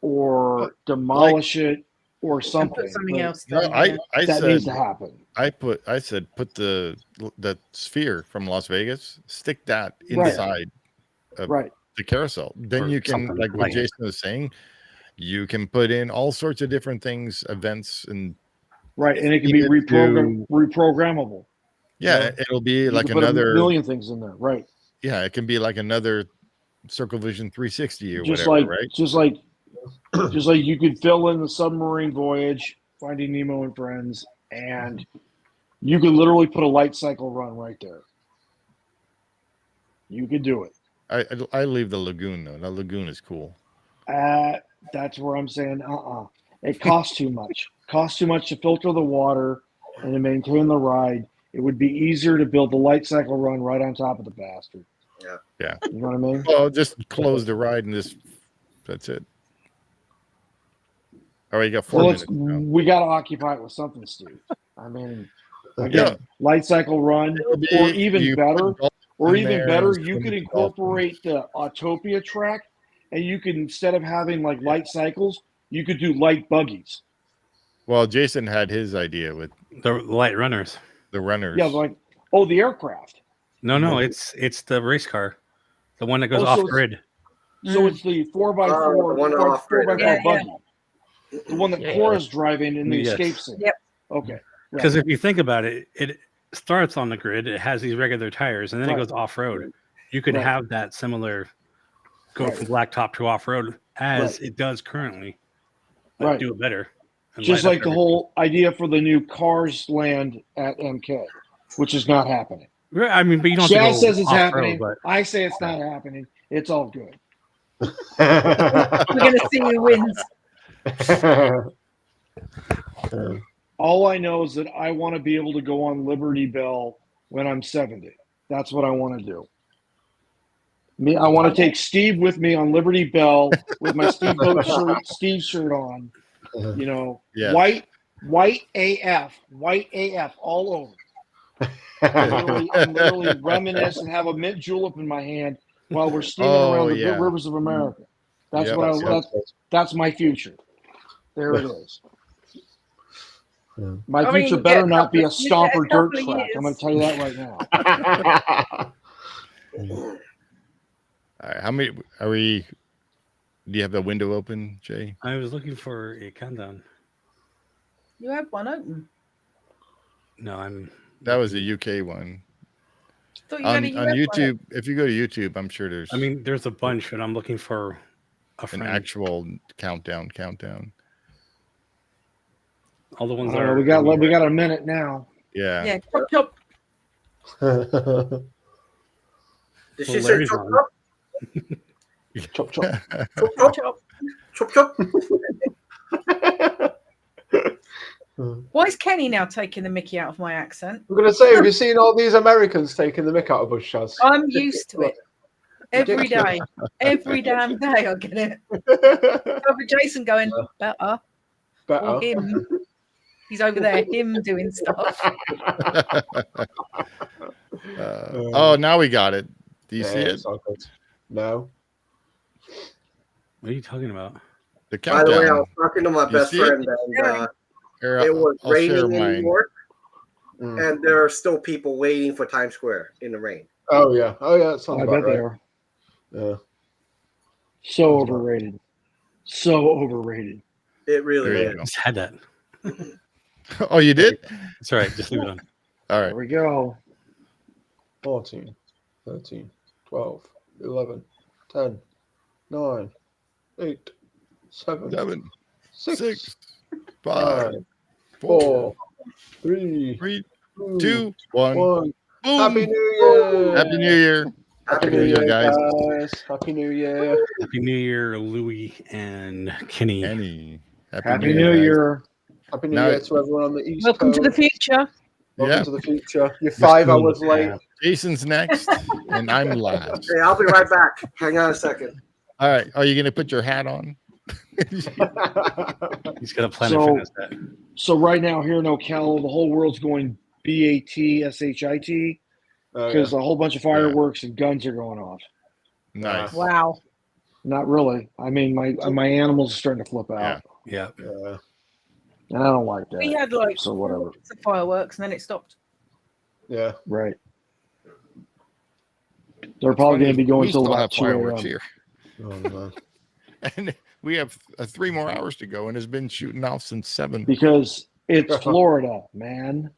or demolish it or And something. put something But else No, there. I that said needs to happen. I said put the sphere from Las Vegas, stick that Right. inside of Right. the carousel. Then Or you can, something like what like it. Jason was saying, you can put in all sorts of different things, events, and Right. And it can be You could do- reprogrammable. yeah, it'll be You like can put a another million things in there. Right. yeah, it can be like another Circle Vision 360 or Just whatever, like right? just like you could fill in the submarine voyage, Finding Nemo and Friends, and you could literally put a light cycle run right there. You could do it. I leave the lagoon though. The lagoon is cool. That's where I'm saying, it costs too much. Costs too much to filter the water and to maintain the ride. It would be easier to build the light cycle run right on top of the bastard. Yeah. You know what I mean? Well, just close the ride and that's it. All right, you got 4 Well, minutes. now. we got to occupy it with something, Steve. I mean, again, Yeah. light cycle run, It'll be- or even you better, put dolphins in there and you swim could with the dolphins. incorporate the Autopia track, and you can, instead of having like light cycles, you could do light buggies. Well, Jason had his idea with The light runners. the runners. Yeah, like the aircraft. No, it's the race car, the one that goes Oh, so off it's- grid. So it's the 4x4, the one off grid. 4x4 Yeah, yeah. buggy, the one that Cora's driving in the Yes. escape scene. Yep. Okay. Because if you think about it, it starts on the grid. It has these regular tires, and then Right. it goes off road. You could Right. have that similar go Right. from blacktop to off road as Right. it does currently, but Right. do it better. and Just light up like the everything. whole idea for the new Cars land at MK, which is not happening. Right, I mean, but you don't. Chad have to go says it's off-road, happening. but I say it's not happening. It's all good. We're going to see who wins. All I know is that I want to be able to go on Liberty Bell when I'm 70. That's what I want to do. I want to take Steve with me on Liberty Bell with my Steve shirt on. You know, Yeah. white AF all over. literally reminisce and have a mint julep in my hand while we're steaming around the rivers of America. That's Yep. what that's my future. There it is. My I mean, future you better get a not be a couple- you get a stomper dirt couple of track. I'm going years. to tell you that right now. All right, how many are we? Do you have the window open, Jay? I was looking for a countdown. You have one open. No, I'm. That was a UK one. Thought you On had a US one YouTube, if you go to YouTube, I'm sure there's I mean, there's a bunch, but I'm looking for a an friend. actual countdown. All the ones that are. we got a minute now. Yeah. Yeah, chop, chop. Did Well, she say Larry's chop on. chop? Chop chop. Chop chop? Chop chop? Why is Kenny now taking the mickey out of my accent? I'm gonna say, have you seen all these Americans taking the mick out of us, Shaz? I'm used to it. Every day. Every damn day I get it. Over Jason going, better. Better. Or him. He's over there, him doing stuff. Oh, now we got it. Do you see it? it's all good. No. What are you talking about? The By the way, I countdown. was talking to my You best see it? friend, and Here, it was I'll share raining in mine. New York, Mm. and there are still people waiting for Times Square in the rain. Oh yeah. That sounds I about bet they right. are. So overrated. So overrated. It really There you is. go. Just had that. Oh, you did? It's all right. Just leave it on. All There right. we go. 14, 13, 12, 11, 10, 9, 8, 7, 7, 6, 6, 5, 5, 4, 4, 3, 3, 2, 2, 1. 1. Boom. Happy New Year! Happy New Year. Happy New Year, guys. Happy New Year. Happy New Year, Louie and Kenny. Kenny. Happy New guys. Year. Happy New Now- Year to everyone on the East Welcome Coast. to the future. Welcome Yeah. to the future. You're We're 5 still in the hours late. past. Jason's next, and I'm last. Hey, I'll be right back. Hang on a second. All right. Are you going to put your hat on? He's got a Planet So- Fitness hat. So right now here in Ocala, the whole world's going BATSHIT because a whole bunch of fireworks and guns are going off. Nice. Wow. Not really. I mean, my animals are starting to flip out, Yeah. Yeah. and I don't like We that. had like So whatever. lots of fireworks and then it stopped. Yeah. Right. They're probably going to be going we till still about have 2 fireworks a.m. here. Oh, man. And we have 3 more hours to go, and it's been shooting off since 7. because it's Florida, man.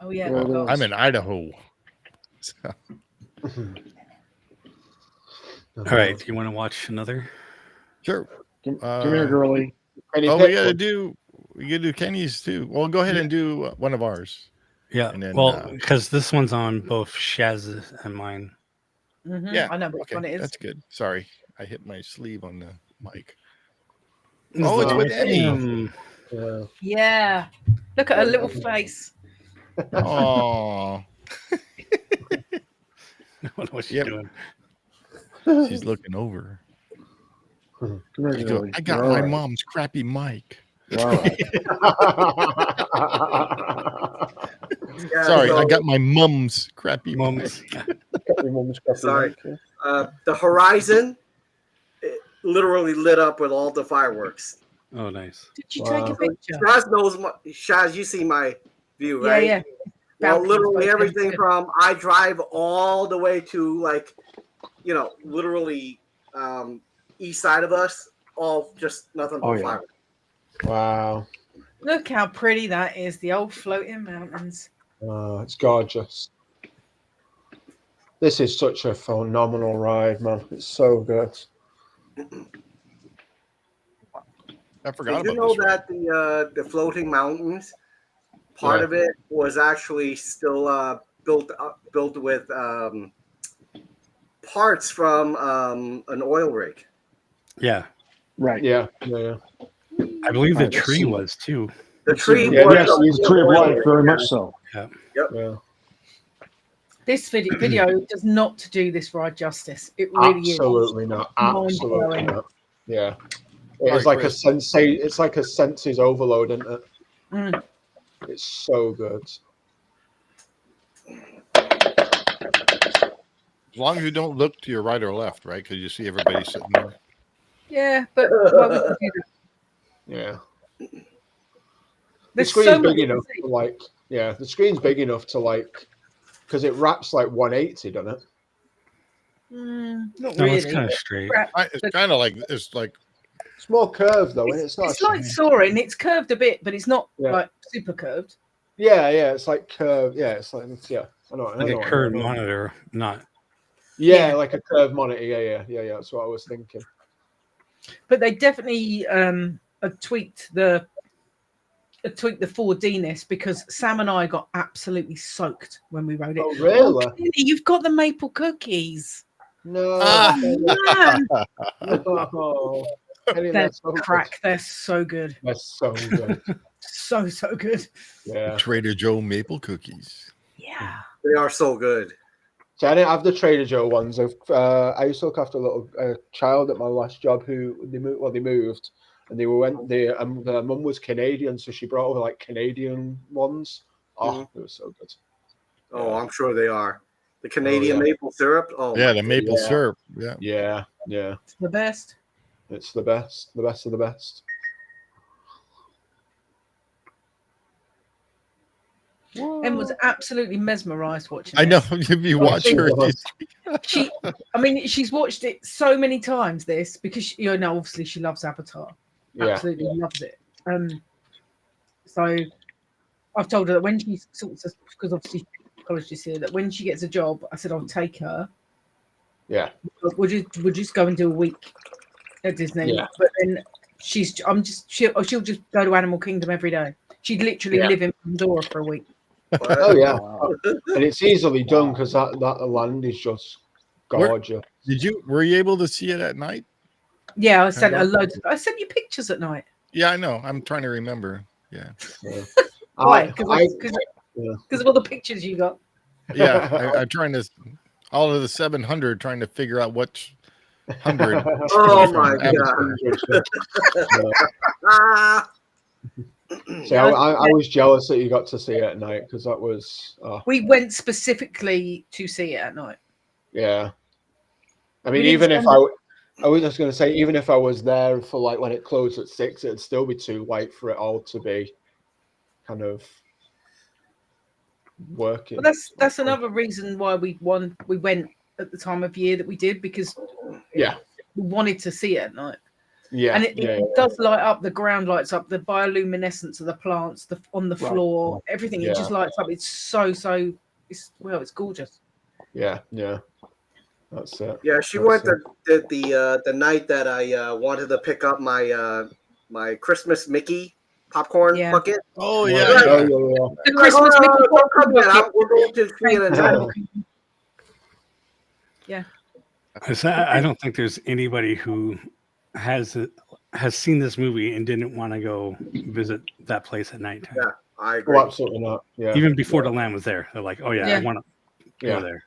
Oh yeah. There it God. is. I'm in Idaho. So, All right. Do you want to watch another? sure. Come here, girly. Kenny Oh, we gotta Pickford. do Kenny's too. Well, go ahead and do one of ours. Yeah. And then, Well, because this one's on both Shaz and mine. Mhm. Yeah, I know which Okay, one it is. that's good. Sorry, I hit my sleeve on the mic. This Oh, is it's the- with Eddie. Yeah. Yeah. Look at her little face. Oh, I wonder what she's Yep. doing. she's looking over. Come here, She girly. goes, I got You're all my right. mom's crappy mic. You're all right. Yeah, Sorry, so, I got my mom's crappy mic. Moments. Your mum's copy Sorry. mic, yeah. the horizon it literally lit up with all the fireworks. Oh, nice. Did you Wow. take a picture? Shaz knows Shaz, you see my view, Yeah, right? yeah. Well, Balcony literally photo. everything from I drive all the way to literally east side of us, all just nothing but Oh, yeah. fireworks. Wow. Look how pretty that is. The old floating mountains. Oh, it's gorgeous. This is such a phenomenal ride, man. It's so good. I forgot Did you about know this. Right? that the floating mountains, part Yeah. of it was actually still built with parts from an oil rig. Yeah. Right. Yeah. Yeah. I believe the Right, let's tree see. was too. The tree Yeah, was Yes, the tree of life, very much so. Yeah. This video does not do this ride justice. It really Absolutely not. Absolutely Mind-blowing. not. Yeah. All It's right, like Chris. it's like a senses overload, isn't it? Mm. It's so good. As long as you don't look to your right or left, right? Because you see everybody sitting there. Yeah, but well, we can do that. Yeah. The There's screen's so much big to enough see. to like. Yeah, the screen's big enough to like, because it wraps like 180, doesn't it? Not No, really. it's kind of straight. It's kind of like it's like It's more curved though, and it's not. It's like soaring. It's curved a bit, but it's not Yeah. like super curved. Yeah, it's like curved. Yeah, it's like I know. Like a curved monitor, not. Yeah, Yeah. like a curved monitor. Yeah. That's what I was thinking. But they definitely tweaked the 4D-ness because Sam and I got absolutely soaked when we rode it. Oh, really? Kenny, you've got the maple cookies. No. Man, No. Kenny, they're that's so good. crack. They're so good. That's so good. So good. Yeah. Trader Joe maple cookies. Yeah. They are so good. See, I didn't have the Trader Joe ones. I used to look after a little child at my last job who they moved, and their mum was Canadian, so she brought over like Canadian ones. Oh, it was so good. Oh, I'm sure they are. The Canadian maple syrup. Oh, Yeah, my the maple yeah. syrup. Yeah. Yeah. It's the best. It's the best of the best. And was absolutely mesmerized watching I it. know if you watch her, I mean, she's watched it so many times. This because obviously she loves Avatar. Yeah. Absolutely loves it. So I've told her that when she sorts of, because obviously college is here, that when she gets a job, I said I'll take her. Yeah. We'll just go and do a week at Disney. Yeah. But then she'll just go to Animal Kingdom every day. She'd literally live in Pandora for a week. Oh yeah, and it's easily done because that land is just gorgeous. Were you able to see it at night? Yeah, I sent her loads. I sent you pictures at night. Yeah, I know. I'm trying to remember. Yeah. Why? Because of all the pictures you got. Yeah, I'm trying to all of the 700, trying to figure out which 100. Oh my god! See, I was jealous that you got to see it at night because that was. We went specifically to see it at night. Yeah, I mean, even if I was just going to say, even if I was there for like when it closed at 6, it'd still be too late for it all to be kind of working. But that's another reason why we went at the time of year that we did, because we wanted to see it at night. Yeah, and it does light up. The ground lights up. The bioluminescence of the plants, on the floor, everything. It just lights up. It's so. It's gorgeous. Yeah, that's it. Yeah, she went the night that I wanted to pick up my Christmas Mickey popcorn bucket. Oh yeah, The Christmas Mickey popcorn bucket. We're going to see it in Yeah. I don't think there's anybody who has seen this movie and didn't want to go visit that place at night. Yeah, I agree. Oh, absolutely not. Yeah. Even before the land was there, they're like, "Oh yeah, I want to go there."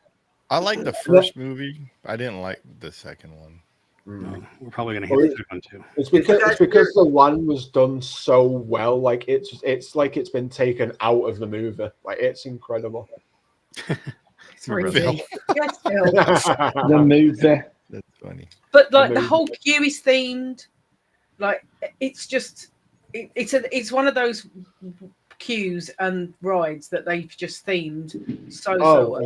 I like the first movie. I didn't like the second one. No, we're probably gonna hit the second one too. It's because the land was done so well. Like it's like it's been taken out of the movie. Like it's incredible. It's really yes, the movie. That's funny. But like the whole queue is themed. Like it's just it's one of those queues and rides that they've just themed so well.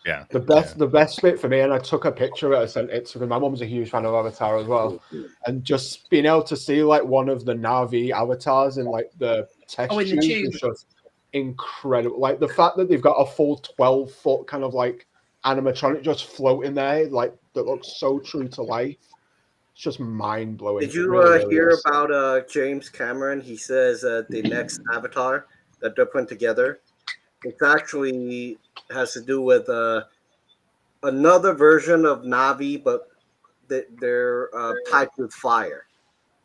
Yeah. The best bit for me, and I took a picture of it. I sent it to my mum's a huge fan of Avatar as well, and just being able to see like one of the Na'vi avatars in like the test tube was just incredible. Like the fact that they've got a full 12-foot kind of like animatronic just floating there, like that looks so true to life. It's just mind blowing. Did you hear about James Cameron? He says the next Avatar that they're putting together, it's actually has to do with another version of Na'vi, but they're piped with fire.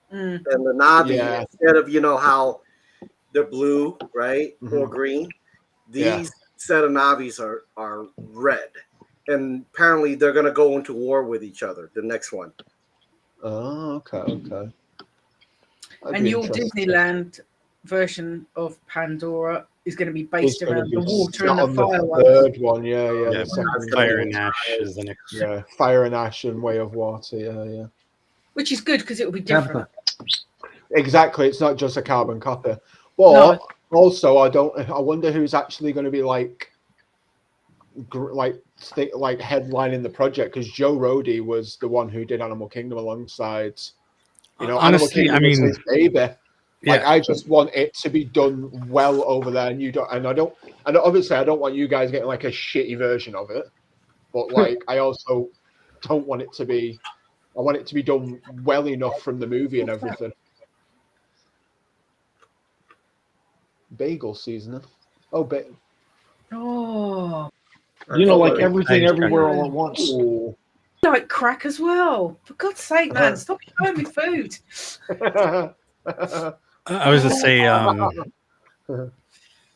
And the Na'vi, instead of how they're blue, right, or green, these set of Na'vis are red, and apparently they're going to go into war with each other. The next one. Oh, okay. And your Disneyland version of Pandora is going to be based around the water and the fire one. Third one, yeah. The second Fire and Ash is the next. Yeah, Fire and Ash and Way of Water, yeah. Which is good because it will be different. Exactly, it's not just a carbon copy. But also, I wonder who's actually going to be like headlining the project, because Joe Rody was the one who did Animal Kingdom alongside. Honestly, Animal Kingdom is his baby. Like, Yeah. I just want it to be done well over there, and obviously I don't want you guys getting like a shitty version of it, but like I also don't want it to be. I want it to be done well enough from the movie and everything. Bagel seasoning. Oh, like everything everywhere all at once. Ooh. Like crack as well. For God's sake, man, stop showing me food. I was to say,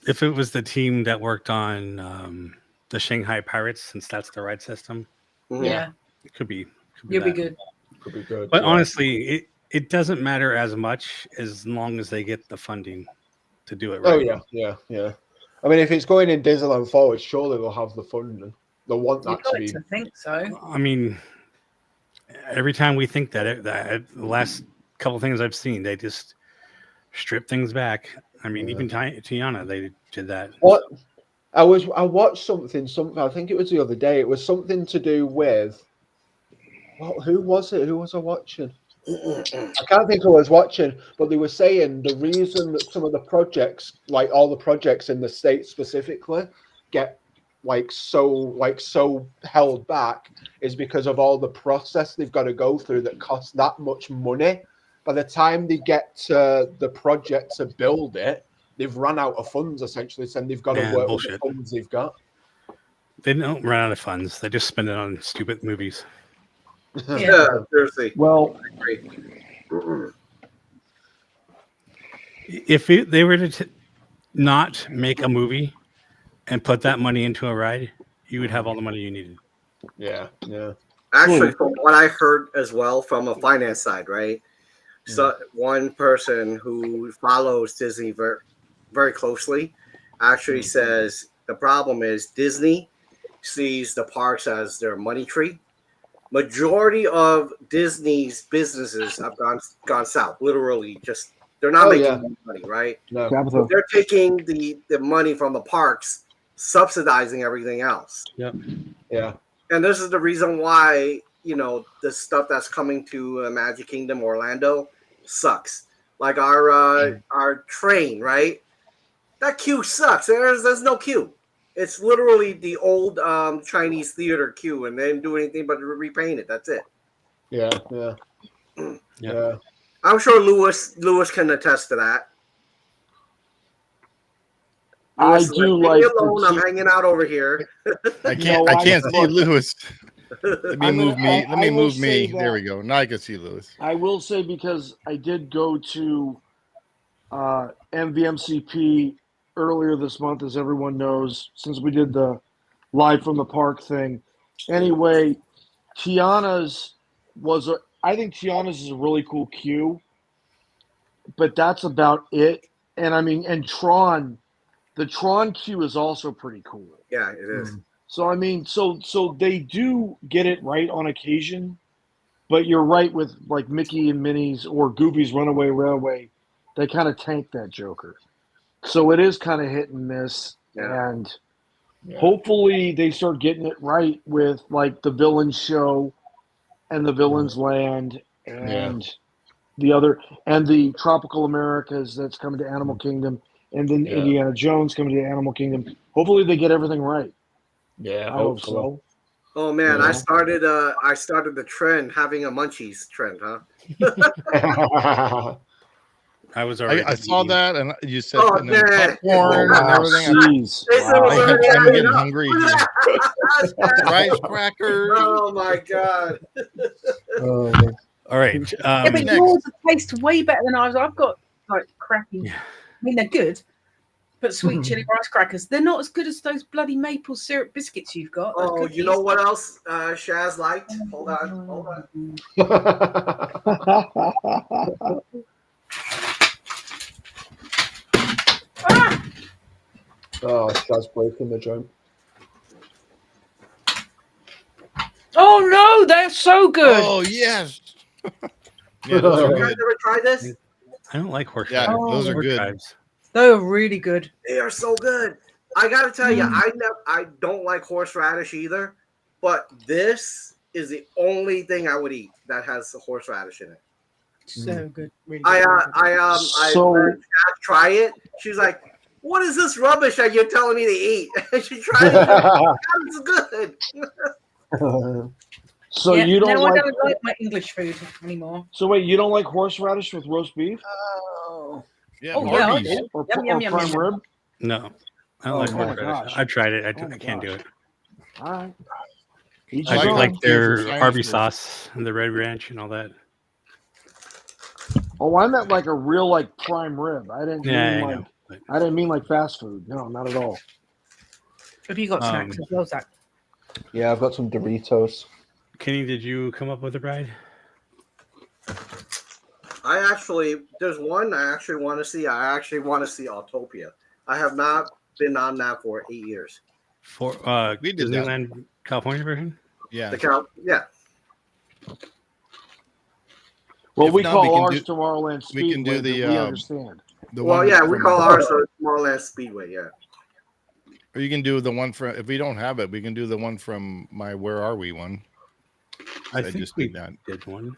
if it was the team that worked on the Shanghai Pirates, since that's the ride system, Yeah, it could be. you'll be good. Could be good. But honestly, it doesn't matter as much as long as they get the funding to do it right. Oh yeah. I mean, if it's going in Disneyland Forward, surely they'll have the funding. They'll want that You'd to like be. to think so. I mean, every time we think that the last couple things I've seen, they just strip things back. I mean, even Tiana, they did that. I watched something. I think it was the other day. It was something to do with. Well, who was it? Who was I watching? I can't think who I was watching, but they were saying the reason that some of the projects, like all the projects in the States specifically, get so held back is because of all the process they've got to go through that costs that much money. By the time they get to the project to build it, they've run out of funds essentially, and they've got to work with the funds they've got. They don't run out of funds. They just spend it on stupid movies. Yeah, seriously. Well, if they were to not make a movie and put that money into a ride, you would have all the money you needed. Yeah. Actually, from what I heard as well from a finance side, right? So one person who follows Disney very, very closely actually says the problem is Disney sees the parks as their money tree. Majority of Disney's businesses have gone south. Literally, just they're not making money, right? No. So they're taking the money from the parks, subsidizing everything else. Yep. Yeah. And this is the reason why, the stuff that's coming to Magic Kingdom Orlando sucks. Like our train, right? That queue sucks. There's no queue. It's literally the old Chinese theater queue, and they didn't do anything but repaint it. That's it. Yeah. I'm sure Lewis can attest to that. I do like. Alone, I'm hanging out over here. I can't see Lewis. Let me move me. Let me move me. There we go. Now I can see Lewis. I will say, because I did go to MVMCP earlier this month, as everyone knows, since we did the live from the park thing. Anyway, Tiana's I think Tiana's is a really cool queue, but that's about it. And I mean, and Tron, the Tron queue is also pretty cool. Yeah, it is. So I mean, so they do get it right on occasion, but you're right with like Mickey and Minnie's or Goofy's Runaway Railway, they kind of tank that Joker. So it is kind of hit and miss, and hopefully they start getting it right with like the Villains Show and the Villains Land and the Tropical Americas that's coming to Animal Kingdom, and then Indiana Jones coming to Animal Kingdom. Hopefully they get everything right. Yeah, I hope so. Oh man, I started the trend, having a munchies trend, huh? I was already. I saw that, and you said popcorn and everything. I'm getting hungry. Rice crackers. Oh my god. All right. But yours taste way better than ours. I've got like crappy. I mean, they're good, but sweet chili rice crackers, they're not as good as those bloody maple syrup biscuits you've got. Oh, you know what else Shaz liked? Hold on. Oh, Shaz breaking the joint. Oh no, they're so good. Oh yes. Yeah, those are good. You guys ever tried this? I don't like horse. Yeah, those are good. Drives. They're really good. They are so good. I gotta tell you, I don't like horseradish either, but this is the only thing I would eat that has horseradish in it. So good. Really good. I let Jack try it. She's like, "What is this rubbish that you're telling me to eat?" And she tried it. It's good. So you don't now like? I don't like my English food anymore. So wait, you don't like horseradish with roast beef? Yeah, yeah. Or Yum, prime rib? No, I don't like horseradish. I've tried it. I can't do it. All right. I like their Arby's sauce and the red ranch and all that. Oh, I meant like a real like prime rib. I didn't mean I didn't mean like fast food. No, not at all. Have you got snacks as well, Zach? Yeah, I've got some Doritos. Kenny, did you come up with a bride? There's one I actually want to see. I actually want to see Autopia. I have not been on that for 8 years. For we did Disneyland California version? Yeah. Yeah. Well, If we not, call we can ours do- Tomorrowland Speedway. we can do the we understand. Well, yeah, we call ours Tomorrowland Speedway. Yeah. Or you can do the one from, if we don't have it, we can do the one from my Where Are We one. I I think just we did that. did one.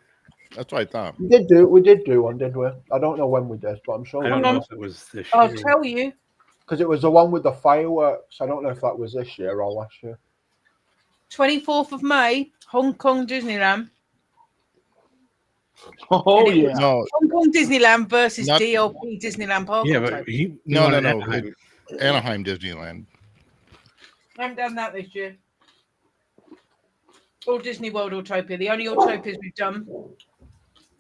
That's what I thought. We did do one, did we? I don't know when we did, but I'm sure I we don't did. know if it was this I'll year. tell you. Because it was the one with the fireworks. I don't know if that was this year or last year. 24th of May, Hong Kong Disneyland. Oh And it was- yeah. No, Hong Kong Disneyland versus Not- DLP Disneyland Park. Yeah, October. but he No, wanted no. Anaheim. Anaheim Disneyland. I haven't done that this year. Or Disney World Autopia. The only Autopias we've done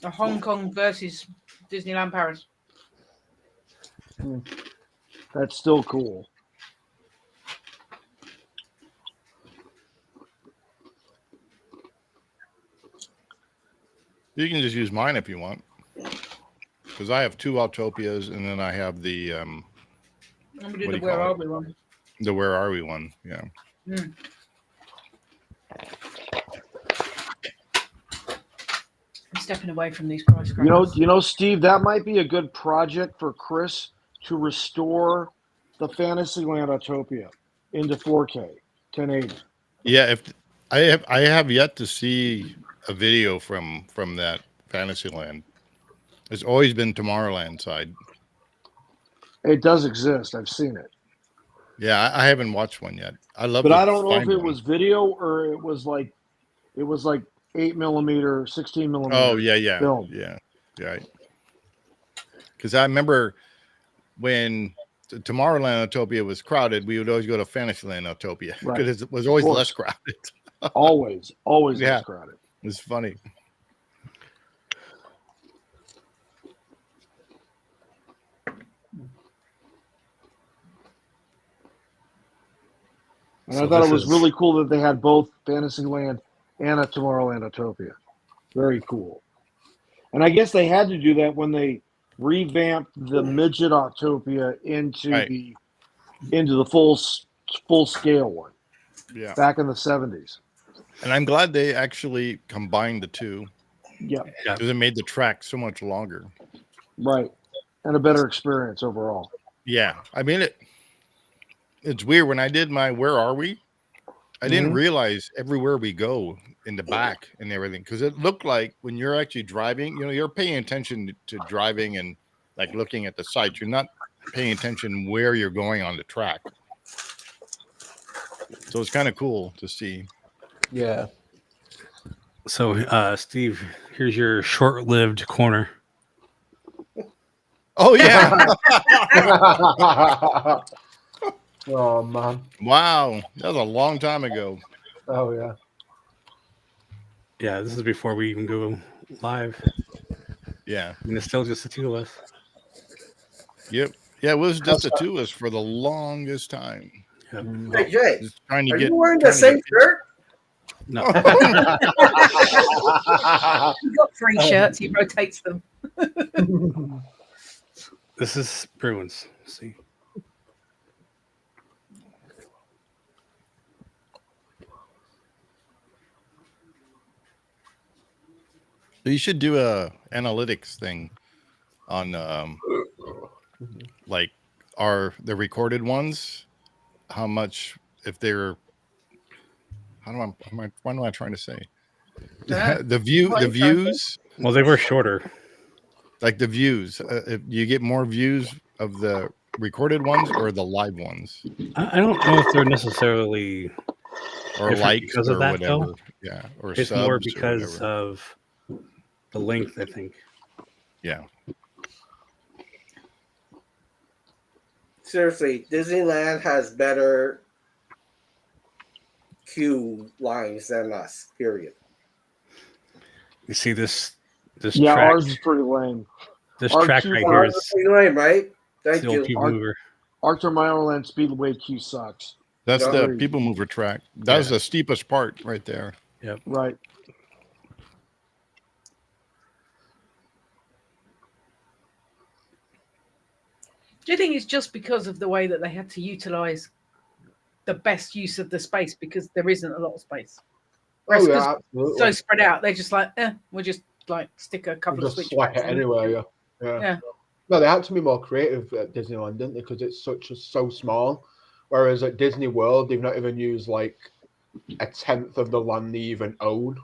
are Hong Kong versus Disneyland Paris. That's still cool. You can just use mine if you want. Because I have 2 Autopias, and then I have the I'm gonna do What do the you Where call Are it? We one. Where Are We one. Yeah. I'm stepping away from these price crackers. You know, Steve, that might be a good project for Chris to restore the Fantasyland Autopia into 4K 1080. Yeah, if I have yet to see a video from that Fantasyland. It's always been Tomorrowland side. It does exist. I've seen it. Yeah, I haven't watched one yet. I love But to I don't know if find it one. was video or it was like 8mm, 16mm. Oh yeah. film. Yeah. Because I remember when Tomorrowland Autopia was crowded, we would always go to Fantasyland Autopia Right. because it was always Of course. less crowded. Always Yeah. less crowded. It's funny. And So I thought this it was is- really cool that they had both Fantasyland and a Tomorrowland Autopia. Very cool. And I guess they had to do that when they revamped the midget Autopia into Right. the full scale one Yeah. back in the 70s. And I'm glad they actually combined the two Yeah, because it made the track so much longer. right. And a better experience overall. Yeah. I mean, it's weird. When I did my Where Are We? I didn't realize everywhere we go in the back and everything, because it looked like when you're actually driving, you're paying attention to driving and like looking at the sights. You're not paying attention where you're going on the track. So it's kind of cool to see. Yeah. So, Steve, here's your short-lived corner. Oh yeah. Oh man. Wow. That was a long time ago. Oh yeah. Yeah, this is before we even go live. Yeah. I mean, it's still just the two of us. Yep. Yeah, it was just the two of us for the longest time. Hey Jay, Just trying to are get you wearing the same shirt? No, He's got 3 shirts. He rotates them. this is Bruins. See, You should do a analytics thing on like the recorded ones, how much, if they're, what am I trying to say? the views, well, they were shorter. like the views, if you get more views of the recorded ones or the live ones, I don't know if they're necessarily or different likes because or of that, whatever. though. Yeah, or It's subs more or because whatever. of the length, I think. Yeah. Seriously, Disneyland has better queue lines than us. Period. You see this Yeah, track. ours is pretty lame. This our track queue right line here Ours is is pretty lame, right? Thank still you. people mover. Our Tomorrowland Speedway queue sucks. That's the Agreed. people mover track. That was the steepest part right there. Right. Do you think it's just because of the way that they had to utilize the best use of the space because there isn't a lot of space? Whereas Oh 'cause yeah, it's absolutely. so spread out, they're just like, we'll just like stick a couple of Just switch swipe backs it in. anywhere. Yeah. Yeah. No, they had to be more creative at Disneyland, didn't they? Because it's so small. Whereas at Disney World, they've not even used like a tenth of the land they even own,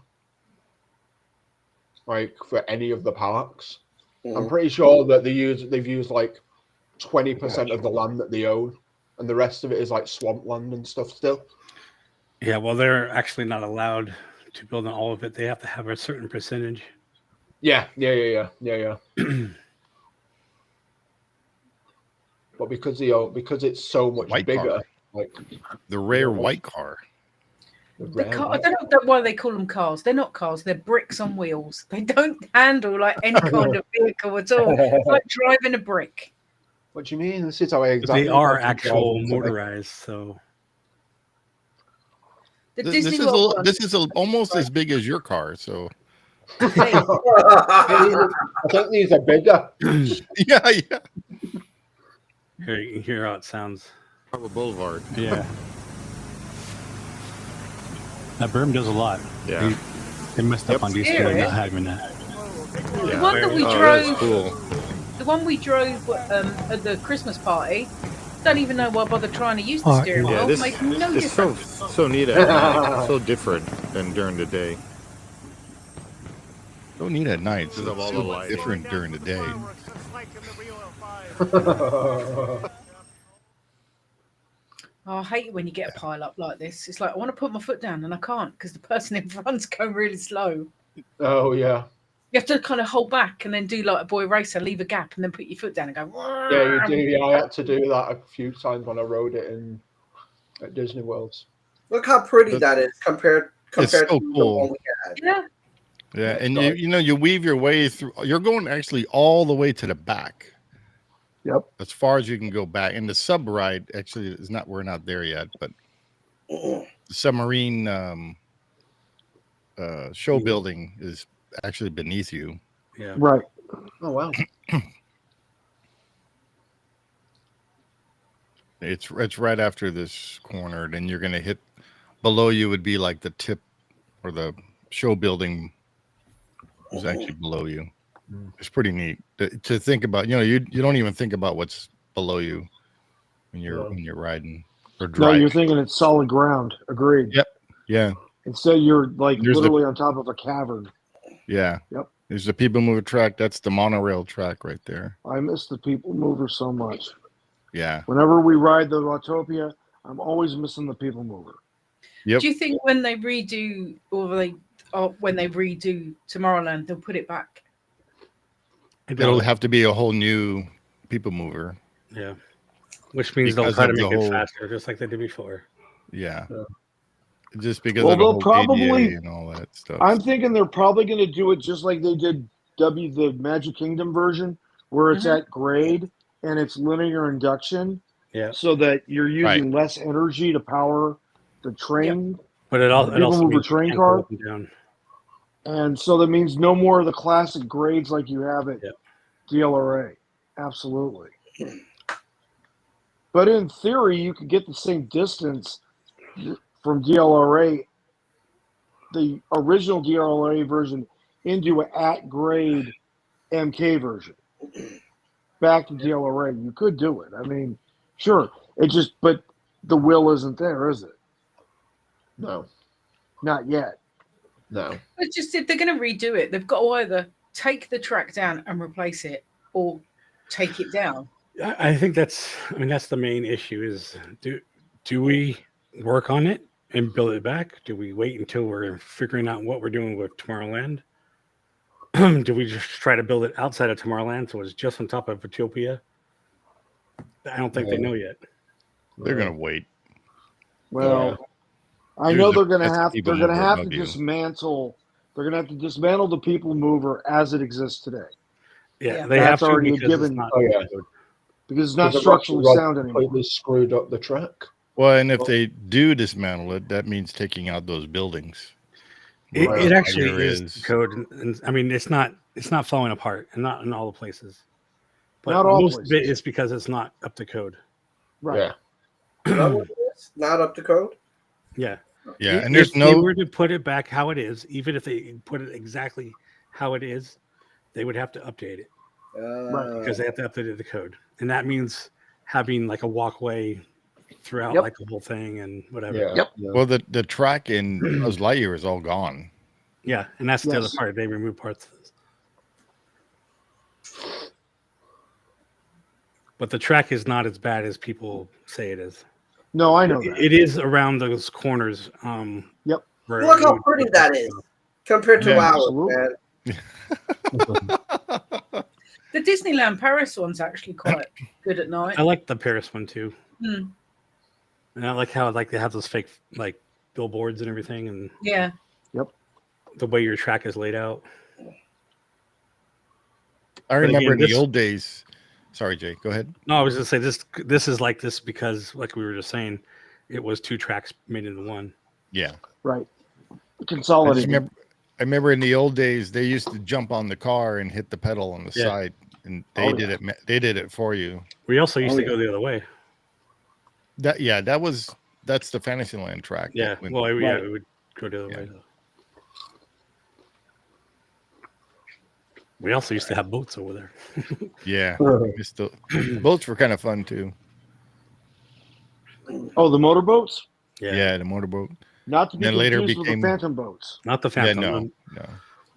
like for any of the parks. I'm pretty sure that they've used like 20% of the land that they own, and the rest of it is like swampland and stuff still. Yeah, well, they're actually not allowed to build on all of it. They have to have a certain percentage. Yeah. But because it's so much White bigger, car. like The rare white car. The car, I don't know why they call them cars. They're not cars. They're bricks on wheels. They don't handle like any kind of vehicle at all. It's like driving a brick. What do you mean? This is how I But exactly. they are imagine actual driving something. motorized, so The This Disney is World one. almost as big as your car. So I think these are bigger. yeah. here you can hear how it sounds. Harbor Boulevard. Yeah. That berm does a lot. Yeah. They messed up on DC by not having that. The one that we That's drove, cool. the one we drove at the Christmas party. Don't even know why I bother trying to use the steering wheel. Makes no it's difference. so neat at night. So different than during the day. Don't need at night. Because of all It's the so lighting. different during the day. Oh, I hate it when you get a pile up like this. It's like I want to put my foot down and I can't because the person in front's going really slow. Oh yeah. You have to kind of hold back and then do like a boy racer, leave a gap and then put your foot down and go. Yeah, you do. Yeah, I had to do that a few times when I rode it at Disney Worlds. Look how pretty that is compared It's to so the cool. one we had. Yeah. Yeah, and you weave your way through. You're going actually all the way to the back. Yep. As far as you can go back. And the sub ride actually is not. We're not there yet, but the submarine show building is actually beneath you. Yeah. Right. Oh wow. It's right after this corner. Then you're gonna hit. Below you would be like the tip or the show building is actually below you. It's pretty neat to think about. You don't even think about what's below you when you're riding or No, driving. you're thinking it's solid ground. Agreed. Yep. Yeah. Instead, you're like There's literally on top of a cavern. Yeah. Yep. There's the people mover track. That's the monorail track right there. I miss the people mover so much. Yeah. Whenever we ride the Autopia, I'm always missing the people mover. Yep. Do you think when they redo Tomorrowland, they'll put it back? It'll have to be a whole new people mover. Yeah. Which means they'll Because try to of the make it whole- faster, just like they did before. Yeah. Just because Well, of the they'll whole probably- ADA and all that stuff. I'm thinking they're probably going to do it just like they did the Magic Kingdom version, where it's at grade and it's linear induction, Yeah. so that you're using less energy to power the train. But it also People mover means you train can't go car. up and down. And so that means no more of the classic grades like you have at DLRA. Absolutely. But in theory, you could get the same distance from DLRA, the original DLRA version, into an at-grade MK version. Back to DLRA. You could do it. I mean, sure. But the will isn't there, is it? No. Not yet. No. It's just if they're going to redo it, they've got to either take the track down and replace it, or take it down. I think that's the main issue is do we work on it and build it back? Do we wait until we're figuring out what we're doing with Tomorrowland? Do we just try to build it outside of Tomorrowland so it's just on top of Utopia? I don't think they know yet. They're gonna wait. Well, I There's know a- they're going to that's a have people to mover above you. dismantle. They're going to have to dismantle the people mover as it exists today Yeah, they have That's to already because given- it's not. Oh yeah. because it's not Because the structurally rocket rod sound anymore. completely screwed up the track. Well, and if they do dismantle it, that means taking out those buildings. It, Right. it actually There is is- code, and I mean it's not falling apart, and not in all the places. But Not all most of it places. is because it's not up to code. Right. Yeah. Is that what it is? Not up to code? Yeah. Yeah, If and there's they no were to put it back how it is, even if they put it exactly how it is, they would have to update it because they have to update the code, and that means having like a walkway throughout Yep. like the whole thing and whatever. Yeah. Yep. Yeah. Well, the track in Buzz Lightyear is all gone. Yeah, and that's the other Yes. part. They remove parts. But the track is not as bad as people say it is. No, I know that. It is around those corners. Yep. Where Look you how would pretty take that is compared to Yeah, ours, absolutely. man. The Disneyland Paris one's actually quite good at night. I like the Paris one too, Hmm. and I like how like they have those fake like billboards and everything, and Yeah. the way your track is laid out. I remember again, in the old days. Sorry, Jay. Go ahead. No, I was gonna say this is like this because, like we were just saying, it was 2 tracks made into one. Yeah. Right. I Consolidated. remember in the old days they used to jump on the car and hit the pedal on the Yeah. side, and they Oh, did yeah. it. They did it for you. We also used Oh, to yeah. go the other way. That's the Fantasyland track. Yeah. When- Well, Right. we would go the other Yeah. way. Though. We also used to have boats over there. yeah. Boats were kind of fun too. Oh, the motorboats? Yeah, the motorboat. Not to be Then later confused with became- the Phantom boats. Not the Yeah, Phantom. no.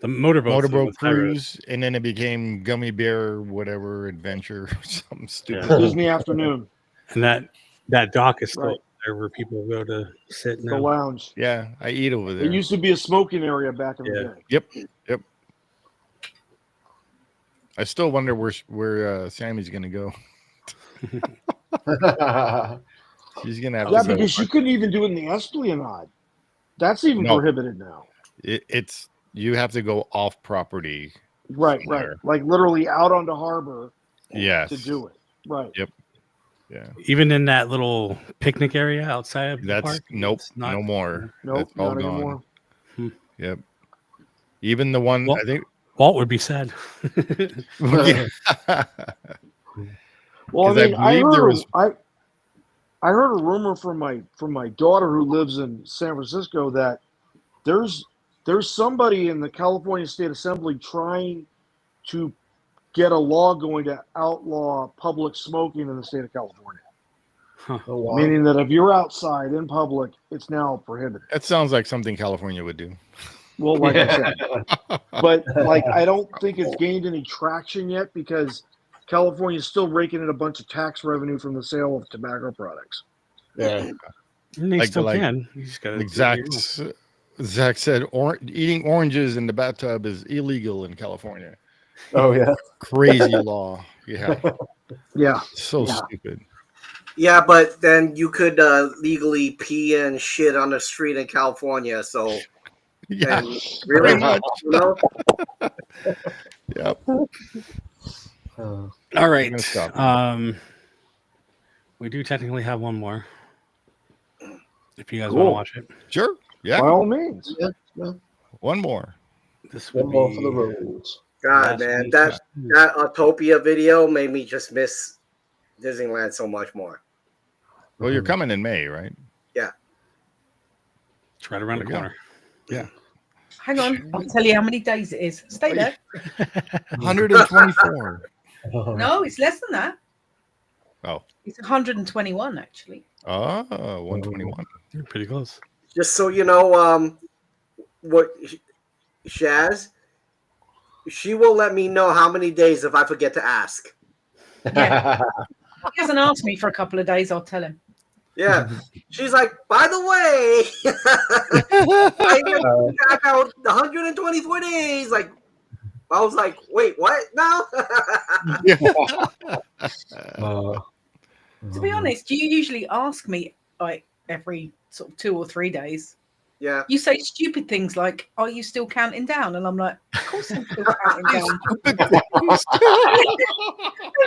The motorboat. Motorboat cruise, and then it became Gummy Bear, whatever adventure, something stupid. Yeah. Disney Afternoon, And that dock is still Right. there where people go to sit the now. lounge. Yeah, I eat over there. It used to be a smoking area back in Yeah. the day. Yep. I still wonder where Sammy's gonna go. She's gonna have Yeah, to go. because you couldn't even do it in the Esplanade. That's even No. prohibited now. It's you have to go off property. Right, Somewhere. right. Like literally out onto harbor Yes. to do it. Right. Yeah. Even in that little picnic area outside of the That's park. nope. it's not- No more. Nope, That's all not gone. anymore. Yep. Even the one Well- I think. Walt would be sad. Yeah. Well, 'Cause I believe there was- I heard a rumor from my daughter who lives in San Francisco that there's somebody in the California State Assembly trying to get a law going to outlaw public smoking in the state of California. Oh, wow. Meaning that if you're outside in public, it's now prohibited. That sounds like something California would do. Well, like I said, but like I don't think it's gained any traction yet because California's still raking in a bunch of tax revenue from the sale of tobacco products. Yeah. And they Like- still like- can. You just gotta Zach said eating oranges in the bathtub is illegal in California. Oh, yeah. Crazy law. Yeah. Yeah. So Yeah. stupid. Yeah, but then you could legally pee and shit on the street in California. So, Yeah. and really, Pretty much. you know, Yep. All gonna right. stop. We do technically have one more. If you guys Cool. want to watch it, Sure. Yeah. By all means. One more. this would One more be for the rules. God, last man, week's that news. that Autopia video made me just miss Disneyland so much more. Well, you're coming in May, right? It's right around the There you go. corner. Hang on. I'll tell you how many days it is. Stay there. 124. No, it's less than that. Oh. It's 121, actually. Oh, 121. You're pretty close. Just so you know, what Shaz, she will let me know how many days if I forget to ask. Yeah. He hasn't asked me for a couple of days. I'll tell him. Yeah, she's like, by the way, I got about 124 days. Like, I was like, wait, what now? To be honest, you usually ask me like every sort of 2 or 3 days. Yeah. You say stupid things like, "Are you still counting down?" And I'm like, "Of course I'm still counting down." And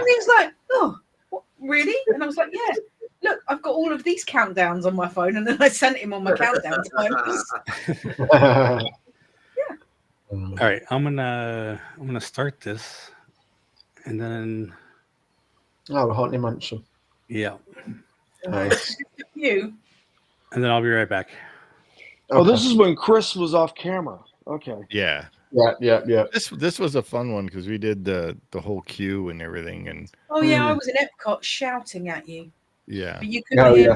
he's like, "Oh, what, really?" And I was like, "Yeah. Look, I've got all of these countdowns on my phone." And then I sent him on my countdown timers. All right, I'm gonna start this, and then Oh, Haunted Mansion. yeah, Nice. You. and then I'll be right back. Oh, this is when Chris was off camera. Okay. Yeah. Yeah. This was a fun one because we did the whole queue and everything, and Oh yeah, I was in Epcot shouting at you. Yeah. But you couldn't Oh, hear. yeah.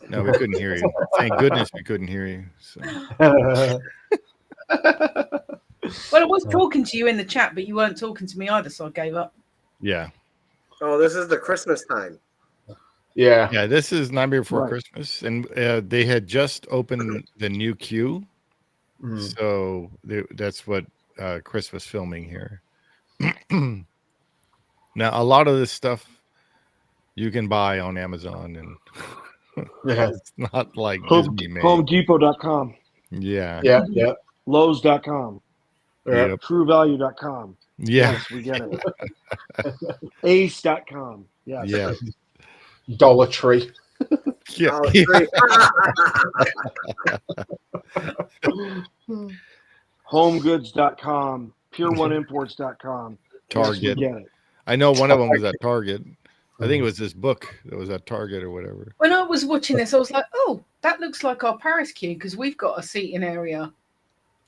No, we couldn't hear you. Thank goodness we couldn't hear you. So. Well, I was talking to you in the chat, but you weren't talking to me either, so I gave up. Yeah. Oh, this is the Christmas time. Yeah. Yeah. This is Nightmare Before Right. Christmas, and they had just opened the new queue, Mm. so that's what Chris was filming here. Now, a lot of this stuff you can buy on Amazon, and Yeah. it's not like Home, Disney made. HomeDepot.com, Yeah. Yeah. Yeah. Lowe's.com, Yeah. Yep. TrueValue.com. Yeah. Yes, we get it. Ace.com. Yes. Yeah. Dollar Tree. Yeah. Oh, great. HomeGoods.com, PureOneImports.com. Yes, we Target. get it. I know one of them was at Target. I think it was this book that was at Target or whatever. When I was watching this, I was like, "Oh, that looks like our Paris queue because we've got a seating area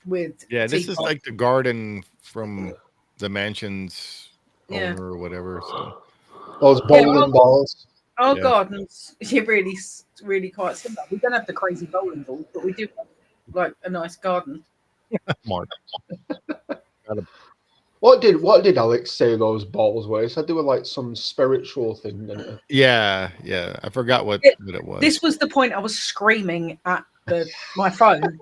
with." Yeah, this is teapots. like the garden from the mansion's Yeah. owner or whatever. So Those bowling balls. Our Yeah. gardens is really quite similar. We don't have the crazy bowling balls, but we do have like a nice garden. Mark. What did Alex say those balls were? He said they were like some spiritual thing, didn't it? Yeah, yeah. I forgot what It- it was. This was the point I was screaming at my phone.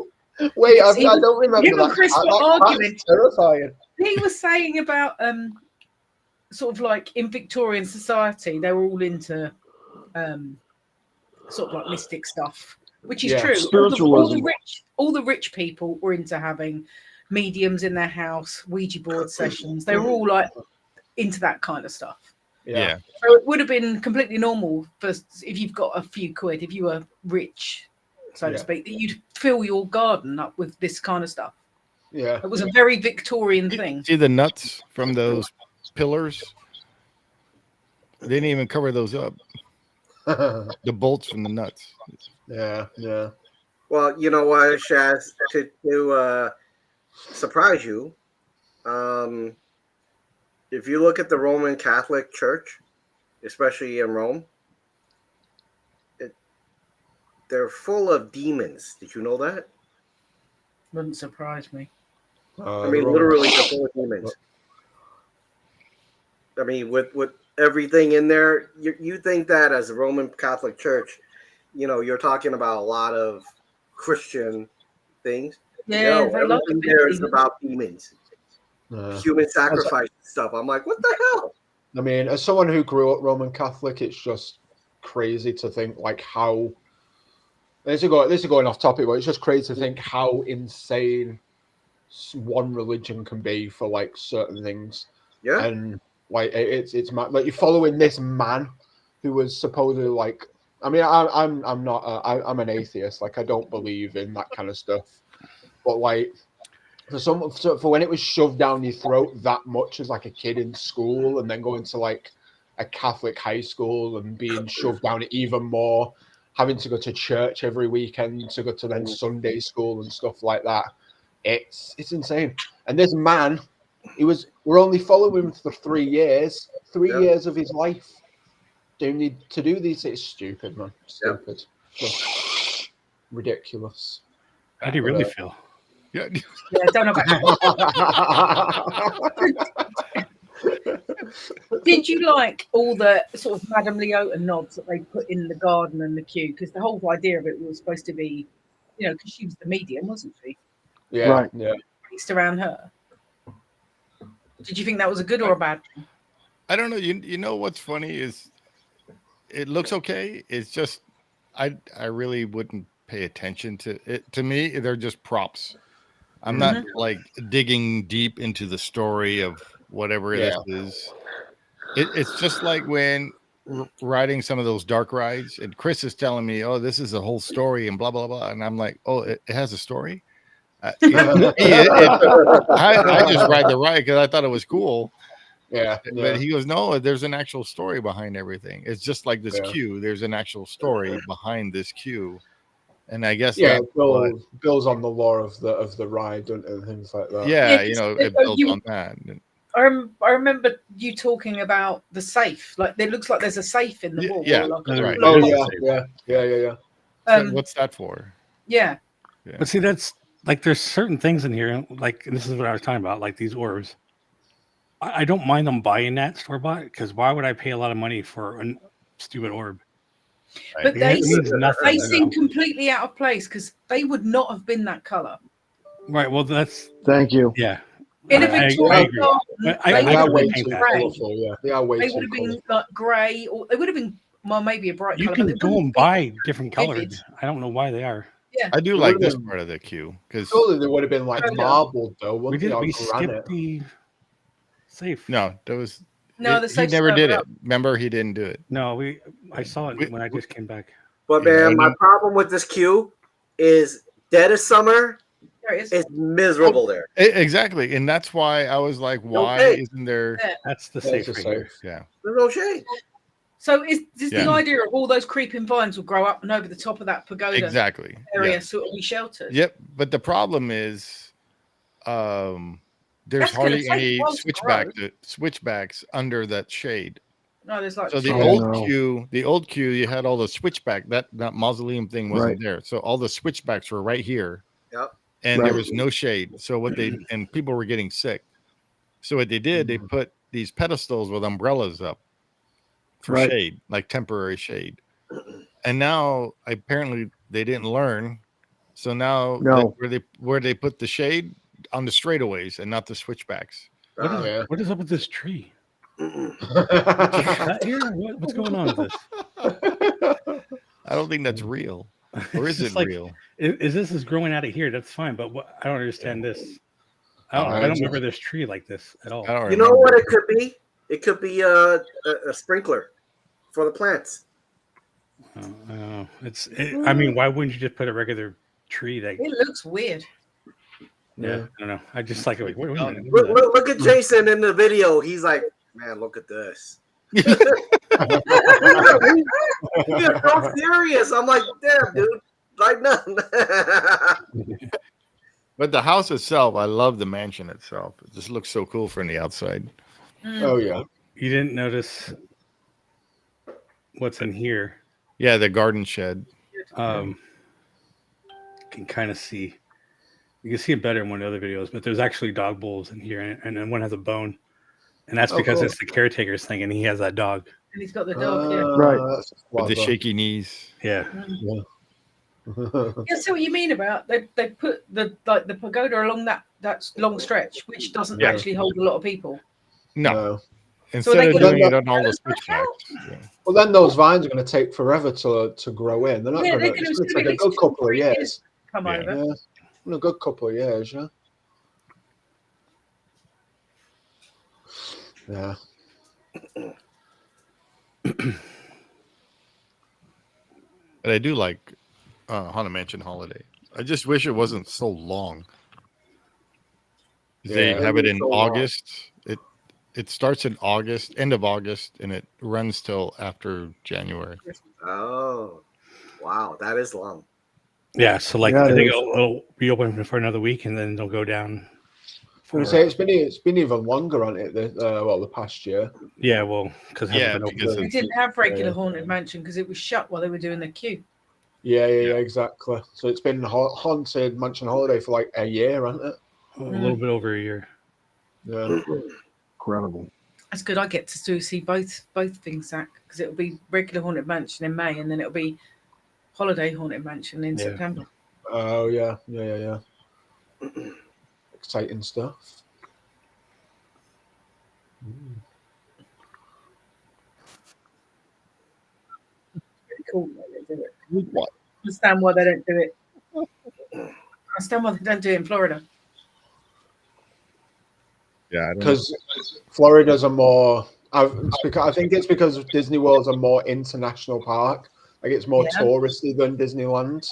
Wait, I He was- don't remember him and that. Chris were That arguing. part's terrifying. He was saying about sort of like in Victorian society, they were all into sort of like mystic stuff, which is Yeah, true. spiritualism. All the rich people were into having mediums in their house, Ouija board sessions. They were all like into that kind of stuff. yeah. So it would have been completely normal for if you've got a few quid, if you were rich, so to Yeah. speak, that you'd fill your garden up with this kind of stuff. Yeah. It was a very Victorian thing. See the nuts from those pillars? They didn't even cover those up. The bolts from the nuts. Yeah. Yeah. Well, you know what, Shaz, to surprise you, if you look at the Roman Catholic Church, especially in Rome, they're full of demons. Did you know that? Wouldn't surprise me. I mean, literally, they're full of demons. I mean, with everything in there, you think that as a Roman Catholic Church, you know, you're talking about a lot of Christian things. Yeah, they like everything a bit there is demon. about demons, human sacrifice stuff. I'm like, what the hell? I mean, as someone who grew up Roman Catholic, it's just crazy to think like how. This is going off topic, but it's just crazy to think how insane one religion can be for like certain things. Yeah. And like it's like you're following this man who was supposedly like. I mean, I'm not. I'm an atheist. Like I don't believe in that kind of stuff. But like for when it was shoved down your throat that much as like a kid in school, and then going to like a Catholic high school and being shoved down it even more, having to go to church every weekend, to go to then Sunday school and stuff like that. It's insane. And this man, we're only following him for 3 years, 3 years of his life. Don't need to do these. It's stupid, man. Stupid. Just ridiculous. How do you really feel? Yeah. Yeah, I don't know about Did you like all the sort of Madame Leota nods that they put in the garden and the queue? Because the whole idea of it was supposed to be, you know, because she was the medium, wasn't she? Yeah, Right. Yeah. Based around her. Did you think that was a good or a bad thing? I don't know. You know what's funny is it looks okay. It's just I really wouldn't pay attention to it. To me, they're just props. I'm not like digging deep into the story of whatever this is. It's just like when riding some of those dark rides, and Chris is telling me, "Oh, this is a whole story," and blah blah blah, and I'm like, "Oh, it has a story." I just ride the ride because I thought it was cool. Yeah. But he goes, "No, there's an actual story behind everything. It's just like this queue. There's an actual story behind this queue." And I guess builds on the lore of the ride and things like that. Yeah, you know, it builds on that. I remember you talking about the safe. Like, it looks like there's a safe in the wall. Yeah, or like right. Oh There's a yeah, safe. yeah. So what's that for? Yeah. Yeah. But see, that's like there's certain things in here, like, and this is what I was talking about, like these orbs. I don't mind them buying that store bought, because why would I pay a lot of money for a stupid orb? But It they means nothing. they you seem know? completely out of place because they would not have been that color. Right. Well, that's Thank you. yeah. In a I Victorian agree. garden, But They I are could way paint too that. colourful. Yeah, they are way they too would have been colourful. like grey, or they would have been, well, maybe a bright You color. can but they go wouldn't and be- buy different colored. vivid. I don't know why they are. Yeah. I do It like would've this been- part of the queue because Surely they would have been like Soda. marbled though, We wouldn't they? did. Or We granite. skipped the safe. no, that was No, the he safe's never did further it. up. Remember, he didn't do it. No, I saw it We- when I just came back. But Yeah, man, my no. problem with this queue is dead of summer. There it is. It's miserable there. Exactly, and that's why I was like, why Okay. isn't there? Yeah. That's the There's safe a right here. safe. Yeah, There's no shade. So is the Yeah. idea of all those creeping vines will grow up and over the top of that pagoda exactly. area, Yeah. so it'll be sheltered? Yep, but the problem is, there's That's gonna hardly take any a while to switchbacks under that shade. No, there's like So the Oh, old no. queue, you had all the switchback. That mausoleum thing wasn't Right. there, so all the switchbacks were right here, Yep. and there Right. was no shade. So what they and people were getting sick. So what they did, they put these pedestals with umbrellas up for Right. shade, like temporary shade. And now apparently they didn't learn. So now No. where they put the shade on the straightaways and not the switchbacks. What is, Yeah. what is up with this tree? Mm-mm. Is that here? What's going on with this? I don't think that's real. Or It's is just it like, real? Is this is growing out of here? That's fine, but I don't understand this. I I don't just- remember this tree like this at all. I don't You know remember. what it could be? It could be a sprinkler for the plants. I mean, why wouldn't you just put a regular tree that? It looks weird. Yeah, I don't know. I just like it. Wait a minute, Look, what is that? look at Jason in the video. He's like, man, look at this. He's so serious. I'm like, damn, dude. Like, nothing. But the house itself, I love the mansion itself. It just looks so cool from the outside. Oh yeah. You didn't notice what's in here. Yeah, the garden shed. You can kind of see. You can see it better in one of the other videos, but there's actually dog bowls in here, and then one has a bone, and that's Oh, because cool. it's the caretaker's thing, and he has that dog. And he's got the dog here. Right. That's With the clever. shaky knees. Yeah, Yeah, see what you mean about they put the pagoda along that long stretch, which doesn't Yeah. actually hold a lot of people. No, No. instead they of gonna- doing it on all the switchbacks. Yeah. Well, then those vines are going to take forever to grow in. They're not Yeah, going they're to. gonna- It's going it's to take gonna a good be couple of 3 years. years. Come Yeah. over. Yeah, a good couple of years. Yeah. Yeah. But I do like Haunted Mansion Holiday. I just wish it wasn't so long. They Yeah, have it in so long. August. It starts in August, end of August, and it runs till after January. Oh, wow. That is long. yeah. So like, Yeah, I it think is. it'll be open for another week, and then they'll go down. I would say it's been even longer on it. The past year. Yeah, well, because Yeah, been open. because We of, didn't have regular Yeah. Haunted Mansion because it was shut while they were doing the queue. Yeah, Yeah. exactly. So it's been haunted mansion holiday for like a year, hasn't it? a little bit over a year. Yeah. Incredible. That's good. I get to see both things, Zach, because it'll be regular Haunted Mansion in May, and then it'll be holiday Haunted Mansion in Yeah. September. Oh yeah. Exciting stuff. Pretty cool that they do it. what? I understand why they don't do it. I understand why they don't do it in Florida. Yeah, I don't know. Because Florida's a more. I think it's because Disney World's a more international park. Like it's more Yeah. touristy than Disneyland.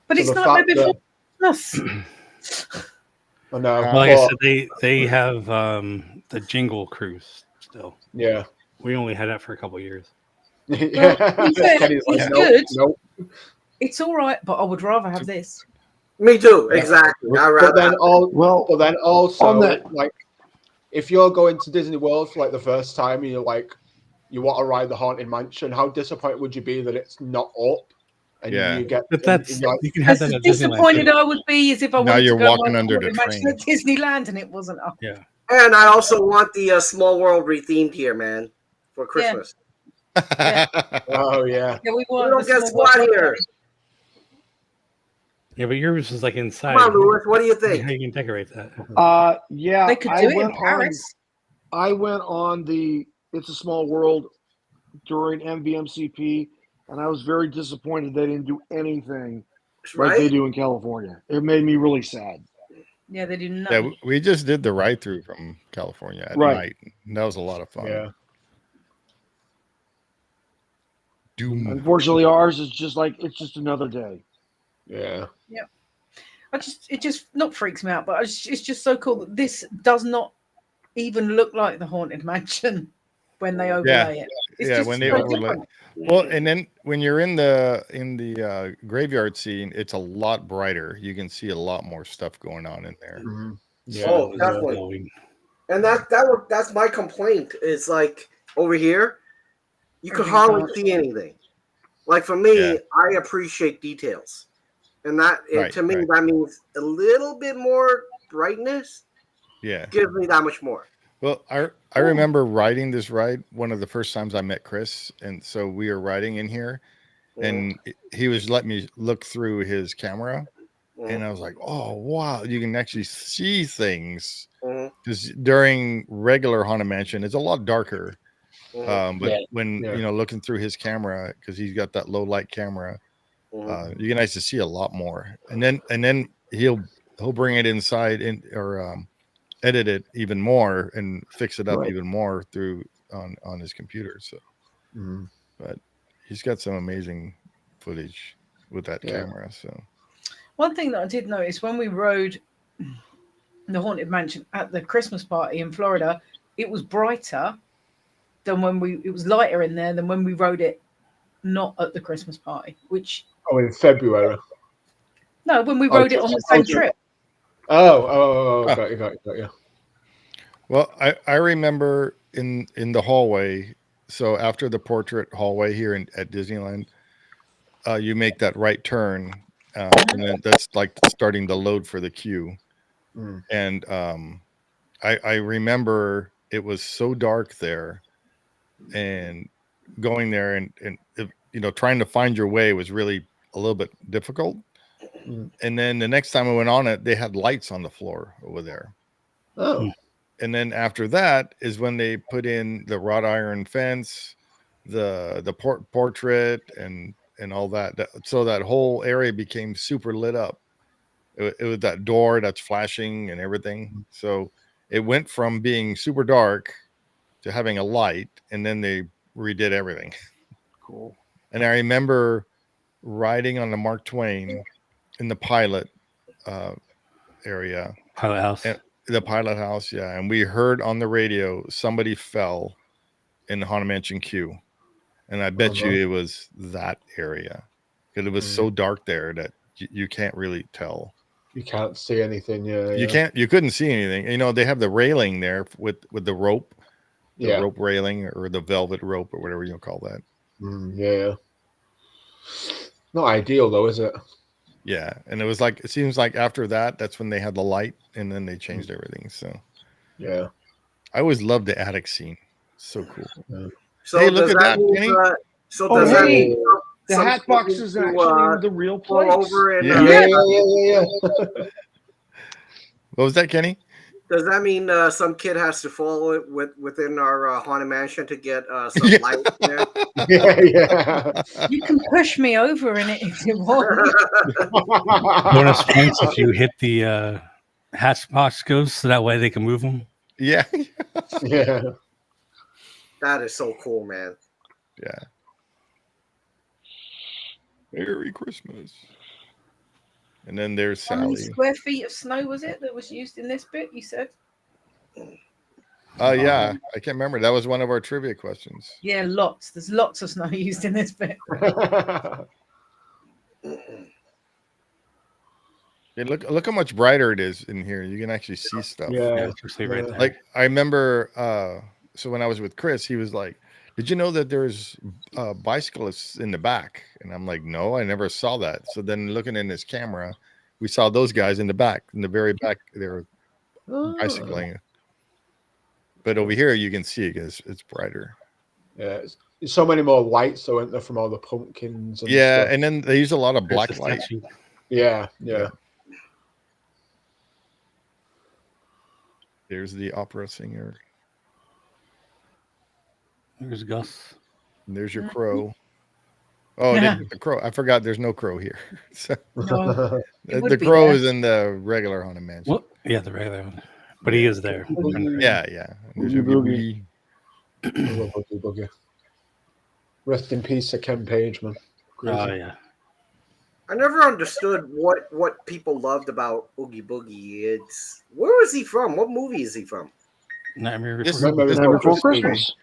But So it's the not no fact before that- Christmas. I know. Well, like I but- said, they have the Jingle Cruise still. yeah. We only had that for a couple of years. Yeah. to be fair, Kenny's like, it's nope, good. nope. It's all right, but I would rather have this. Me too. Exactly. I But rather. then Well, also on that- like if you're going to Disney World for like the first time and you're like, you want to ride the Haunted Mansion, how disappointed would you be that it's not up? And Yeah. you get, But that's and you're like, you can have As that at disappointed Disneyland. I would be as if I Now wanted you're to go walking on under the Haunted Mansion train. at Disneyland and it wasn't up. Yeah. And I also want the Small World rethemed here, man, for Christmas. oh yeah, Yeah, we We want don't the get small squat one. here. Yeah, but yours is like inside. Come on, Louis. What do you How think? you can decorate that? Yeah, They could I do it in went Paris. I went on the It's a Small World during MVMCP, and I was very disappointed they didn't do anything like they Right? do in California. It made me really sad. Yeah, they do Yeah, nothing. we just did the ride through from California at Right. night. And that was a lot of fun. yeah. Doom. Unfortunately, ours is just like it's just another day. Yeah. It just not freaks me out, but it's just so cool that this does not even look like the Haunted Mansion when they overlay it. It's Yeah, just when they so overlay. different. Well, and then when you're in the graveyard scene, it's a lot brighter. You can see a lot more stuff going on in there. Mhm. Yeah. Oh, definitely. And that's my complaint. Is like over here, you could hardly see anything. Like for me, Yeah. I appreciate details, and that Right, to me right. that means a little bit more brightness Yeah. gives me that much more. Well, I remember riding this ride one of the first times I met Chris, and so we were riding in here, and he was letting me look through his camera, and I was like, "Oh wow, you can actually see things." Because during regular Haunted Mansion, it's a lot darker. But when looking through his camera, because he's got that low light camera, you can actually see a lot more. And then he'll bring it inside or edit it even more and fix it up even more through on his computer. So, but he's got some amazing footage with that camera. So One thing that I did notice when we rode the Haunted Mansion at the Christmas party in Florida, it was brighter than it was lighter in there than when we rode it not at the Christmas party, which in February. No, when we rode it on the same trip. Got you. Well, I remember in the hallway. So after the portrait hallway here at Disneyland, you make that right turn, and then that's like starting the load for the queue. And I remember it was so dark there, and going there and trying to find your way was really a little bit difficult. And then the next time I went on it, they had lights on the floor over there. Oh. And then after that is when they put in the wrought iron fence, the portrait and all that. So that whole area became super lit up. It was that door that's flashing and everything. So it went from being super dark to having a light, and then they redid everything. Cool. And I remember riding on the Mark Twain in the pilot area. Pilot house. The pilot house, yeah. And we heard on the radio somebody fell in the Haunted Mansion queue. And I bet you it was that area. Because it was so dark there that you can't really tell. You can't see anything, You couldn't see anything. They have the railing there with the rope. The rope railing or the velvet rope or whatever you call that. Yeah. Not ideal though, is it? Yeah. And it seems like after that's when they had the light and then they changed everything. So yeah. I always loved the attic scene. So cool. Yeah. So hey, look at that, Kenny. Does that mean the hat box is actually the real place? Over and, yeah. What was that, Kenny? Does that mean some kid has to follow it within our Haunted Mansion to get some light in there? Yeah. You can push me over in it if you want. Bonus points if you hit the hatchbox ghosts, so that way they can move them. Yeah. Yeah. That is so cool, man. Yeah. Merry Christmas. And then there's How many Sally. square feet of snow was it that was used in this bit? You said. Yeah, I can't remember. That was one of our trivia questions. Yeah, lots. There's lots of snow used in this bit. Yeah, look how much brighter it is in here. You can actually see stuff. Yeah, especially right there. Like I remember, so when I was with Chris, he was like, "Did you know that there's bicyclists in the back?" And I'm like, "No, I never saw that." So then looking in his camera, we saw those guys in the back, in the very back. They were bicycling. But over here, you can see it because it's brighter. Yeah, it's so many more lights, so isn't there, from all the pumpkins and Yeah, stuff. and then they use a lot of There's black the light. statue. Yeah. There's the opera singer. There's Gus. And there's your crow. Oh, they put the crow. I forgot there's no crow here. So, No, it would the be crow there. is in the regular Haunted Mansion. Well, yeah, the regular one. But he is there. Yeah. And there's Boogie Oogie Boogie. Boogie. Rest in peace to Ken Page, man. Oh, yeah. I never understood what people loved about Oogie Boogie. It's where was he from? What movie is he from? Nightmare This- Before Nightmare this- Never Before Before Christmas.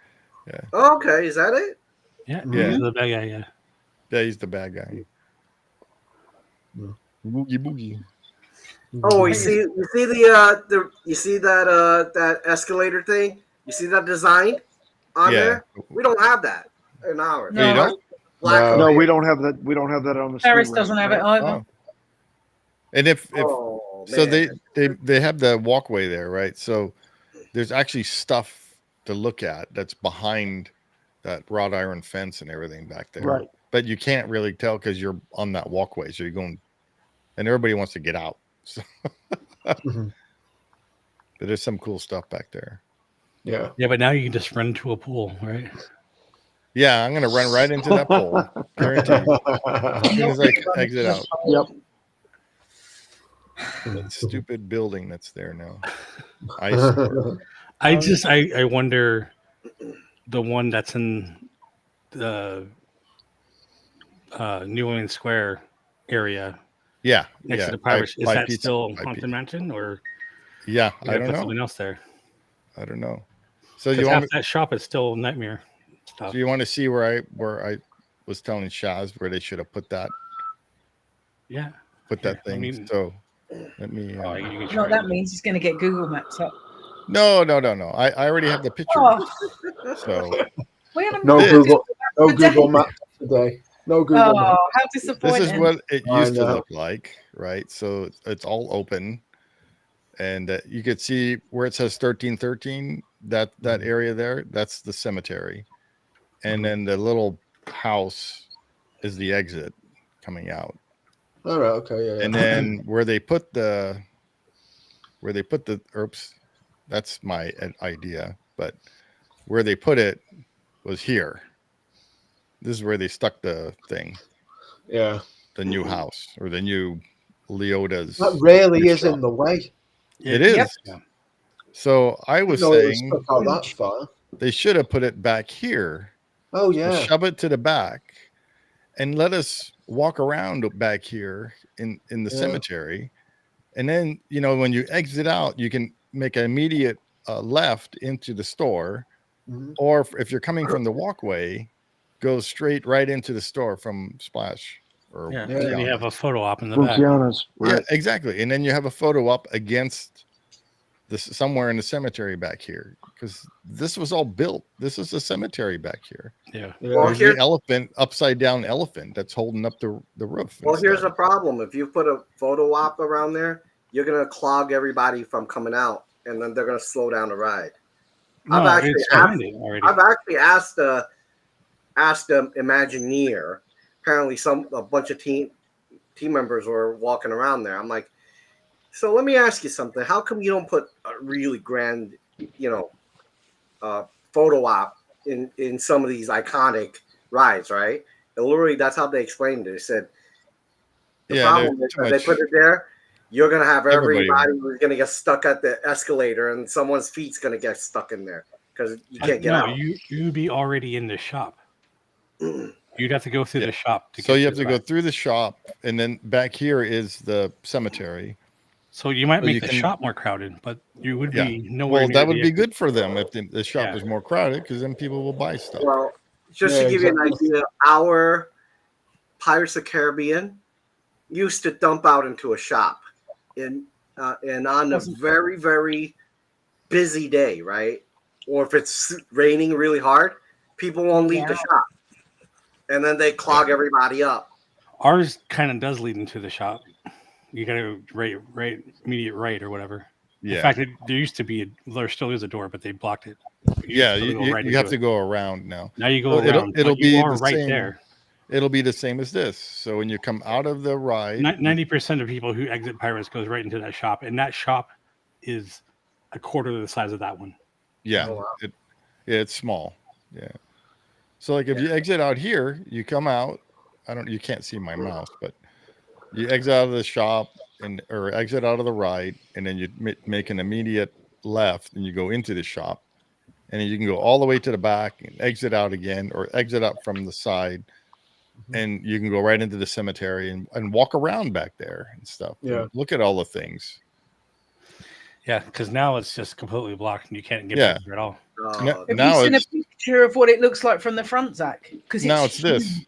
Christmas. Oh, okay, is that it? Yeah, Yeah. he's the bad guy, yeah. Yeah, he's the bad guy. Boogie Boogie. Oh, you see that escalator thing? You see that design on Yeah. there? We don't have that in ours. No. You don't? Black No. and No, white. we don't have that. We don't have that on the screen. Paris doesn't have it either. Oh. And if Oh, so, man. they have the walkway there, right? So there's actually stuff to look at that's behind that wrought iron fence and everything back there. Right. But you can't really tell because you're on that walkway, so you're going, and everybody wants to get out. So, but there's some cool stuff back there. Yeah. Yeah, but now you can just run into a pool, right? Yeah, I'm gonna run right into that pole, guaranteed. As soon as I exit out, Yep. that stupid building that's there now. I swear. I wonder the one that's in the New Orleans Square area Yeah, next yeah. to the Pirates. Is that pizza, still by Haunted pizza. Mansion or Yeah, we I gotta don't put know. something else there? I don't know. So Because you half want that shop is still Nightmare stuff. so you want to see where I was telling Shaz where they should have put that Yeah. that Here, thing. let me- So let me. Oh, you can You know try what it. that means? He's going to get Google Maps up. No. I already have the picture. Oh, So we haven't No This- Google. No Today. Google Maps today. No Google Oh, Maps. how this disappointing. is what it I used to know. look like, right? So it's all open, and you could see where it says 1313. That area there, that's the cemetery, and then the little house is the exit coming out. All right. Okay. Yeah. And then where they put the oops, that's my idea, but where they put it was here. This is where they stuck the thing, Yeah. the new house or the new Leota's. That really gift is shop. in the way. It is. Yep. Yeah. So I was No, it was saying stuck out that far. they should have put it back here. Oh So yeah. shove it to the back and let us walk around back here in the Yeah. cemetery. And then, when you exit out, you can make an immediate left into the store. Mhm. Or if you're coming from the walkway, go straight right into the store from Splash. Or Yeah. Yeah. And then you Tiana. have a photo op in the back. Luciana's. Yeah, Right. exactly. And then you have a photo up against this somewhere in the cemetery back here. Because this was all built. This is a cemetery back here. Yeah. Yeah. Well, There's here- the elephant, upside down elephant that's holding up the roof. and Well, here's the stuff. problem. If you put a photo op around there, you're gonna clog everybody from coming out, and then they're gonna slow down the ride. No, actually it's asked- behind it already. I've actually asked the Imagineer. Apparently, a bunch of team members were walking around there. I'm like, so let me ask you something. How come you don't put a really grand, photo op in some of these iconic rides, right? And literally, that's how they explained it. They said the Yeah, problem there's is too that they much- put it there. You're gonna have Everybody- everybody who's gonna get stuck at the escalator, and someone's feet's gonna get stuck in there because you can't get no, out. you'd be already in the shop. You'd have to go through Yeah. the shop to So get you have to the go ride. through the shop, and then back here is the cemetery. So you might so make you the can- shop more crowded, but you would Yeah. be nowhere Well, near that would the be good for them if the shop Yeah. was more crowded, because then people will buy stuff. Well, just Yeah, to give you an exactly. idea, our Pirates of the Caribbean used to dump out into a shop. and on a very, very busy day, right? Or if it's raining really hard, people won't leave the shop, and then they clog everybody up. Ours kind of does lead into the shop. You got to right, immediate right or whatever. Yeah. In fact, there used to be there still is a door, but they blocked it. You have to go around now. Now you go around. It'll be you are the right same. there. It'll be the same as this. So when you come out of the ride, 90% of people who exit Pirates goes right into that shop, and that shop is a quarter of the size of that one. Yeah, Oh, wow. It's small. Yeah. So like if you exit out here, you come out. You can't see my mouse, but you exit out of the shop or exit out of the ride, and then you make an immediate left, and you go into the shop, and then you can go all the way to the back and exit out again, or exit out from the side, and you can go right into the cemetery and walk around back there and stuff. Yeah. And look at all the things. Yeah, because now it's just completely blocked, and you can't get back there at all. Now Have you seen a picture of what it looks like from the front, Zach? Because now it's this.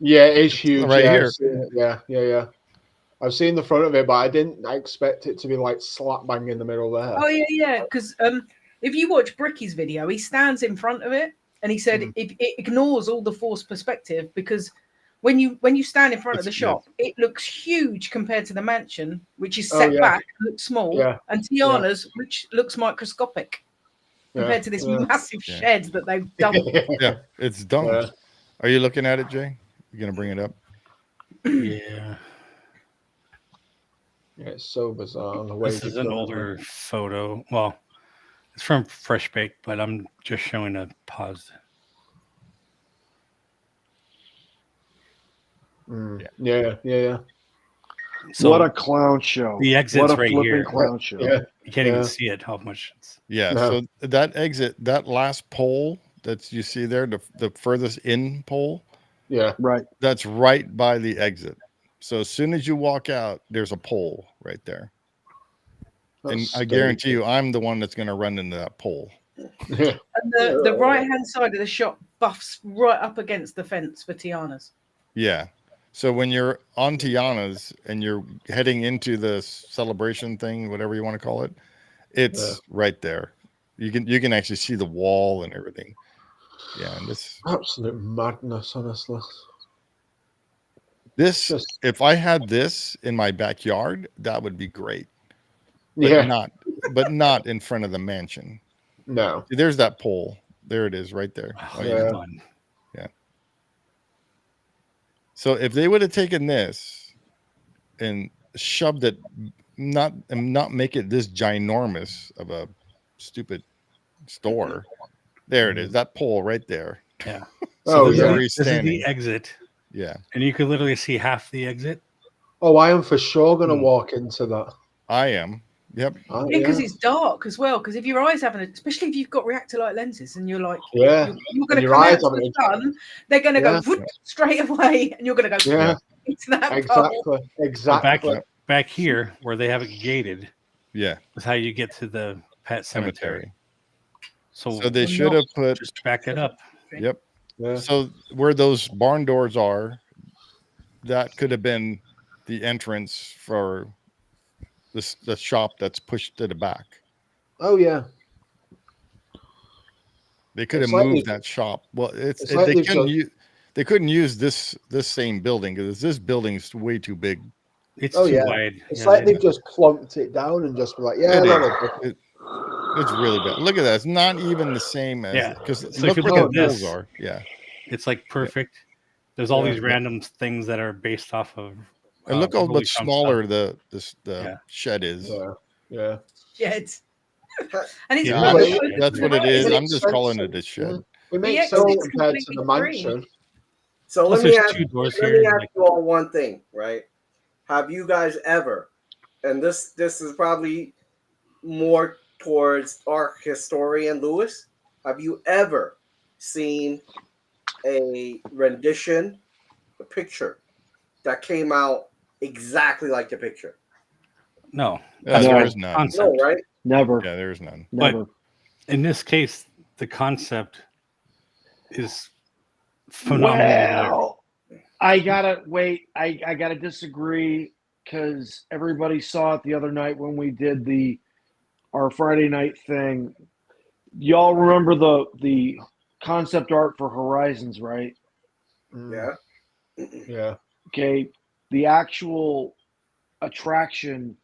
Yeah, it's huge. Right here. I've seen it. Yeah. I've seen the front of it, but I didn't expect it to be like slap bang in the middle there. Oh yeah. Because if you watch Bricky's video, he stands in front of it, and he said it ignores all the forced perspective, because when you stand in front of the shop, it looks huge compared to the mansion, which is set back, looks small, and Tiana's, which looks microscopic compared to this massive shed that they've doubled. Yeah, it's dumb. Are you looking at it, Jay? You gonna bring it up? Yeah. Yeah, it's so bizarre. On the way This is an older photo. Well, it's from Fresh Bake, but I'm just showing a paused. Yeah. So what a clown show! The exit's what a right flipping here. clown show! Yeah. You can't even see it. How much? So that exit, that last pole that you see there, the furthest in pole. Yeah. Right. That's right by the exit. So as soon as you walk out, there's a pole right there. And I guarantee you, I'm the one that's going to run into that pole. Yeah. And the right-hand side of the shop buffs right up against the fence for Tiana's. Yeah. So when you're on Tiana's and you're heading into the celebration thing, whatever you want to call it, it's right there. You can actually see the wall and everything. Yeah, and this absolute madness, honestly. If I had this in my backyard, that would be great. But not in front of the mansion. No. There's that pole. There it is, right there. Yeah. So if they would have taken this and shoved it, not make it this ginormous of a stupid store. There it is. That pole right there. Yeah. So this is the exit. Yeah. And you can literally see half the exit. Oh, I am for sure going to walk into that. I am. Yep. Because it's dark as well. Because if your eyes haven't, especially if you've got reactor light lenses, and you're like, you're going to come out to the sun, they're going to go straight away, and you're going to go into that pole. Exactly. Back here where they have it gated. Yeah. Is how you get to the pet cemetery. So they should have put just back it up. Yep. Yeah. So where those barn doors are, that could have been the entrance for the shop that's pushed to the back. Oh yeah. They could have moved that shop. Well, they couldn't use this same building because this building's way too big. It's too wide. It's like they've just plunked it down and just be like, it's really bad. Look at that. It's not even the same as because look where the holes are. Yeah. It's like perfect. There's all these random things that are based off of. And look how much smaller the shed is. Yeah. Shed. And it's that's what it is. I'm just calling it a shed. We make sense compared to the mansion. So let me ask you all one thing, right? Have you guys ever, and this is probably more towards our historian Lewis, have you ever seen a rendition, a picture that came out exactly like the picture? No. There is none. No, right? Never. Yeah, there is none. But in this case, the concept is phenomenal. Well, I gotta wait. I gotta disagree because everybody saw it the other night when we did our Friday night thing. Y'all remember the concept art for Horizons, right? Mm, Yeah. yeah. Okay, the actual attraction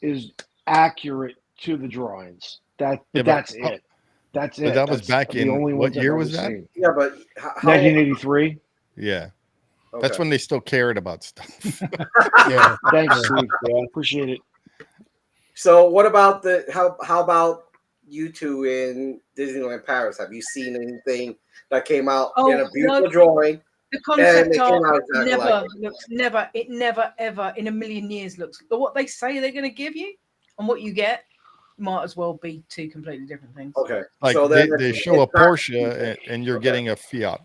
is accurate to to the drawings. Yeah, That's it. That's but it. that was That's back the in only what ones I've year ever was that? seen. Yeah, but how? 1983. Yeah, Okay. that's when they still cared about stuff. Yeah. Thanks, Yeah. Steve. Yeah. Appreciate it. So what about how about you two in Disneyland Paris? Have you seen anything that came out in a beautiful no, drawing the and concept it art came out exactly like never ever in a million years looks what they say they're going to give you and what you get might as well be two completely different things. okay? Like So then they show a it's not- Porsche and you're Okay. getting a Fiat.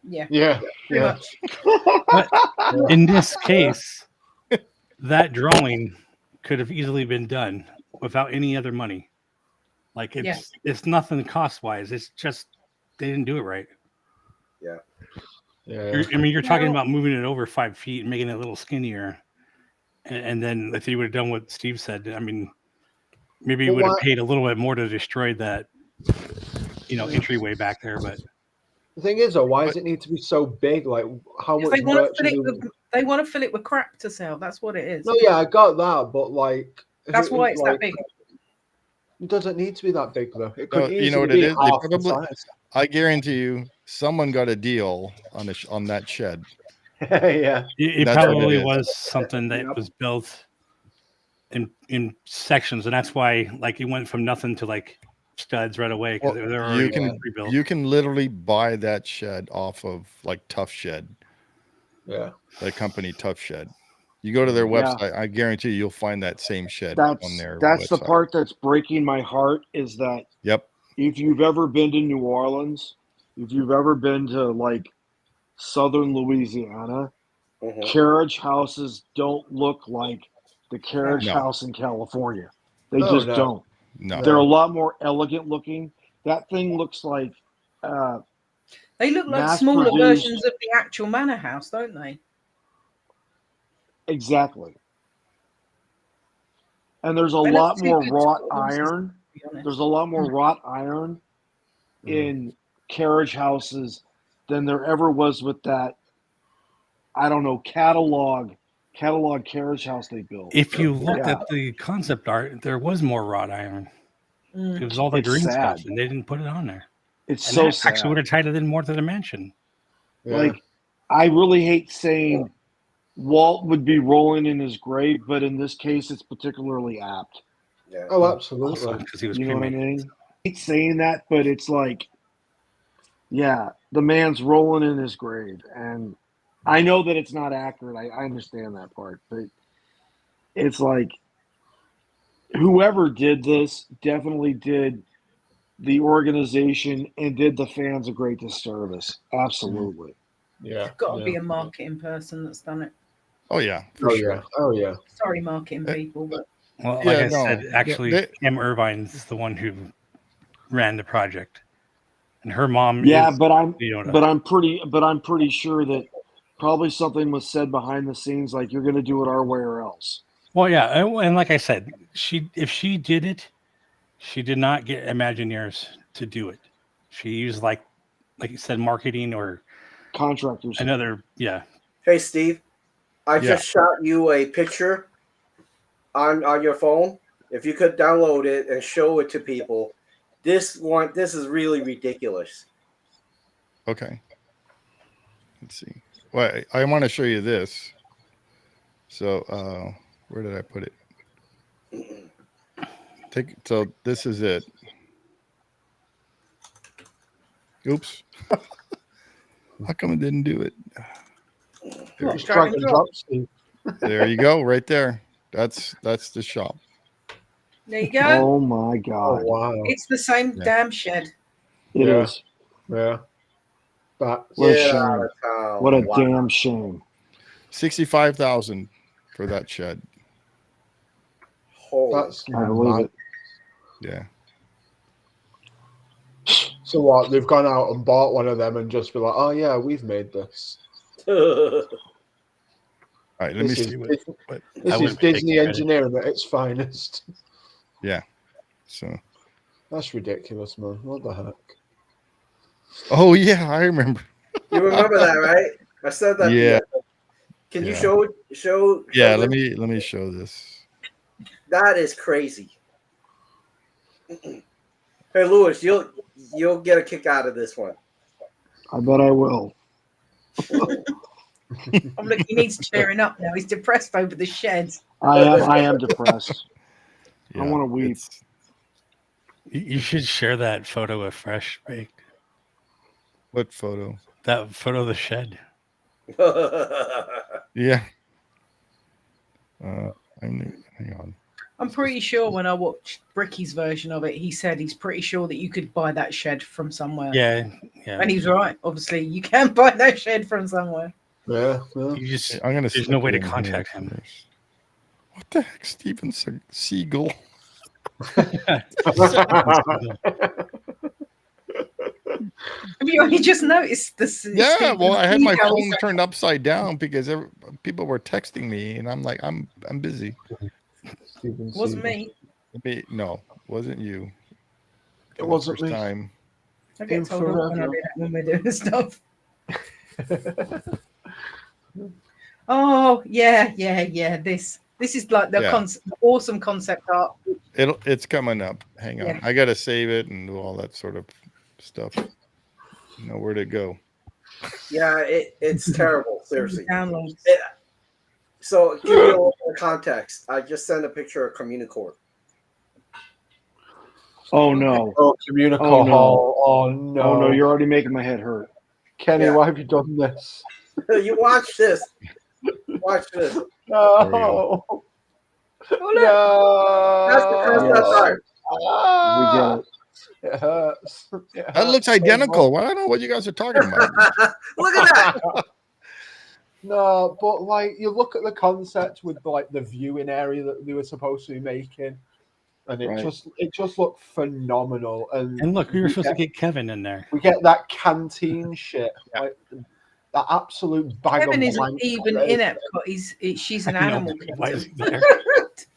Yeah, Yeah. pretty Yeah. much. But in this case, that drawing could have easily been done without any other money. Like it's nothing cost wise. It's just they didn't do it right. Yeah. Yeah. You're talking about moving it over 5 feet and making it a little skinnier, and then if you would have done what Steve said, I mean, maybe you But would have why- paid a little bit more to destroy that, entryway back there. But The thing is, though, why does it need to be so big? Like, how much They want to fill merchandise? it with, they want to fill it with crap to sell. That's what it is. No, yeah, I got that, but like, That's why it's that like, big. It doesn't need to be that big, though. It No, could you know easily what it be is? They half the probably, size. I guarantee you, someone got a deal on on that shed. Yeah. it That's what it probably is. was something that Yep. was built in sections, and that's why like it went from nothing to like studs right away because Well, they're already you can pre-built. you can literally buy that shed off of like Tough Shed, Yeah. that company Tough Shed. You go to their Yeah. website, I guarantee you'll find that same shed on their That's the website. part that's breaking my heart is that Yep. if you've ever been to New Orleans, if you've ever been to like southern Louisiana, Mhm. carriage houses don't look like the carriage No. house in California. They No, just no. don't. No. They're a lot more elegant looking. That thing looks like They look like mass smaller produced- versions of the actual manor house, don't they? exactly. And there's a They look lot too more good to wrought put horses, iron. to be honest. There's a lot more wrought iron in carriage houses than there ever was with that, I don't know, catalog carriage house they built. If you looked Yeah. at the concept art, there was more wrought iron. Mm. It was all the It's green sad. stuff, and they didn't put it on there. It's And so that sad. actually would have tied it in more to the mansion. Yeah. Like, I really hate saying Walt would be rolling in his grave, but in this case, it's particularly apt. Yeah. Oh, Also, absolutely. because he was You know what I cremated. mean? I hate saying that, but it's like, yeah, the man's rolling in his grave. And I know that it's not accurate. I understand that part. But it's like, whoever did this definitely did the organization and did the fans a great disservice. Absolutely. Yeah. There's got to yeah. be a marketing person that's done it. Oh yeah, for Oh, sure. yeah. Oh, yeah. Sorry, marketing people, but Well, like Yeah, I no. said, actually, They- Kim Irvine's the one who ran the project, and her mom Yeah, is but I'm Leona. but I'm pretty sure that probably something was said behind the scenes like you're gonna do it our way or else. Well, yeah, and like I said, if she did it, she did not get Imagineers to do it. She used like you said, marketing or Contractors. another. Yeah, Hey, Steve, I Yeah. just shot you a picture on your phone. If you could download it and show it to people, this is really ridiculous. Okay. Let's see. Well, I want to show you this. So, where did I put it? So this is it. Oops. How come it didn't do it? There, What, Just drag and drop, Steve. there you go, right there. That's the shop. there you go. Oh my Oh, god. wow. It's the same Yeah. damn shed. It Yeah. is. Yeah. That's What a Get shame. out of town. What a Wow. damn shame. 65,000 for that shed. Holy that's I believe mad. it. Yeah. So what? They've gone out and bought one of them and just be like, "Oh yeah, we've made this." All right, let me This is, see what. Dis- what this is wouldn't take Disney credit. engineering at its finest. yeah. So. That's ridiculous, man. What the heck? Oh yeah, I remember. You remember that, right? I said that. Yeah. Can you Yeah. show? Yeah. this? Let me show this. That is crazy. Hey, Lewis, you'll get a kick out of this one. I bet I will. Oh, look, he needs cheering up now. He's depressed over the shed. I am depressed. Yeah, I want to weep. it's- You should share that photo with Fresh Bake. What photo? That photo of the shed. Yeah. Hang on. I'm pretty sure when I watched Bricky's version of it, he said he's pretty sure that you could buy that shed from somewhere. Yeah. And he's right. Obviously, you can buy that shed from somewhere. Yeah, yeah. You just I'm gonna. there's no slip way it to in here contact him. first. What the heck, Steven Seagal? Have you only just noticed this? Yeah, well, I had my phone turned upside down because people were texting me, and I'm like, I'm busy. Wasn't me. No, wasn't you. It wasn't first me. time. I get told off when I do that when we're doing stuff. Oh yeah. This is like the Yeah. awesome concept art. It's coming up. Hang on, Yeah. I gotta save it and do all that sort of stuff. Know where to go. Yeah, it's terrible. Seriously. Downloads. So, give you a little more context. I just sent a picture of Communicore. Oh no. Oh, Communicore. Oh, no. Oh no. Oh no, you're already making my head hurt. Kenny, Yeah. why have you done this? You watch this. Watch this. No. Oh, look. No. That's the concept art. We get it. It hurts. That looks identical. Well, I don't know what you guys are talking about. Look at that. No, but like you look at the concept with like the viewing area that they were supposed to be making, and it Right. just looked phenomenal. And And look, we were supposed to get Kevin in there. we get that canteen shit, like that absolute bag Kevin of isn't blank even bread. in Epcot. She's an I know, animal. why is he there? It's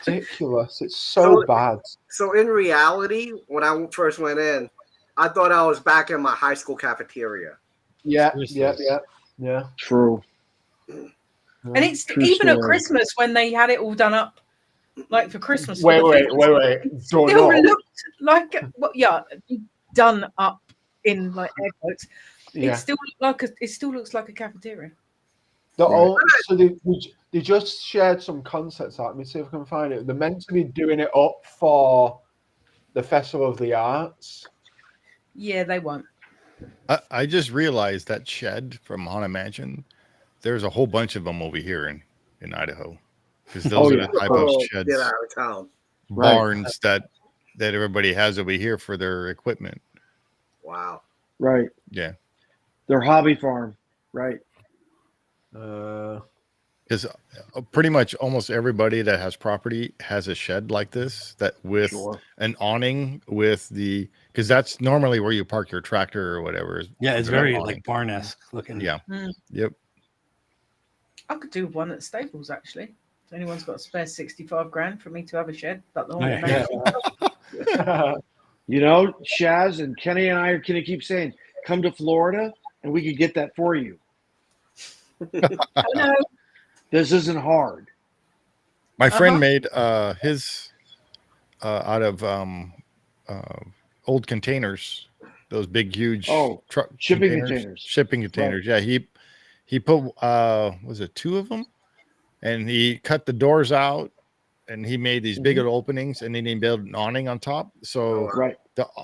ridiculous. It's so So- bad. So, in reality, when I first went in, I thought I was back in my high school cafeteria. Yeah, Seriously. yeah. True. And it's True even at story. Christmas when they had it all done up, like for Christmas. for Wait. the 50s, Done Still up. looked like done up in like air quotes. Yeah. It still looks like a cafeteria. So they just shared some concepts out. Let me see if I can find it. They're meant to be doing it up for the Festival of the Arts. Yeah, they won't. I just realized that shed from Haunted Mansion. There's a whole bunch of them over here in Idaho, because those Oh, are yeah. the type of Oh, sheds, get out of town. Right. barns that everybody has over here for their equipment. Wow. Right. Yeah, Their hobby farm. Right. because pretty much almost everybody that has property has a shed like this that with Sure. an awning with because that's normally where you park your tractor or whatever. Yeah, it's There's an very awning. like barn-esque looking. Yeah. Yep. I could do one at Staples actually. If anyone's got a spare 65 grand for me to have a shed, like the one Yeah. at You know, Shaz and Kenny and I are going to keep saying, come to Florida and we could get that for you. I know. This isn't hard. My friend Uh-huh. made his out of old containers, those big, huge truck shipping containers. Shipping containers. Yeah, he put was it 2 of them, and he cut the doors out, and he made these big openings, and then he built an awning on top. So Right.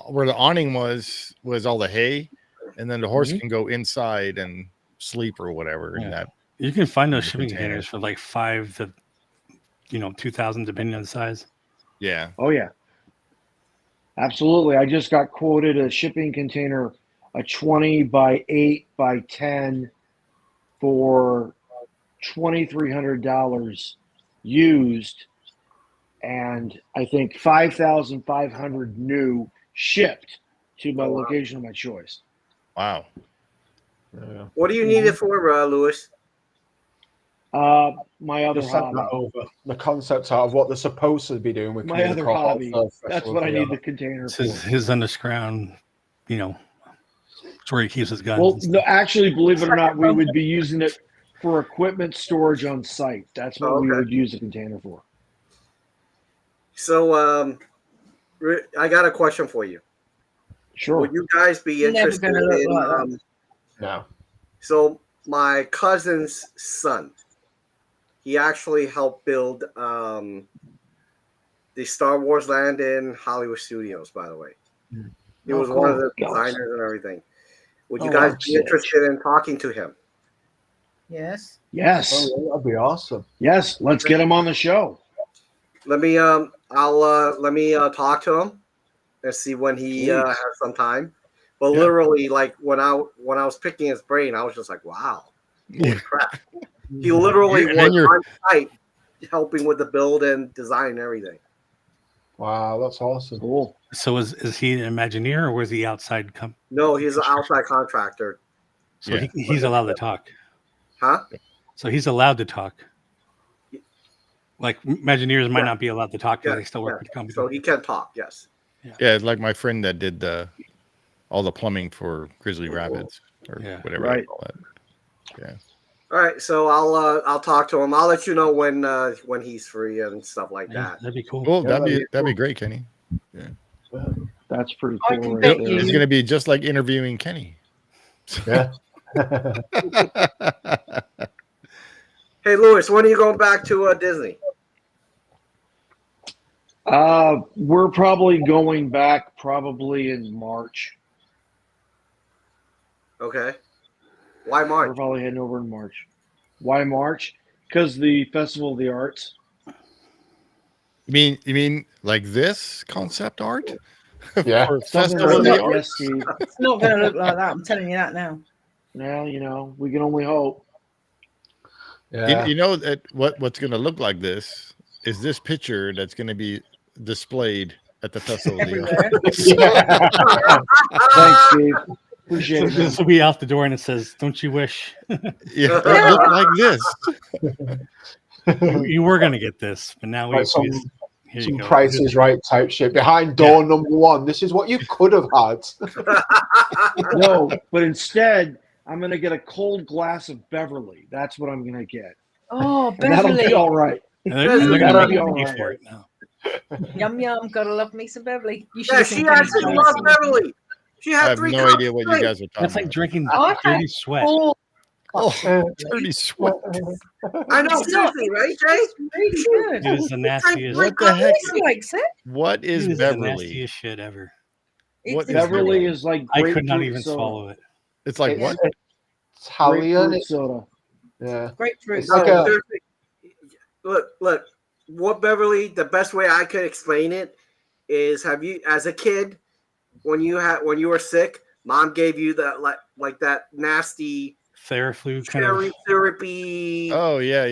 where the awning was all the hay, and then the horse can go inside and sleep or whatever in Yeah. that. You can find those The shipping container. containers for like 5 to 2,000 depending on the size. Yeah. Oh, yeah. Absolutely. I just got quoted a shipping container, a 20 by 8 by 10 for $2,300 used, and I think 5,500 new shipped to my location of my choice. Wow. What do you need it for, Lewis? My other Just send hobby. that over. The concept out of what they're supposed to be doing with My Community other Co-op hobby. for That's Festival what I of need the the container It's for. his underground, you know, it's where he keeps his guns. Well, and no, stuff. actually, believe it or not, we would be using it for equipment storage on site. That's what we Okay. would use the container for. So, I got a question for you. Sure. Would you guys be Never interested gonna look in? like that. No. So my cousin's son, he actually helped build the Star Wars land in Hollywood Studios. By the way, he was one of the designers and everything. Would you guys be interested in talking to him? Yes. Yes. Oh, yeah, that'd be awesome. Yes. Let's get him on the show. Let me let me talk to him and see when he has some time. But literally, like when I was picking his brain, I was just like, wow, holy crap. He literally was on site helping with the build and design and everything. Wow, that's awesome. Cool. So is he an Imagineer or was he outside? No, he's an outside contractor. So he's allowed to talk. Huh? So he's allowed to talk. Like Imagineers might not be allowed to talk because they still work with the company. So he can talk, yes. Yeah, like my friend that did all the plumbing for Grizzly Rapids or whatever they call that. Yeah. All right, so I'll talk to him. I'll let you know when he's free and stuff like that. That'd be cool. Cool. That'd be great, Kenny. Yeah. That's pretty I cool. can Right bet there. you- It's gonna be just like interviewing Kenny. Yeah. Hey, Louis, when are you going back to Disney? We're probably going back probably in March. Okay. Why We're March? probably heading over in March. Why March? Because the Festival of the Arts. You mean like this concept art? Yeah. For Something Festival of like the that. Arts? Yes, Steve. It's not going to look like that. I'm telling you that now. Well, we can only hope. Yeah. You know that what's going to look like this is this picture that's going to be displayed at the Festival of the Everywhere. Arts. Thanks, Steve. Appreciate it, man. This will be out the door and it says, "Don't you wish?" Yeah, it looked like this. You were gonna get this, but now Like some here you go. Price is Right type shit. Behind door number 1. This is what you could have had. No, but instead, I'm going to get a cold glass of Beverly. That's what I'm going to get. Oh, And that'll Beverly. be all right. And they're gonna That'll make be you all pay right. for it now. Yum yum. Gotta love me some Beverly. You should Yeah, have she seen actually Kenny's loves face. Beverly. She I had have 3 no cups idea what you straight. guys are talking That's like about. drinking I dirty had sweat. 4 Oh, dirty sweat. I know, It's not- seriously, right, Jay? It's really good. It is the nastiest. What the heck? He likes it. What is It is the Beverly? nastiest shit ever. What It's is Beverly is like I could not grapefruit even soda. swallow it. It's like It's what? Italian. Grapefruit soda. Yeah. grapefruit. It's like No, a- seriously. Look. What Beverly? The best way I could explain it is: have you, as a kid, when you were sick, mom gave you that like that nasty Theraflu kind cherry of. syrupy, Oh yeah.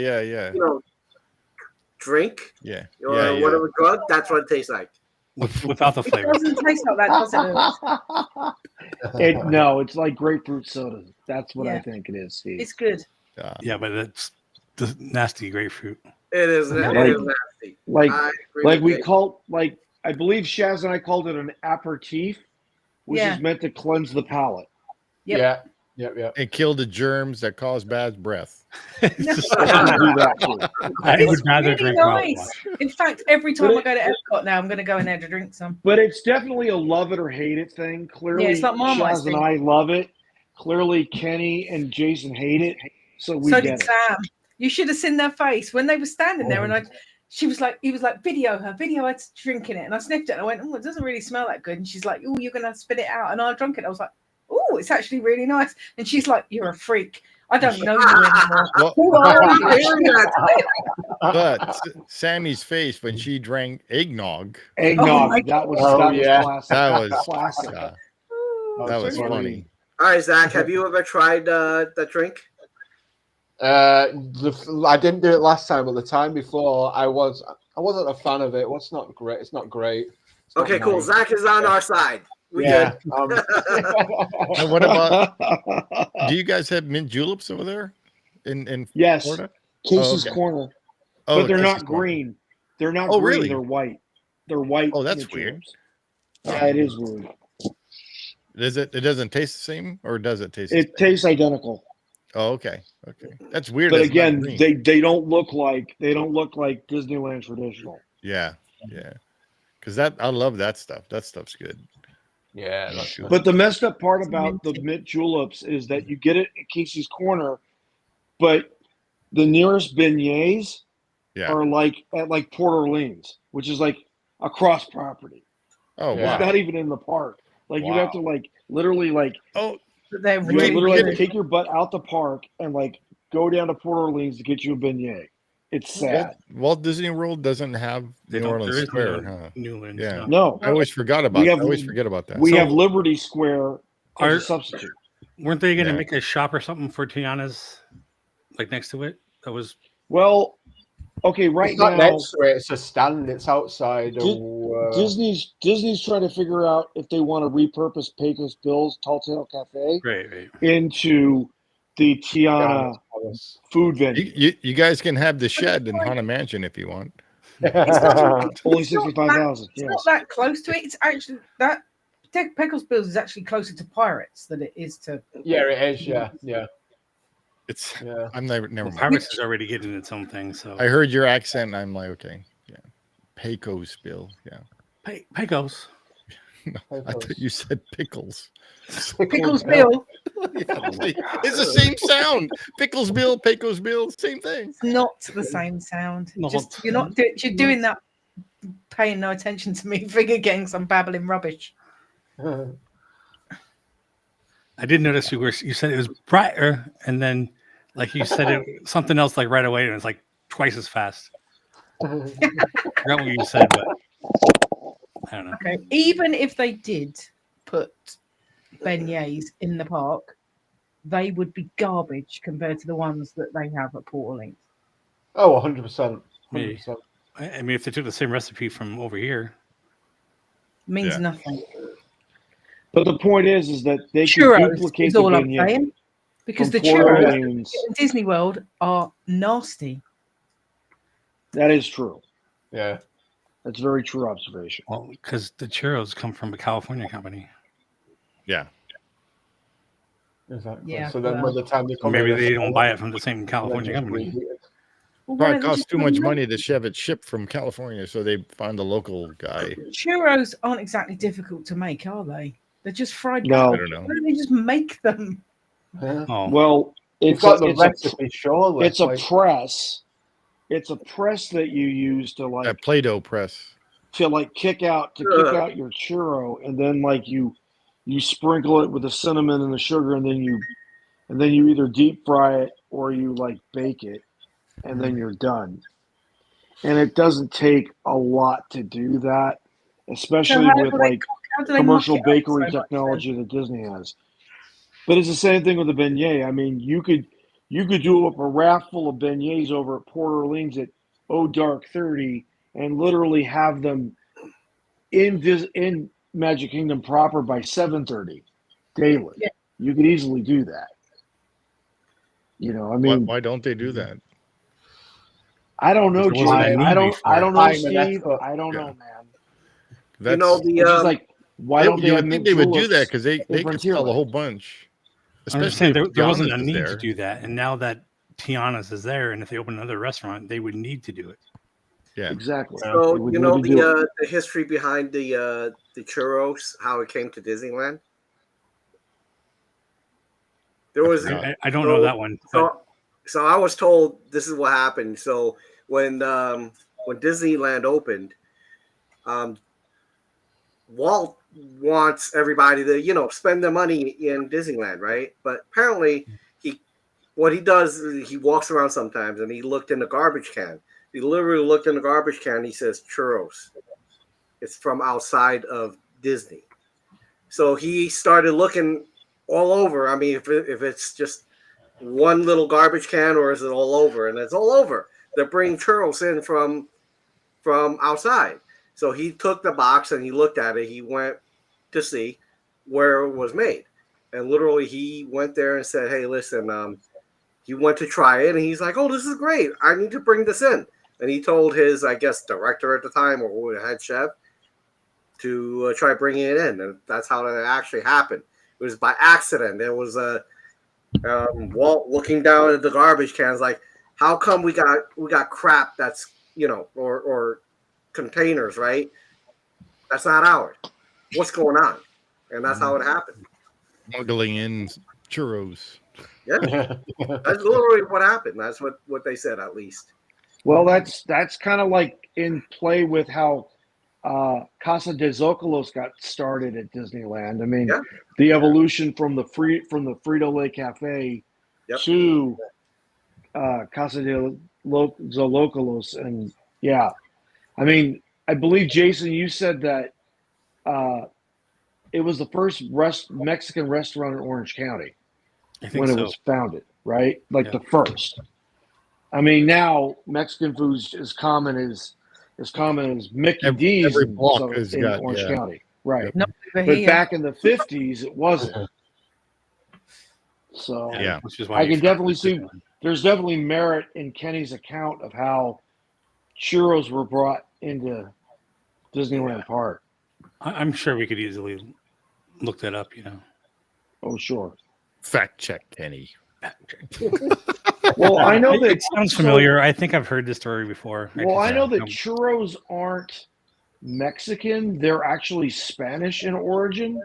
drink Yeah. or Yeah, yeah. whatever drug. That's what it tastes like. Without the It flavor. doesn't taste like that, does it? No, it's like grapefruit soda. That's what I Yeah. think it is, Steve. It's good. Yeah, but it's the nasty grapefruit. It is. Yeah, It is nasty. like I agree like with we Jay. call I believe Shaz and I called it an aperitif, which Yeah. is meant to cleanse the palate. Yep. Yeah. And kill the germs that cause bad breath. I can do that too. I It's would rather really drink nice. mouthwash. In fact, every time But I go to Epcot now, I'm going to go in there to drink some. But it's definitely a love it or hate it thing. Clearly, Yeah, it's like Marmite's Shaz and thing. I love it. Clearly, Kenny and Jason hate it. So we So get did it. Sam. You should have seen their face when they were standing there, and he was like, video her drinking it, and I sniffed it, and I went, oh, it doesn't really smell that good, and she's like, oh, you're gonna spit it out, and I drank it. I was like, oh, it's actually really nice, and she's like, you're a freak. I don't know you anymore. Well, Who are you? Hearing that. but Sammy's face when she drank eggnog, Eggnog. my that was God. that was Yeah. classic. that was classic. that was funny. All right, Zach, have you ever tried the drink? I didn't do it last time, but the time before I wasn't a fan of it. It's not great. It's not great. It's not Okay, cool. nice. Zach is on our side. We Yeah. good. And what about? Do you guys have mint juleps over there in Yes. Florida? Casey's okay. Corner, Oh, but they're Casey's not Corner. green. They're not Oh, green. really? They're white. They're white. Oh, that's mint weird. juleps. Yeah, it is weird. It doesn't taste the same, or does it taste the It same? tastes identical. Oh, okay. That's weird. But It's not again, green. they don't look like Disneyland traditional. Yeah. Because I love that stuff. That stuff's good. Yeah, that's Sure. But the messed up part It's about the minty. mint juleps is that you get it at Casey's Corner, but the nearest beignets Yeah. are at Port Orleans, which is like across property. Oh, Yeah. It's wow. not even in the park. Like you have to literally Oh, But they're you really literally have to good. take your butt out the park and go down to Port Orleans to get you a beignet. It's sad. Walt Disney World doesn't have They New don't. Orleans There is Square, no huh? Newlands. Yeah. No, I always forgot about. We have- I always forget about that. we So- have Liberty Square as Are- a substitute. Weren't they going to Yeah. make a shop or something for Tiana's, like next to it? That was Well, okay, right It's not now next to it. It's a stand. It's outside. Disney's trying to figure out if they want to repurpose Pecos Bill's Tall Tale Cafe right. into the Tiana food venue. You guys can have the shed in Haunted Mansion if you want. Only It's not 65,000. It's Yes. not that close to it. It's actually that Pickles Bills is actually closer to Pirates than it is to. Yeah, it is. Yeah. It's. Yeah. I'm never Well, mind. Pirates is already getting its own thing. So I heard your accent. And I'm like, okay, yeah. Pecos Bill. Yeah. Pecos. I thought you said pickles. Pickles Bill. It's the same sound. Pickles Bill, Pecos Bill, same thing. It's not the same sound. Not. Just you're not doing. You're doing that, paying no attention to me, figure getting some babbling rubbish. I did notice you said it was brighter, and then like you said it something else like right away, and it's like twice as fast. I forgot what you said, but I don't know. Okay, even if they did put beignets in the park, they would be garbage compared to the ones that they have at Port Orleans. Oh, 100%. Me. 100%. I mean, if they took the same recipe from over here, Means Yeah. nothing. But the point is that they can Churros duplicate is the all I'm beignet saying, because from the Port churros Orleans. in Disney World are nasty. That is true. Yeah. That's a very true observation. well, because the churros come from a California company. Yeah. Exactly. Yeah, So then by well. the time they come Maybe in, they don't buy it from the same California just company. reheat it. Well, why Probably don't they costs just too put much them money to have it shipped from California, so they find a local guy. Churros aren't exactly difficult to make, are they? They're just fried. No. I don't know. Why don't they just make them? Yeah. Oh, Well, You've it's got the a recipe, surely. it's a like- press. It's a press that you use to That Play-Doh press. kick out your churro, and then you sprinkle it with the cinnamon and the sugar, and then you either deep fry it or you bake it, and then you're done. And it doesn't take a lot to do that, especially how with do they How do they commercial muck it up bakery so much technology that Disney has. But it's the same thing with the beignet. I mean, you could do up a raft full of beignets over at Port Orleans at dark 30 and literally have them in Magic Kingdom proper by 7:30 daily. Yeah. You could easily do that. You know, I mean, Why don't they do that? I don't know, There wasn't Jim. a need I don't before. know, Time and Steve. effort. I don't Yeah. know, man. That's, You know It's just like, why don't they you have would think mint they would do juleps that because they could sell a Frontierland? whole bunch. I understand if there wasn't a Giannis is need there. to do that, and now that Tiana's is there, and if they open another restaurant, they would need to do it. Yeah. Exactly. They So would you need know to do it. the history behind the churros, how it came to Disneyland. There was I don't know that one. But so I was told this is what happened. So when Disneyland opened, Walt wants everybody to spend their money in Disneyland, right? But apparently what he does is he walks around sometimes and he looked in the garbage can. He literally looked in the garbage can. He says churros. It's from outside of Disney. So he started looking all over. I mean, if it's just one little garbage can or is it all over? And it's all over. They're bringing churros in from outside. So he took the box and he looked at it. He went to see where it was made. And literally he went there and said, hey, listen, he went to try it, and he's like, "Oh, this is great! I need to bring this in." And he told his, I guess, director at the time or head chef to try bringing it in, and that's how it actually happened. It was by accident. There was a Walt looking down at the garbage cans, like, "How come we got crap that's or containers, right? That's not ours. What's going on?" And that's how it happened. Smuggling in churros. Yeah, that's literally what happened. That's what they said, at least. Well, that's kind of like in play with how Casa de Zocolos got started at Disneyland. I mean, Yeah. the evolution from the Frito-Lay Cafe Yep. to Casa de Zocolos, and yeah, I mean, I believe Jason, you said that it was the first Mexican restaurant in Orange County I think when so. it was founded, right? Like Yeah. the first. I mean, now Mexican food's as common as Mickey D's every in, block has in got, Orange yeah. County, right? Not over But here. back in the 50s, it wasn't. So Yeah. Which is why I can you- definitely see there's definitely merit in Kenny's account of how churros were brought into Disneyland Park. I'm sure we could easily look that up. Oh, sure. Fact check, Kenny. Well, I know that it sounds familiar. I think I've heard this story before. Well, I know that Um, churros aren't Mexican; they're actually Spanish in origin,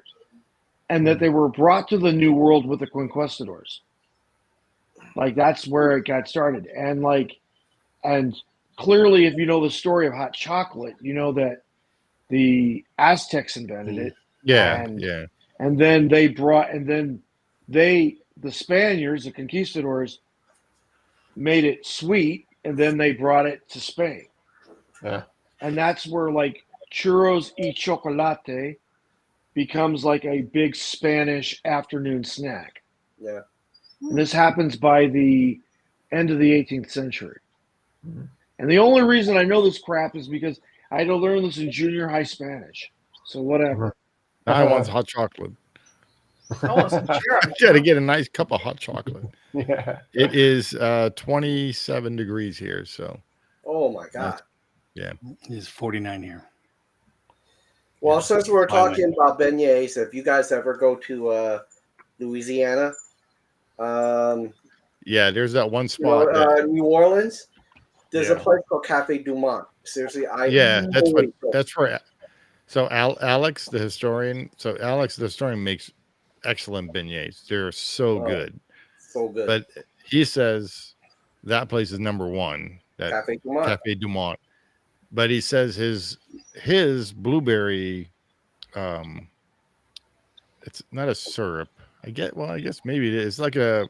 and that they were brought to the New World with the conquistadors. Like that's where it got started, and clearly, if you know the story of hot chocolate, you know that the Aztecs invented it. Yeah, And- yeah. And then the Spaniards, the conquistadors, made it sweet, and then they brought it to Spain. Yeah. And that's where like churros y chocolate becomes like a big Spanish afternoon snack. Yeah. And this happens by the end of the 18th century. And the only reason I know this crap is because I had to learn this in junior high Spanish. So whatever. I want hot chocolate. I want some churros. You got to get a nice cup of hot chocolate. Yeah. It is 27 degrees here, so Oh my God. It's 49 here. Well, since we're Finally. talking about beignets, if you guys ever go to Louisiana, yeah, there's that one spot. that, New Orleans, there's a Yeah. place called Cafe Du Monde. Seriously, yeah, that's what. totally go. That's where. So Alex, the historian. So Alex, the historian, makes excellent beignets. They're so Oh, good. So good. But he says that place is number one. That Cafe Du Monde. Cafe Du Monde. But he says his blueberry, it's not a syrup. I guess maybe it is like a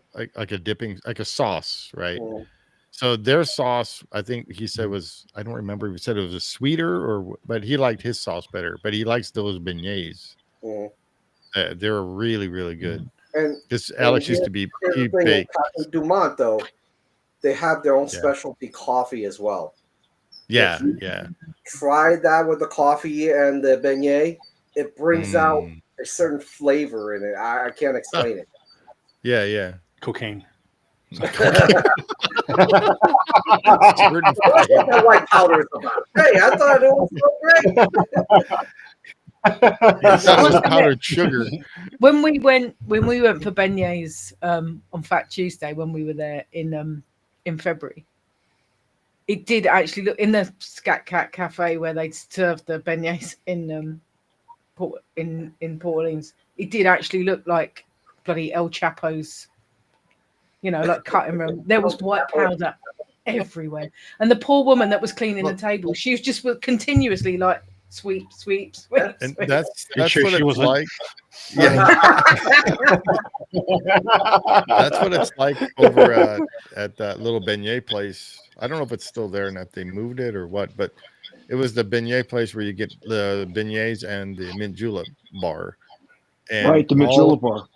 dipping, like a sauce, right? Mhm. So their sauce, I think he said was, I don't remember if he said it was a sweeter but he liked his sauce better. But he likes those beignets. Mhm. They're really, really good. And This Alex used to be here's he the thing baked. with Cafe Du Monde, though, they have their own Yeah. specialty coffee as well. Yeah, yeah. Try that with the coffee and the beignet. It brings out Mm. a certain flavor in it. I can't explain it. Yeah, yeah. Cocaine. That's what that white powder is about. Hey, I thought it was so great. That was powdered sugar. When we went for beignets on Fat Tuesday, when we were there in February, it did actually look in the Scat Cat Cafe where they served the beignets in Port Orleans. It did actually look like bloody El Chapo's, like cutting room. There was white powder everywhere, and the poor woman that was cleaning the table, she was just continuously like sweep. And that's sure what she it's wasn't- like. Yeah, that's what it's like over at that little beignet place. I don't know if it's still there and if they moved it or what, but it was the beignet place where you get the beignets and the mint julep bar. And Right, the Majula bar.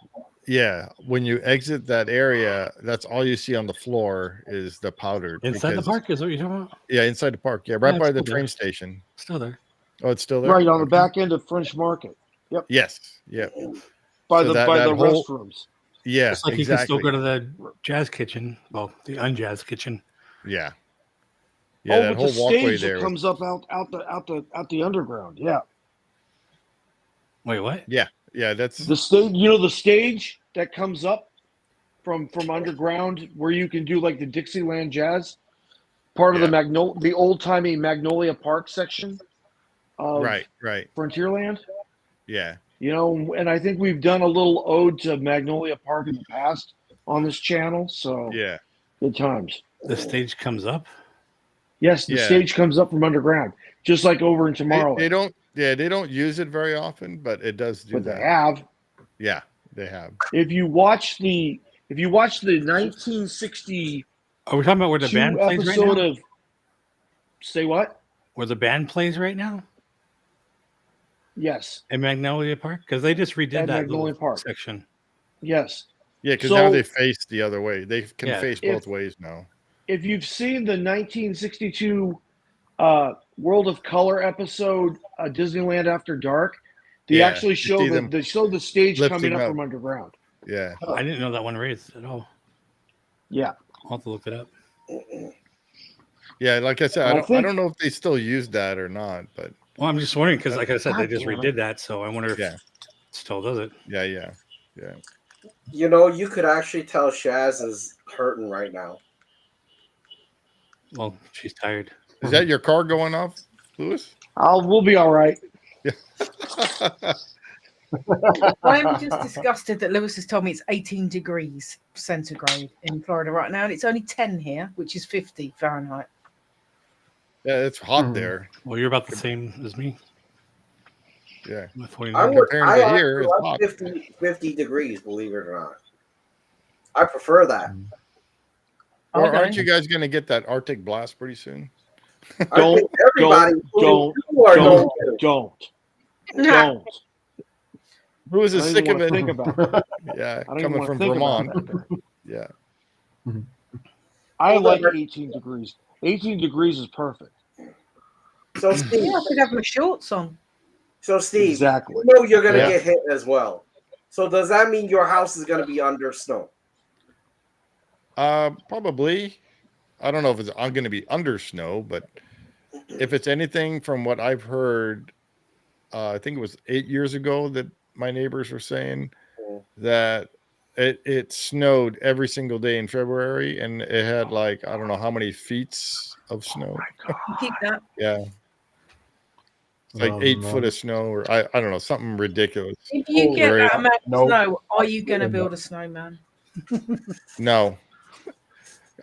Yeah, when you exit that area, that's all you see on the floor is the powder. Inside the because- park is what you're talking about? Yeah, inside the park. Yeah, right Yeah, by it's the still train there. station. Still there. Oh, it's still there. Right on the Okay. back end of French Market. Yes. Yeah. By So the that whole, restrooms. Yeah, Just like you can still go to the jazz kitchen. Well, the unjazz kitchen. Yeah. Yeah, that but whole the walkway stage there. that comes up out the underground. Yeah, Wait, what? Yeah, that's the stage. You know the stage that comes up from underground where you can do like the Dixieland Jazz, part of the old timey Magnolia Park section of right. Frontierland. Yeah. You know, and I think we've done a little ode to Magnolia Park in the past on this channel. So Yeah. good times. The stage comes up. Yes, the stage comes up from underground, just like over in Tomorrowland. They don't use it very often, but it does do But that. they have. Yeah, they have. If you watch the 1960 Are we talking about where the band plays right episode now? of say what? Where the band plays right now? Yes. In Magnolia Park? Because they just redid At that Magnolia little Park. section. Yes. Yeah, because So- now they face the other way. They can Yeah. face both ways now. If you've seen the 1962 World of Color episode, Disneyland After Dark, they Yeah, actually you show see them the stage lifting coming up up. from underground. Yeah. I didn't know that one raised at all. Yeah. I'll have to look it up. Yeah, like I said, I I think- don't know if they still use that or not, but Well, I'm just wondering because, like I said, they God just damn it. redid that, so I wonder if Yeah. it still does it. yeah. You know, you could actually tell Shaz is hurting right now. Well, she's tired. Is that your car going off, Lewis? We'll be all right. I'm just disgusted that Lewis has told me it's 18 degrees centigrade in Florida right now, and it's only 10 here, which is 50 Fahrenheit. Yeah, it's hot there. Well, you're about the same as me. Yeah. With I 49. would. Comparing I to here, it's like hot. 50 degrees, believe it or not. I prefer that. Or Okay. aren't you guys going to get that Arctic blast pretty soon? I think everybody, don't, you are going to. don't. Who is I don't sick even of wanna it? think about it. Yeah, I don't even coming wanna from think about Vermont. that. Yeah. I like 18 degrees. 18 degrees is perfect. So Steve, Yeah, I could have my shorts on. Exactly. you know you're going to Yeah. get hit as well. So does that mean your house is going to be under snow? Probably. I don't know if I'm going to be under snow, but if it's anything from what I've heard, I think it was 8 years ago that my neighbors were saying that it snowed every single day in February, and it had like I don't know how many feet of snow. Keep that. Yeah. It's like 8 foot of snow, or I don't know, something ridiculous. If you get Right. that amount of Nope. snow, are you going to build a snowman? No.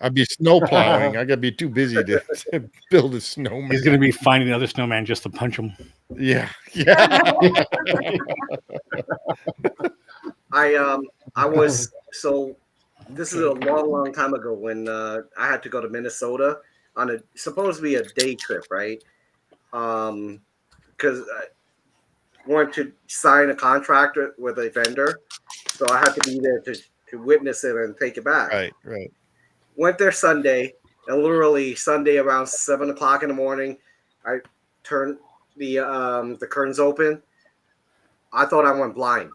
I'd be snow plowing. I gotta be too busy to build a snowman. He's going to be finding another snowman just to punch him. Yeah. I was so this is a long time ago when I had to go to Minnesota on a supposed to be a day trip, right? Because I wanted to sign a contract with a vendor, so I had to be there to witness it and take it back. Right. Went there Sunday, and literally Sunday around 7:00 in the morning, I turned the curtains open. I thought I went blind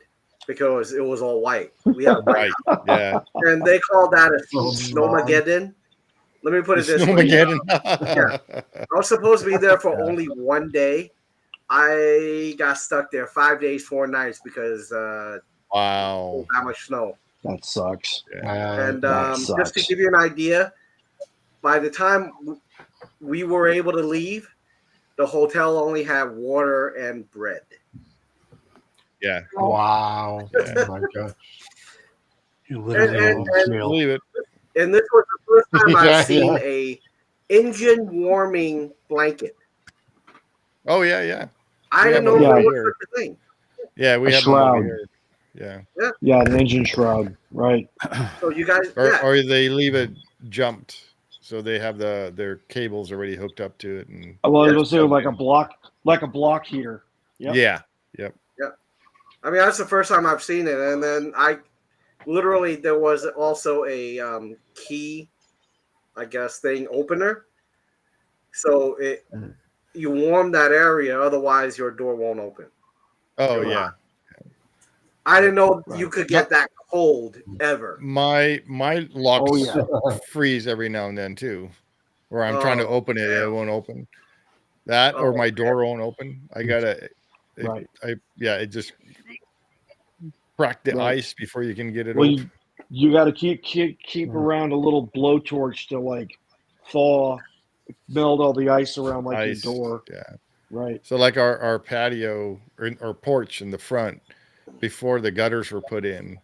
because it was all white. We had white, Yeah. and they call that a snowmageddon. Let me put it this way: Snowmageddon. I was supposed to be there for only one day. I got stuck there 5 days, 4 nights because Wow. how much snow. That sucks. And that just to sucks. give you an idea, by the time we were able to leave, the hotel only had water and bread. Yeah. Wow. Yeah. Oh my God. You literally And- will and- jail. Believe it. And this was the first time Yeah, I've seen yeah. a engine warming blanket. Oh yeah. I We didn't have know one there over was such a thing. Yeah, we A have one over shroud. here. Yeah. Yeah, an engine shroud. Right. So you guys, Or they leave it jumped, so they have their cables already hooked up to it, and Well, it was like a block heater. Yep. yeah. I mean, that's the first time I've seen it. And then there was also a key, I guess, thing opener. So you warm that area, otherwise your door won't open. Oh yeah. I didn't know you could get that cold ever. My locks Oh, yeah. freeze every now and then too, where I'm trying to open it and it damn. won't open. That or Oh, my door won't open. I gotta, Right. it just crack the Right. ice before you can get it Well, open. you got to keep around a little blowtorch to like thaw, melt all the ice around like Ice, your door. yeah. Right. So like our patio or porch in the front, before the gutters were put in,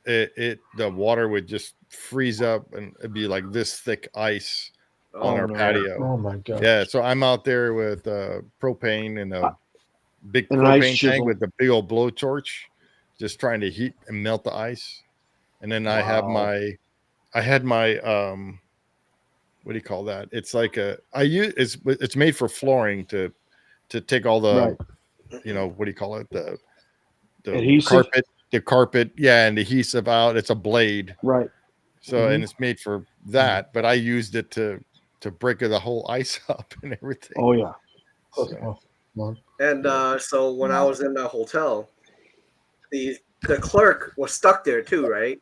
the water would just freeze up and it'd be like this thick ice on Oh, our no. patio. Oh my god. Yeah, so I'm out there with propane and a big And an ice propane chisel. tank with a big old blowtorch, just trying to heat and melt the ice. And then I had my what do you call that? It's like it's made for flooring to take all the Right. what do you call it? The Adhesive? carpet, yeah, and adhesive out. It's a blade. Right. So and it's made for that, but I used it to break the whole ice up and everything. Oh yeah. So, And so when I was in the hotel, the clerk was stuck there too, right?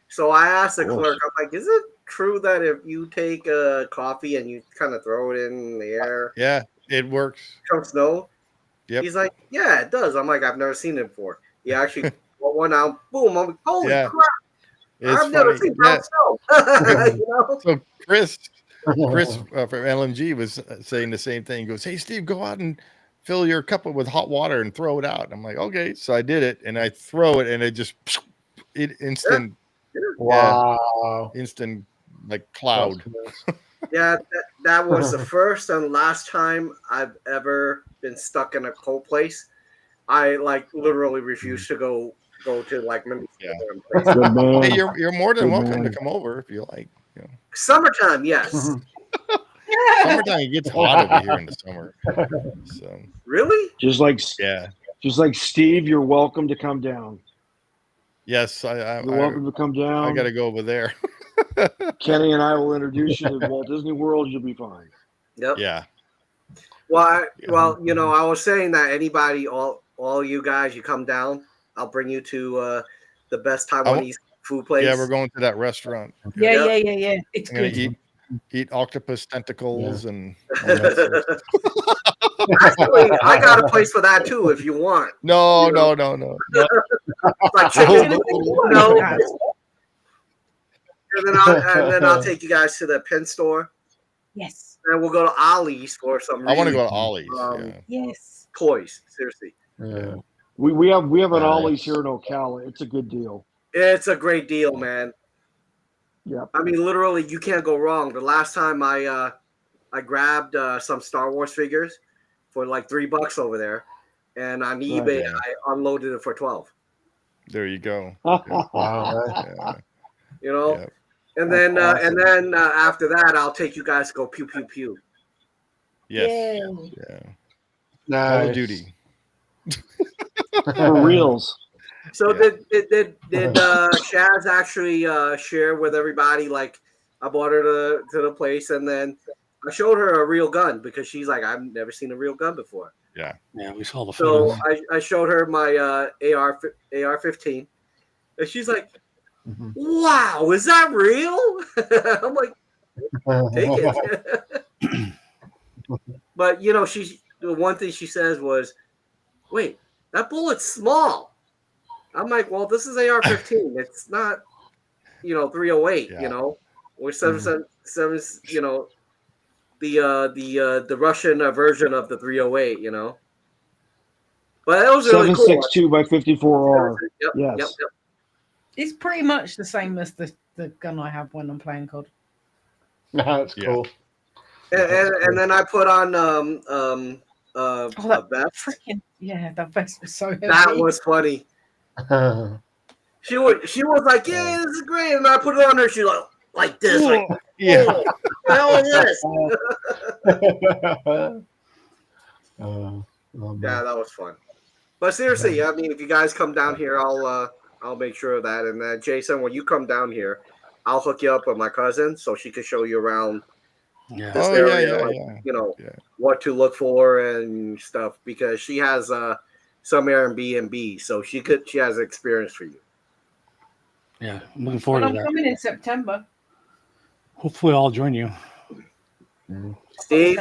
So I asked the clerk, I'm like, is it true that if you take a coffee and you kind of throw it in the air, yeah, it works. comes snow? Yep. He's like, yeah, it does. I'm like, I've never seen it before. He actually put one out, boom. I'm like, holy Yeah. crap! It's I've never funny. seen brown snow. You know? So Chris from LMG was saying the same thing. He goes, hey Steve, go out and fill your cup with hot water and throw it out. I'm like, okay. So I did it and I throw it and it just instant. Wow. Instant like cloud. Yeah, that was the first and last time I've ever been stuck in a cold place. I like literally refused to go to like Minnesota. Yeah. Good man. Hey, you're more than Good welcome man. to come over if you like. Summertime, yes. Summertime, it gets hot over here in the summer. So Really? Just like Steve, you're welcome to come down. Yes, You're welcome to come down. I got to go over there. Kenny and I will introduce you to Walt Disney World. You'll be fine. Yep. Yeah. Well, I was saying that anybody, all you guys, you come down, I'll bring you to the best Taiwanese food place. Yeah, we're going to that restaurant. Yeah. It's I'm gonna good. eat octopus tentacles and all that stuff. Actually, I got a place for that too if you want. No. Like chicken, and then I'll take you guys to the pen store. Yes. And we'll go to Ollie's for some. I want to go to Ollie's. Yes. Toys, seriously. Yeah. We have an Ollie's here in Ocala. It's a good deal. It's a great deal, man. Yeah. I mean, literally, you can't go wrong. The last time I grabbed some Star Wars figures for like $3 over there, and on eBay I unloaded it for 12. There you go. Wow. Yeah. You know, Yeah. and then after that, I'll take you guys to go pew pew pew. Yes. Yay. Yeah. Nice. Call of Duty. For reals. So did Shaz actually share with everybody? Like, I brought her to the place, and then I showed her a real gun because she's like, I've never seen a real gun before. Yeah. Yeah, we saw the So photos. I showed her my AR-15, and she's like, "Wow, is that real?" I'm like, "Take it." But you know, the one thing she says was, "Wait, that bullet's small." I'm like, "Well, this is AR-15. It's not, 308. Yeah. You know, or 777. You know, the Russian version of the 308. You know." But it was really cool. 7.62 by 54R. Yep. It's pretty much the same as the gun I have when I'm playing COD. That's cool. And then I put on that vest. Freaking that vest was so heavy. That was funny. She was like, "Yeah, this is great," and I put it on her. She like this, like, Yeah. "Oh, what the hell is this?" Yeah, that was fun. But seriously, I mean, if you guys come down here, I'll make sure of that. And Jason, when you come down here, I'll hook you up with my cousin so she can show you around Yeah. this area, what to look for and stuff. Because she has some Airbnb, so she has experience for you. Yeah, I'm looking forward Well, to I'm that. coming in September. Hopefully, I'll join you. Steve,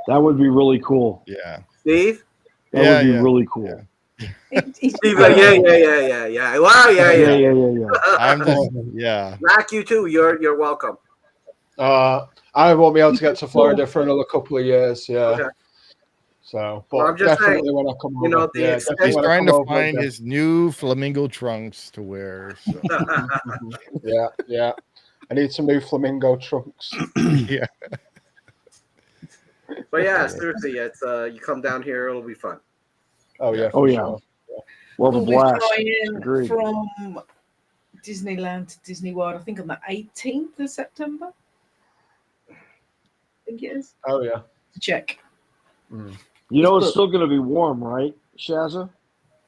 That would be really cool. Yeah. Steve, That would be really cool. Steve, like, yeah. Wow, yeah. I'm just, yeah. Mac, you too. You're welcome. I won't be able to get to Florida for another couple of years. Yeah. Okay. So, but Well, I'm just definitely saying, when I come over, you know, the yeah, extent- definitely He's when I trying come to over find again. his new flamingo trunks to wear. So. Yeah. I need some new flamingo trunks. Yeah. But yeah, seriously, it's you come down here, it'll be fun. Oh yeah. Oh for yeah. sure. We'll have a We'll be blast. flying Agreed. from Disneyland to Disney World, I think on the 18th of September. I think it is. Oh yeah. To check. You know, it's still going to be warm, right, Shazza?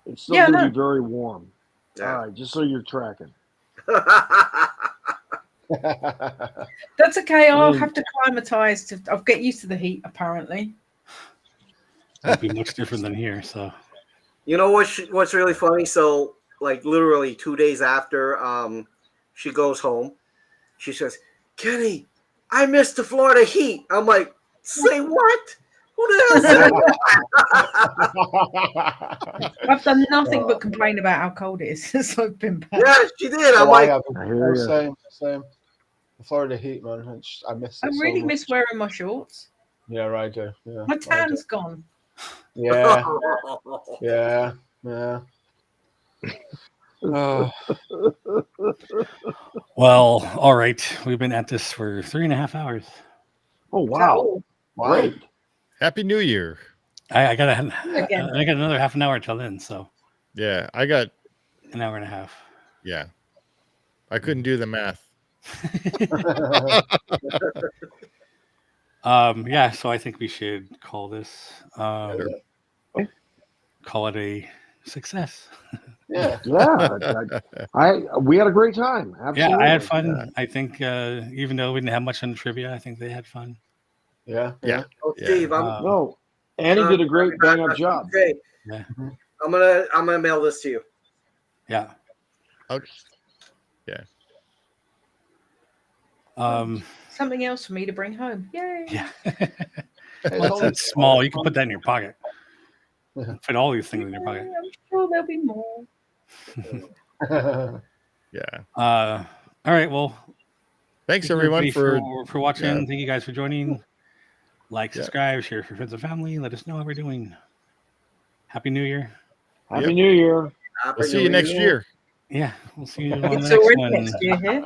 It's still Yeah, going to no. be very warm. Yeah. All right, just so you're tracking. That's okay. I'll have to climatize to. I'll get used to the heat. Apparently, Won't be much different than here. So, You know what's really funny? So, like, literally 2 days after she goes home, she says, "Kenny, I missed the Florida heat." I'm like, "Say what? Who the hell said that?" I've done nothing but complain about how cold it is since I've been back. Yeah, she did. I'm Oh, like, I hear ya. Same. The Florida heat, man. I miss it. I so really much. miss wearing my shorts. Yeah, I do. Yeah, My I do. tan's gone. Yeah. Oh, well, all right. We've been at this for 3.5 hours. Oh, wow. wow. Great. Happy New Year. I got Again. another half an hour till then. So, Yeah, I got. an hour and a half. Yeah, I couldn't do the math. Yeah, so I think we should call this call it a success. Yeah. We had a great time. Absolutely. Yeah, I had fun. I think even though we didn't have much on the trivia, I think they had fun. Yeah. "Oh, Steve, I'm No, Annie did a great bang-up job. okay. Yeah. I'm gonna mail this to you." Yeah. Okay. Yeah. Something else for me to bring home. Yay! Yeah. Well, it's small. You can put that in your pocket. Fit all these things in your pocket. I'm sure there'll be more. Yeah. All right. Well, Thanks thank you, everyone everybody for watching. yeah. Thank you guys for joining. Like, Yeah. subscribe, share for friends and family. Let us know how we're doing. Happy New Year. Happy New Year. Happy We'll see New you next year. Yeah, we'll see you on the It's next already one. next year here.